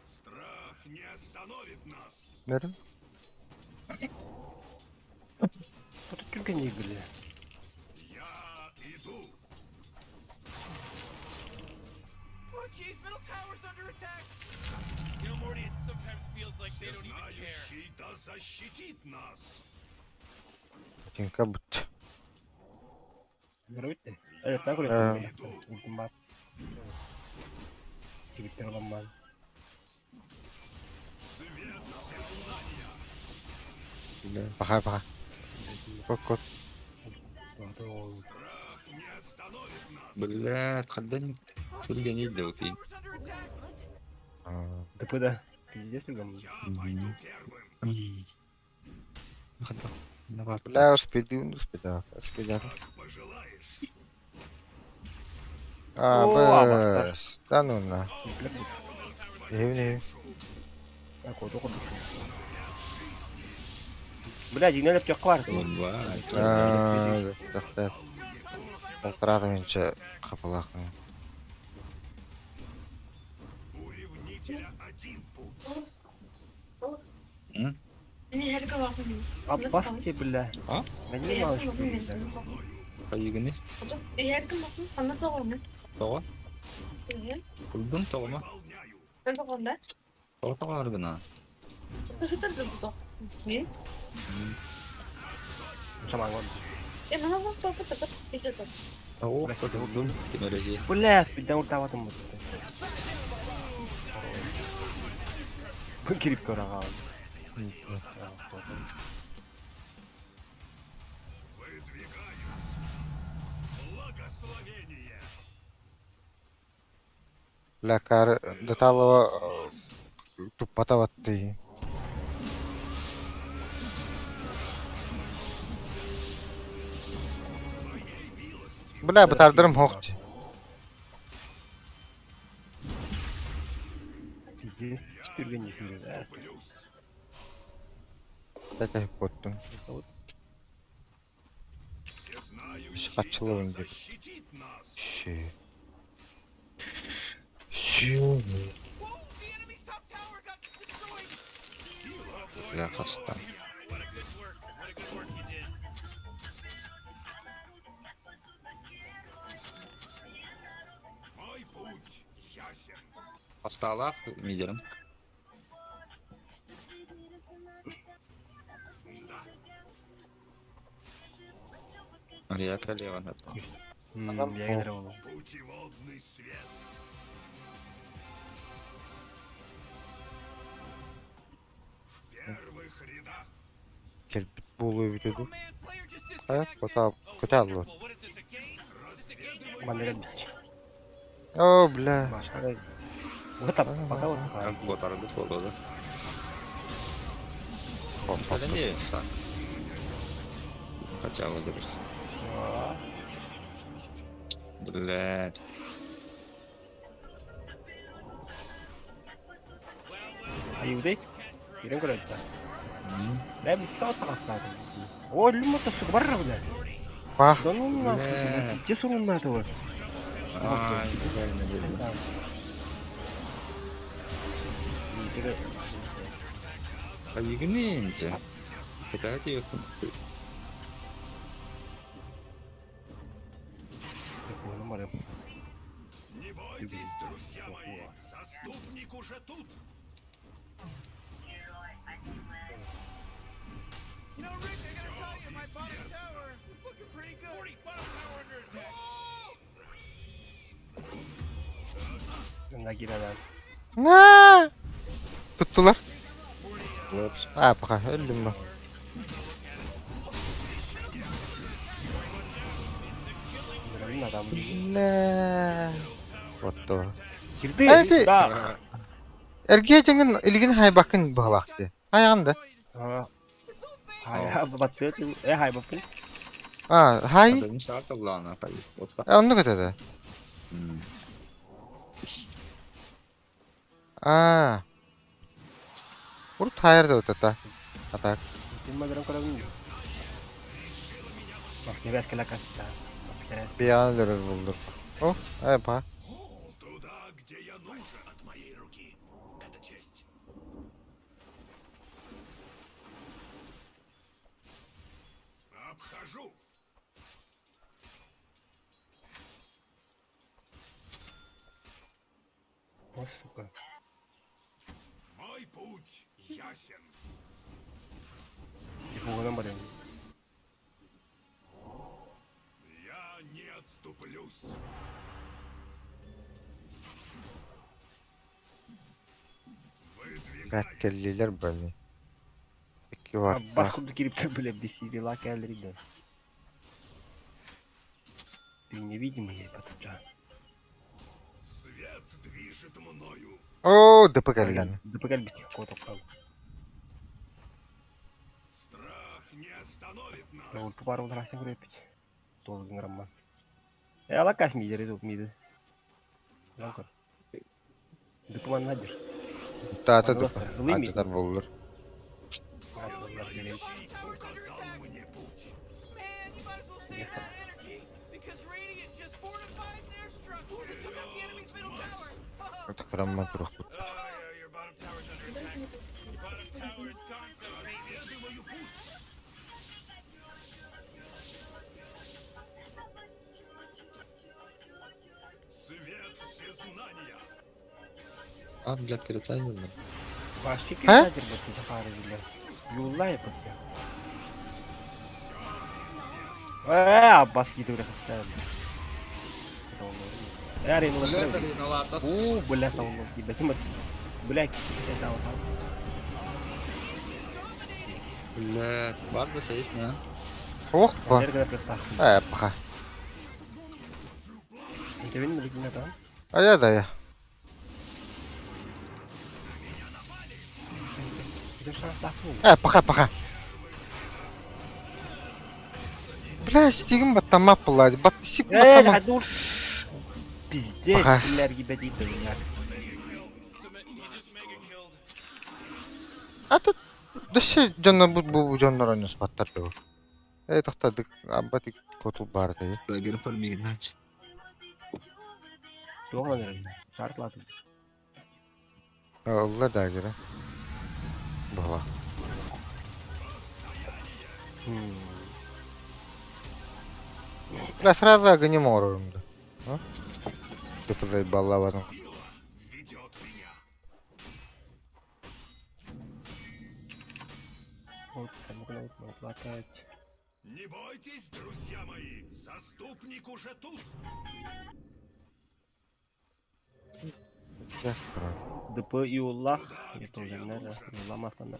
Страх не остановит нас. Nerede? Что только не бля Я иду. Oh, jeez, middle tower's under attack. You know, Morty, it sometimes feels like they don't even care. Всезнающий да защитит нас. Tinka but. Görüyorsun evet ben görüyorum ultim var Twitter'ı olmaz Свет всезнания. Baka. Kok. Страх не остановит нас. Блядь, خدني كل جنيد لو في. Tower's under attack. ТП-да пиздец там Я пойду первым. خدها. نبات. Bla uspedi. Как пожелаешь. Bas. Tanuna. Evine. aku tuh kok Бля, дигнали аптек var Так. Полтора-тысячи капалакын. У ревнителя один путь. Abbas ki bile. Ha? Ben niye yanlış biliyorum? Kayıgını. Toğa. Buldun toğuma. Toğa toğa argına. Sama ngon. Toğa buldun. Kimere Boleh, bidang utawa tembus. Kirip ke orang awam. Бля, до талого тупотоватый. Бля, батардырым хоқти. Четырген не сильно, да. Так я поттым. Шкачылығын деп. Ше. Whoa, the enemy's top tower got destroyed. Бля, хаста. What a good work. What a good work you did. Мой путь ясен. Hasta liderim. Ария королева. Я играл. Путеводный свет. В первых рядах. Келбит болуы Oh бітеді. man, player just Аяқ disconnected. көте алды. Well, what is this, a game? Is this a game? Mandiri bis. О, бля. Masalah. Gue tak apa tahu. Вот арады солоды. Хопа. Это не так. Хотя выиграть. Блять. Ayo deh. Kirim ke kita. Dah bisa tak asal. Oh, lu mau terus ke barra udah. Пах. Да ну нахуй. Бля. Где сумма на этого? Ай, правильно делаю. Кайгните. Хотите их? Не бойтесь, друзья мои. Заступник уже тут. You know, Rick, I gotta tell you, my bottom tower is looking pretty good. Bottom tower under attack. Lagi dah. На! Tutular. Вот. Пока, öldüm ben. Benerin adam. Бля. Вот то. Girdi. Hadi. Да. Ergeğe cengen ilgin hay bakın bağlaktı. Ayağında. Hai, batı. Hai bapak. Hay. Adamın saat Allah'ına kayıp. Otta. Onu kötüdü. Vur tayarda ötete. Atak. Cuma gerang kalau ini. Bak, biraz kela kasta. Bir an öldürür buldur. Oh, pa. Туда, где я нужен. От моей руки. Это честь. Обхожу. Oh, suka. Мой путь ясен. Ibu nomor yang. Я не отступлюсь. Bekkelliler böyle. İki var. Başka bir girip de böyle bir sivri lakerleri de. Ты не видим ее потом. Свет движет мною. Oo, dıpı geldi. Допекаль бить кого-то там. Страх не остановит нас. Ну, ту пару раз играет. Тоже грамма. Я лакаш мидер иду миды. Ну-ка. Дыпман надежь. Tata dıpı. Acılar bulur. Указал мне путь. Man, you might as well save that energy, because Radiant just fortified their structure. They took out the enemy's middle tower. Artık kıramma durup. Your bottom tower's under attack. Your bottom tower Свет всезнания. Abi bilet kere sayılır mı? Başka He? kimlerdir bakın hariciler. Yolla yapıp ya. Abbas gitu udah kesel. Ini mulai. Boleh tahu lo. Tiba-tiba Black. Saya tahu. Bilet. Var da sayıs ne? Oh bu. Biar kena prestasi. Paha. Kevin miliknya tahu. Aya da ya. Itu salah satu. Paha. Бля, стигм баттама пулadi. Баттисип баттама. Aduh. Pizdet. Paha. Killer gibi değil bunlar. Ата дэше жана bu жандар ойнос баттар да. Тохтадык абатик котул бар да. Bölgenin formigini aç. Yok lan herhalde. Şartladı. Allah да гера. Бала. Бля, сразу огонем уровень. Ты позаебал лаваном. Ведет меня. Вот, кому-то плакать. Не бойтесь, друзья мои. Заступник уже тут. ДП Иуллах. Это уже надо. Иуллах надо.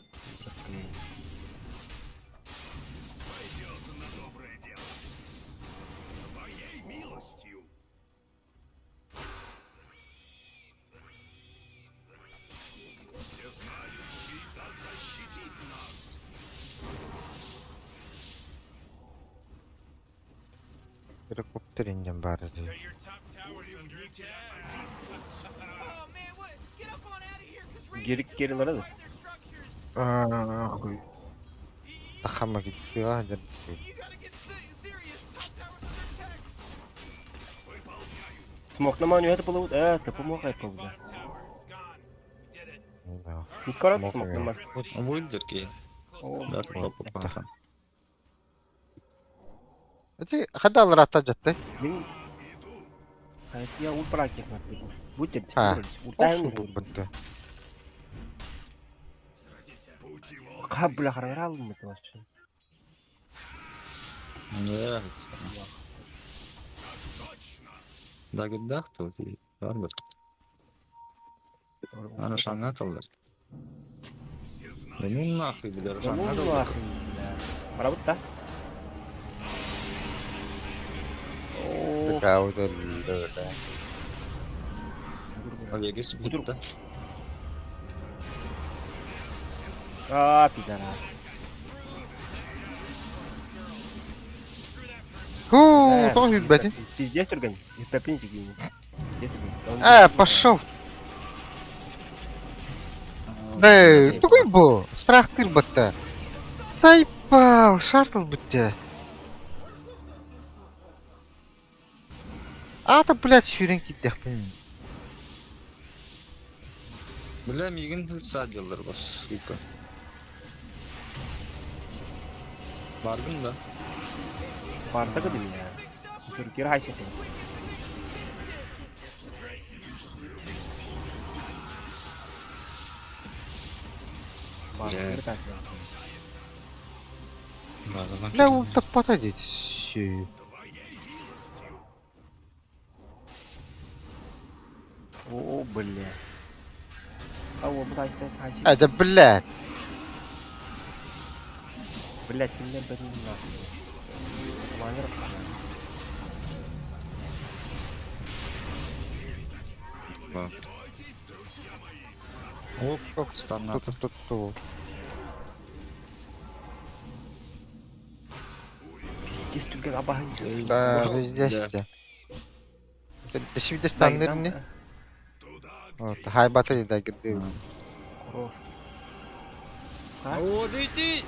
Пойдет на доброе дело. Твоей милостью. Всезнающий да защитит нас. Helikopter ineceğim bari diye. Your top tower's under attack. Oh man, what? Get up on out of here, 'cause Geri nerede? their structures. Хуй. Тахама gitti ya. You gotta get serious. Top tower's under attack. Смог на маню это было. Это помогает Bottom правда. tower. It's gone. We did it. Не коротко Смог смог на его. маню. O buydur ki. Dört topu kanka. Hadi hadi alır atacaktı. Блин. А это я ультракет напишу. Будьте Olsun ультайм. bu bitti. Путь его. Как бля хараграл мы это вообще. Evet. Da gıddak da o değil. Var mı? Ana şangat olur. Benim nahı bilir Да ну şangat olur. нахуй, бля. Правда, да? О, Така удалили. Oraya geçip gitti. пидорас. Ху, тоже бетин. Ты здесь турган? Из топинчики ему. Здесь турган. Пошел. Тугай bu. Страхтыр бітті. Сайпал, шартыл бітті. Ата, блядь, шүрен кетті. Bilem ilgin hız sadyalar bas. Yıkı. Vardım da. Парта кыды меня. Туркир хайсет. Блядь. Vardım. Бля, да подойдите. Щи. О, бля. А вот, блядь, хайсет. Да, блядь. Блядь, ты меня блядь, не нахуй. Командир, Bak. Hop hop standart. Ту-ту-ту-ту. здесь турган абахын. Да, везде сте. Ты себе станнер не? Вот, хайбатый да гиды. О, дойди!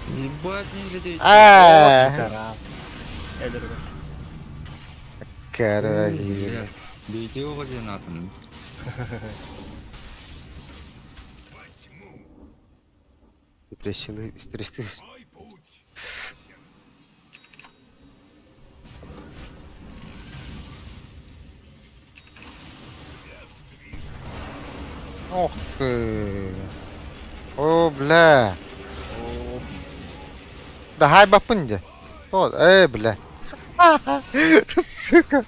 Ебать, не глядеть. Пидорас. Короче. Дойди его где надо. депрессиялы, стрессli. Мой путь ясен. Ох ты. О, бля. Да хай бапынде. Вот, бля. Сука.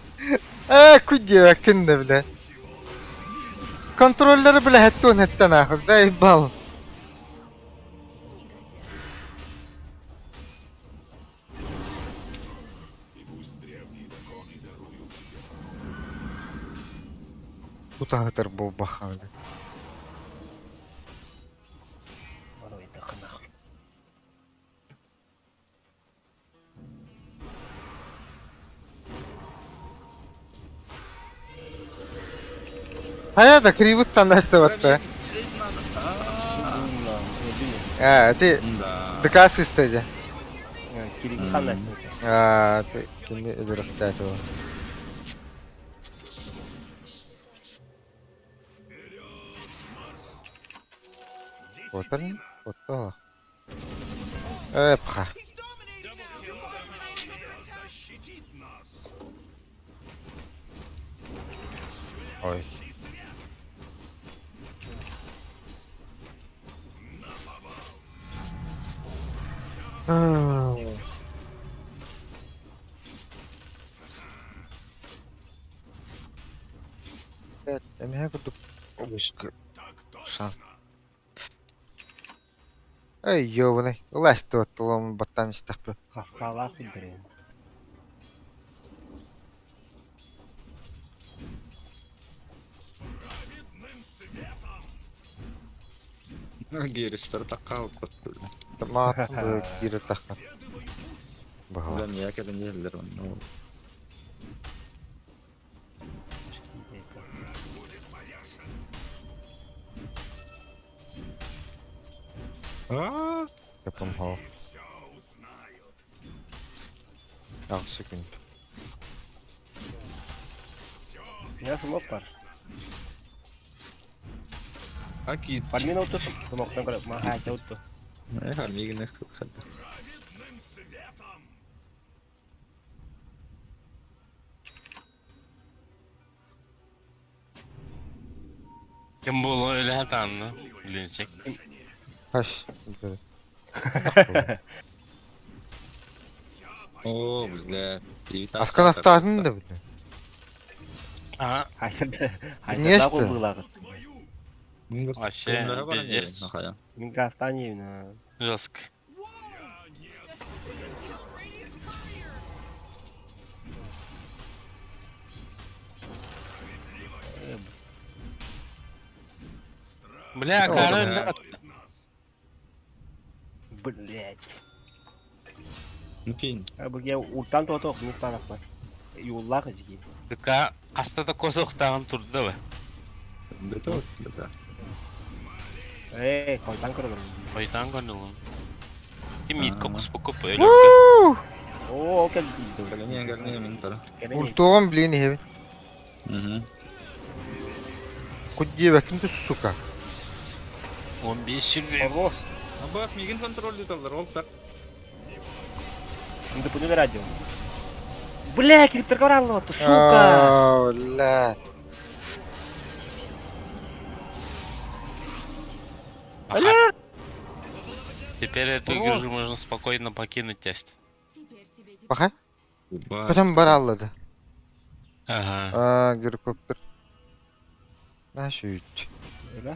Куди кенде, бля. Контроллеры, бля, это нахуй, да ебал. И пусть древние законы даруют тебе. Кутагатар был бахан. Ой, да хана. Hayata кривых тандастыватты. Ты Да. ДК стади. Кириги хана снимать. Ты кенде эдерфта этого. Вот он, вот то. Пха. He's dominating now. Защитит нас. Ой. Я буду обыска. Шанс. Эй, ёбаный. Лазь ты вот лом ботан стахпы. Хаскалас идерин. Гири стартакал просто. Таматым кире тахан. Бахала. Ulan ya kadın geldiler onu. Aa, Я помогал. Секунд. Я смог пар. Aki. Пармина уту смоктан кара. Маха чауту. Ne var ne güne kaldı. Kim bu öyle hatanlı bilinecek. Хаш. Oo, bля. Аскан астарын да, бля. Aha. Hayır. Hayır. Не Да что? было. Вообще, пиздец. Min кастани на. Жестко. Бля, О, король, да. Блять. Ну кинь. Я ултан то не станах. Юллах жиги. Tıka hastada kozoqtağın turdu da. Бета, бета. Koytan kırılır. Oydan gönülüm. Kim yit Aa. kokus bu kopu öyle. Oo, okey. Gelmeye mintar. Ультугам, блин, heavy. Hı. Куди вакинту, сука. 15 yıl. Ого. Bak migin kontrol ediyorlar olsak. Не допустим радио. Бля, криптор коврал, ты сука. Бля. Теперь эту игру можно спокойно покинуть тест. Теперь тебе Баха? Бak. Кадам бараллады. Ага. Гирокоптер. Наш үт.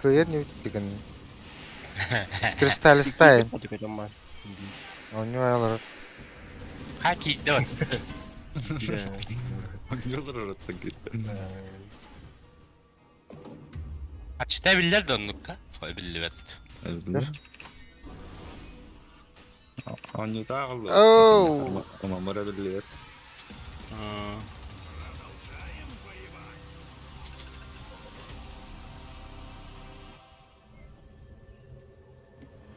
Кыйыр не үттеген. Кристалл стайн. Он алар. Хаки, давай. Yıllar arası gitti. Açta biller döndük. Koy billi vet. Evet. Anyu tağlı. Oh. Ama mara biliyor.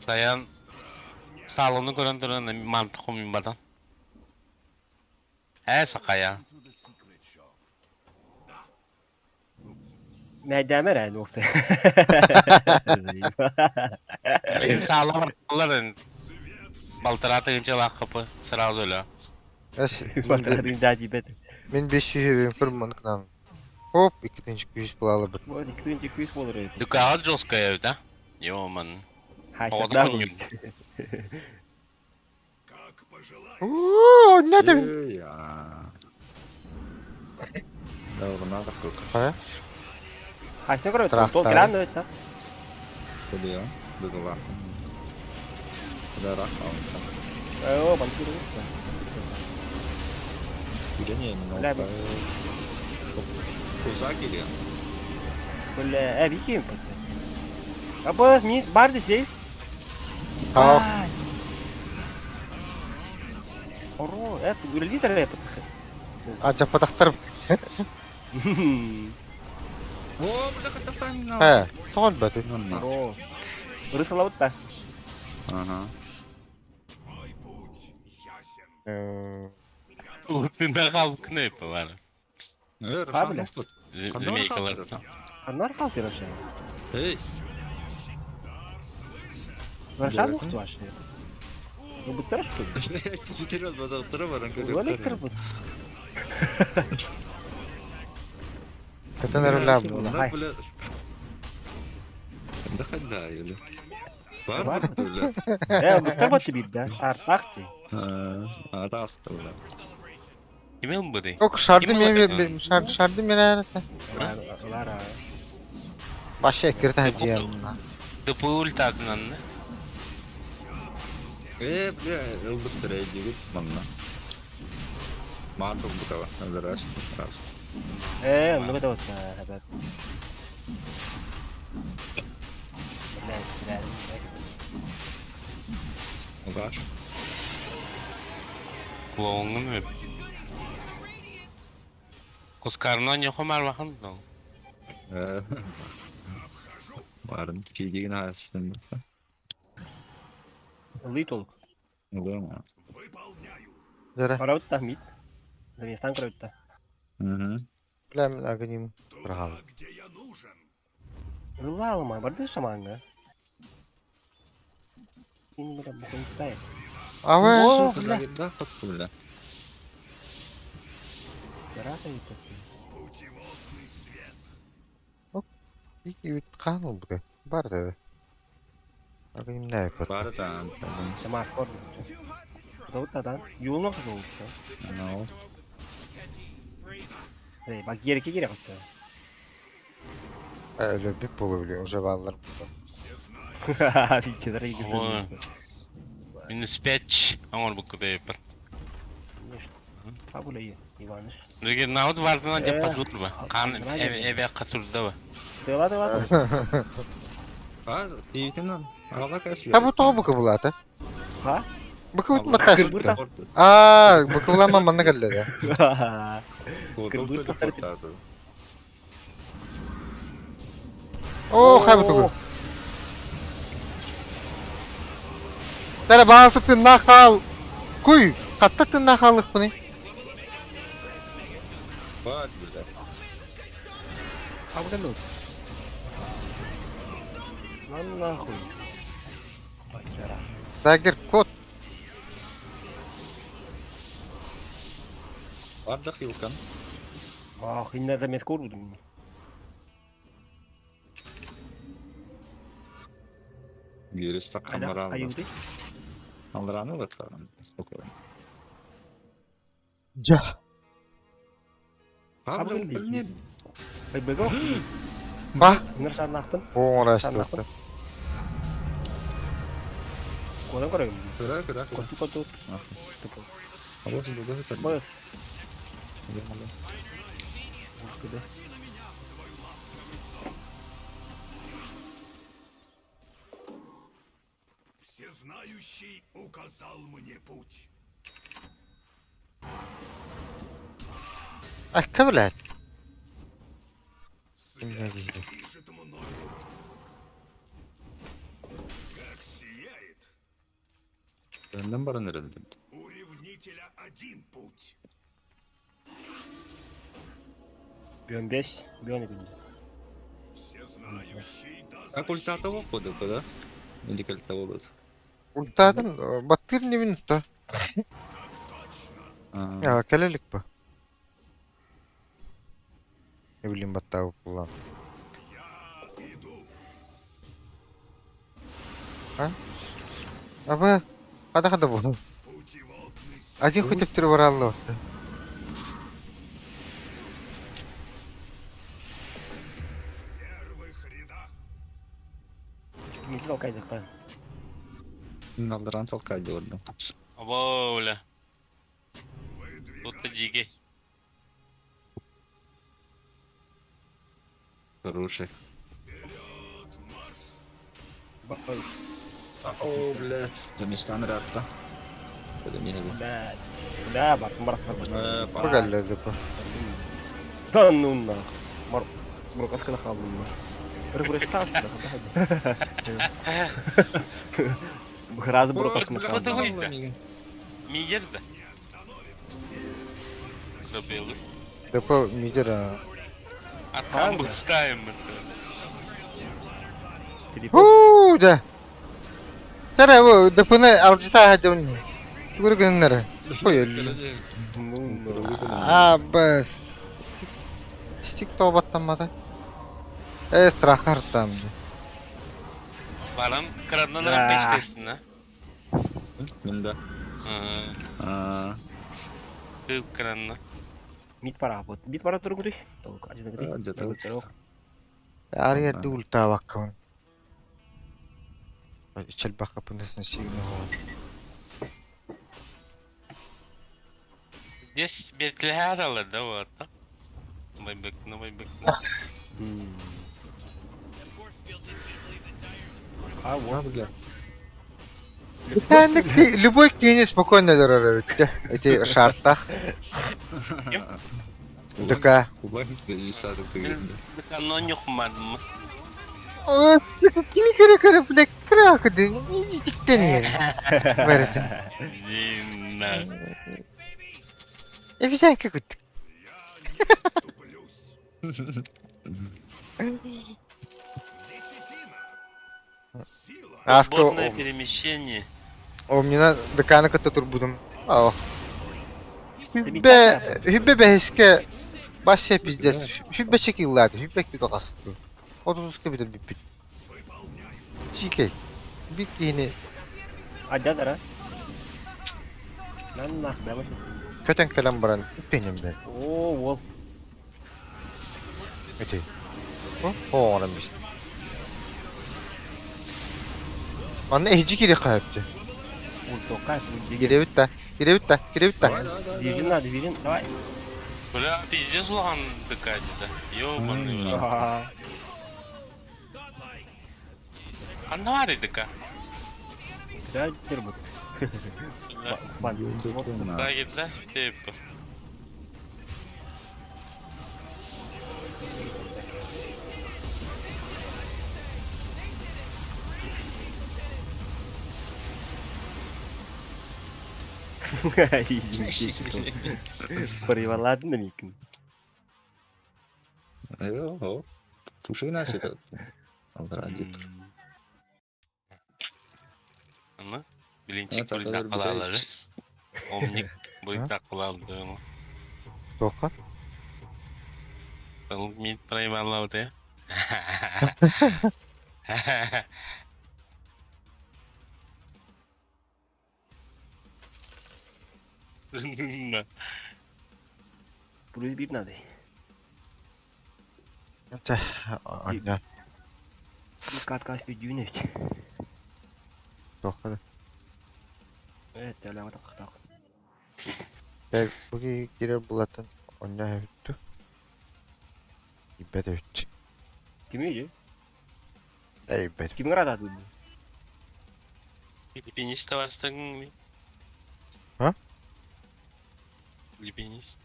Dayan salonu gören duran mantık minbadan. He sakaya. Мәдәмер әлі оқты. Beni sağlam arkalar. Baltaratınca lakapı sırası öyle. Батырдың дәдибеті. Мен 500 евен көрмін кынан. Хоп, 200 бұлалы бір. Вот, 200 болыр еді. Дükkanı жесткая evde. Ёман. Хайшатта Оған ғой. Ооо, не де? Давай, надо сколько. Хайшатта көріп Трақтар. сол гран өтті. Куда? Бегала. Куда рак алынса. О, бантыр өтті. Куда не, не Ляби. Кузак или? Böyle ev iki mi pası? Abi mi var desey? Ау, Oro, это гулили тарелка. ача патақтар. О, бля, катастан. Соған бәті. Oro. Рысалау та. Ага. Ultunda kalıp knöpü var. Abi. Zimeykalar. Анар халсер вообще. Эй, Рашан мухту вообще. Ну бутер что ли? вперед, потом второй баран, Вон их крыбут. Кәтен әрілі Ай. бля. Да хоть да, или? Бар, Бар. бля. Бутер вот тебе, да? Артахти. Раз, бля. Kimin bu değil? Yok, şardı men әріті. Лара. Başı ekirді әдейім. Dıpı ultadından ne? Бля, быстрее, дивит, манна. Марту букава, надо раз. Ну это вот, ребят. Угаш. Kulağını mı? Kuskarından yok Ömer bakın da. Varın, фигин астын. Литл. Да. Жәрі, Қарауыт та мид. Заместан қарауыт та. біләмін әгінім бірғалы. Рыла алма, барды шаманга. Сені бұда бұқын тұтай. Авы, О, бля. Да, бля. Раса етті. екі қан ол бұды. Бар деді. Әгінім не әйпат. Бар да. Сама скор бұқты. Қарауыт тадан. Юлын оқы жолықты. Ну. Бак ерекке керек отты. Әлі біп болу біле, уже балалар. Кедір егі Ой. Minus 5. Ağır bu kadar yapar. Kabul iyi. İvanış. Rüge nahut vardığından yapar tutlu ba. Kan eve katırdı ba. Deva deva. А, действительно. Ала касли. Та бұтығы бұқы бұлаты. Ha? Бұқы бұтматтас. Кырбырта. Бұқы бұлама маңна кәлді. О, қай бұтығы. Дәрі бағасы тынна қал. Құй, қатты тынна қалық бұны. Вот, бля. Kabul edin. Lan nahul. Бачара. Дәгір код. Ардах Илкан. Ах, инна замес көрдім. Гириста Аяқ камара. аюды. Алраны латларын. Спокойно. Жа. Пабло, Пабло блин. Ай, бего. Ба. Ныр шарнақтын. Оңыр әсті. Кодан көрем. Кыра. Коту коту. А вот это даже так. Бос. Куды? Всезнающий указал мне путь. Әккі біләд. Свет движет мною. Как сияет. Benden bana nerede? У ревнителя один путь. Бьон 5, бьон 2. Как ульта того ходика, да? Или как того вот? Ультадан баттыр не минутта. Ya kelelik bu. Ne bileyim batta kullan. Ha? Abi kada bu. Один хоть в первый раз. Миді толкайды қа. Алдыран толкайды orada. Abo öyle. Тут диги. Хороший. Bak bak. О, блядь. За места нравится. Kode mini bu. Udah, bak merak bak. Bu geldi bu. Tanunna. Mar Brokas kena kaldım ya. Beres-beres tas dah hadi. Biraz brokas kena What the kaldım. fuck? Мидер да? Добилось. Depo midera. А там мы ставим это. Huu da. Tara bu depone alcita hadi onu. Gurgun nere? Koyuyor. Bas. Stik tobatlanmadı. Strahar tam. Baran krandan peştesin ha. Bunda. Kıp kranna. Mid para apa? Mid para turun gede. Tahu kak aja gede. Jatuh. Arya dulta bakkan. İçel baka pundasın şeyini o. Здесь бетлер алады вот. Байбекна. А вот. Любой кинь спокойно дорогой. Эти шартах. Така. Кубань зависает от игры. Оно не хуманно. Кini kara black crack din. Dikten yani. Veretin. Зина. Bir şey kakut. Аско, Свободное перемещение. omnina dakana kata turbudum. Oh. Hübbe beheske başa pizdes. Hübbe çekillerdi. Hübbe bir kakastı. 30 bir de bir. Çike. Bir yeni Ada dara. Nah, dapat. köten kalem baran benim ben. Oh, wolf. Öte. O oramış. Anne ehci geri kayıptı. Ultokas. Girevit de. Division, давай. Бля, пиздец лан декадида. Ёбаный в рот. Анвари дека. Güzel terbut. Ban. Трагедия степа. Переваладın da nikin. Yo, туши нас это. Aldıran dur. Ama bilinçik Evet, boyut ataları takılaları. bir Omnik boyut takılaları onu. Tokat. Kalau mid primal ya. Nah. Burayı bir nade. Öte. Anne. Bir kat kaç bir güneş. Tokat. Evet, alamat tak. Ben bugün girer bulatın. Anne hüttü. İbbe de hüttü. Kim iyice? Ey ben. Kim ngerada tuh? Филиппинис товарстың ми? Ha? Филиппинис.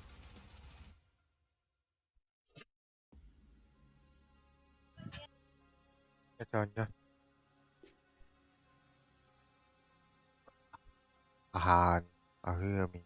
Evet anne. Aha. Ahı mi.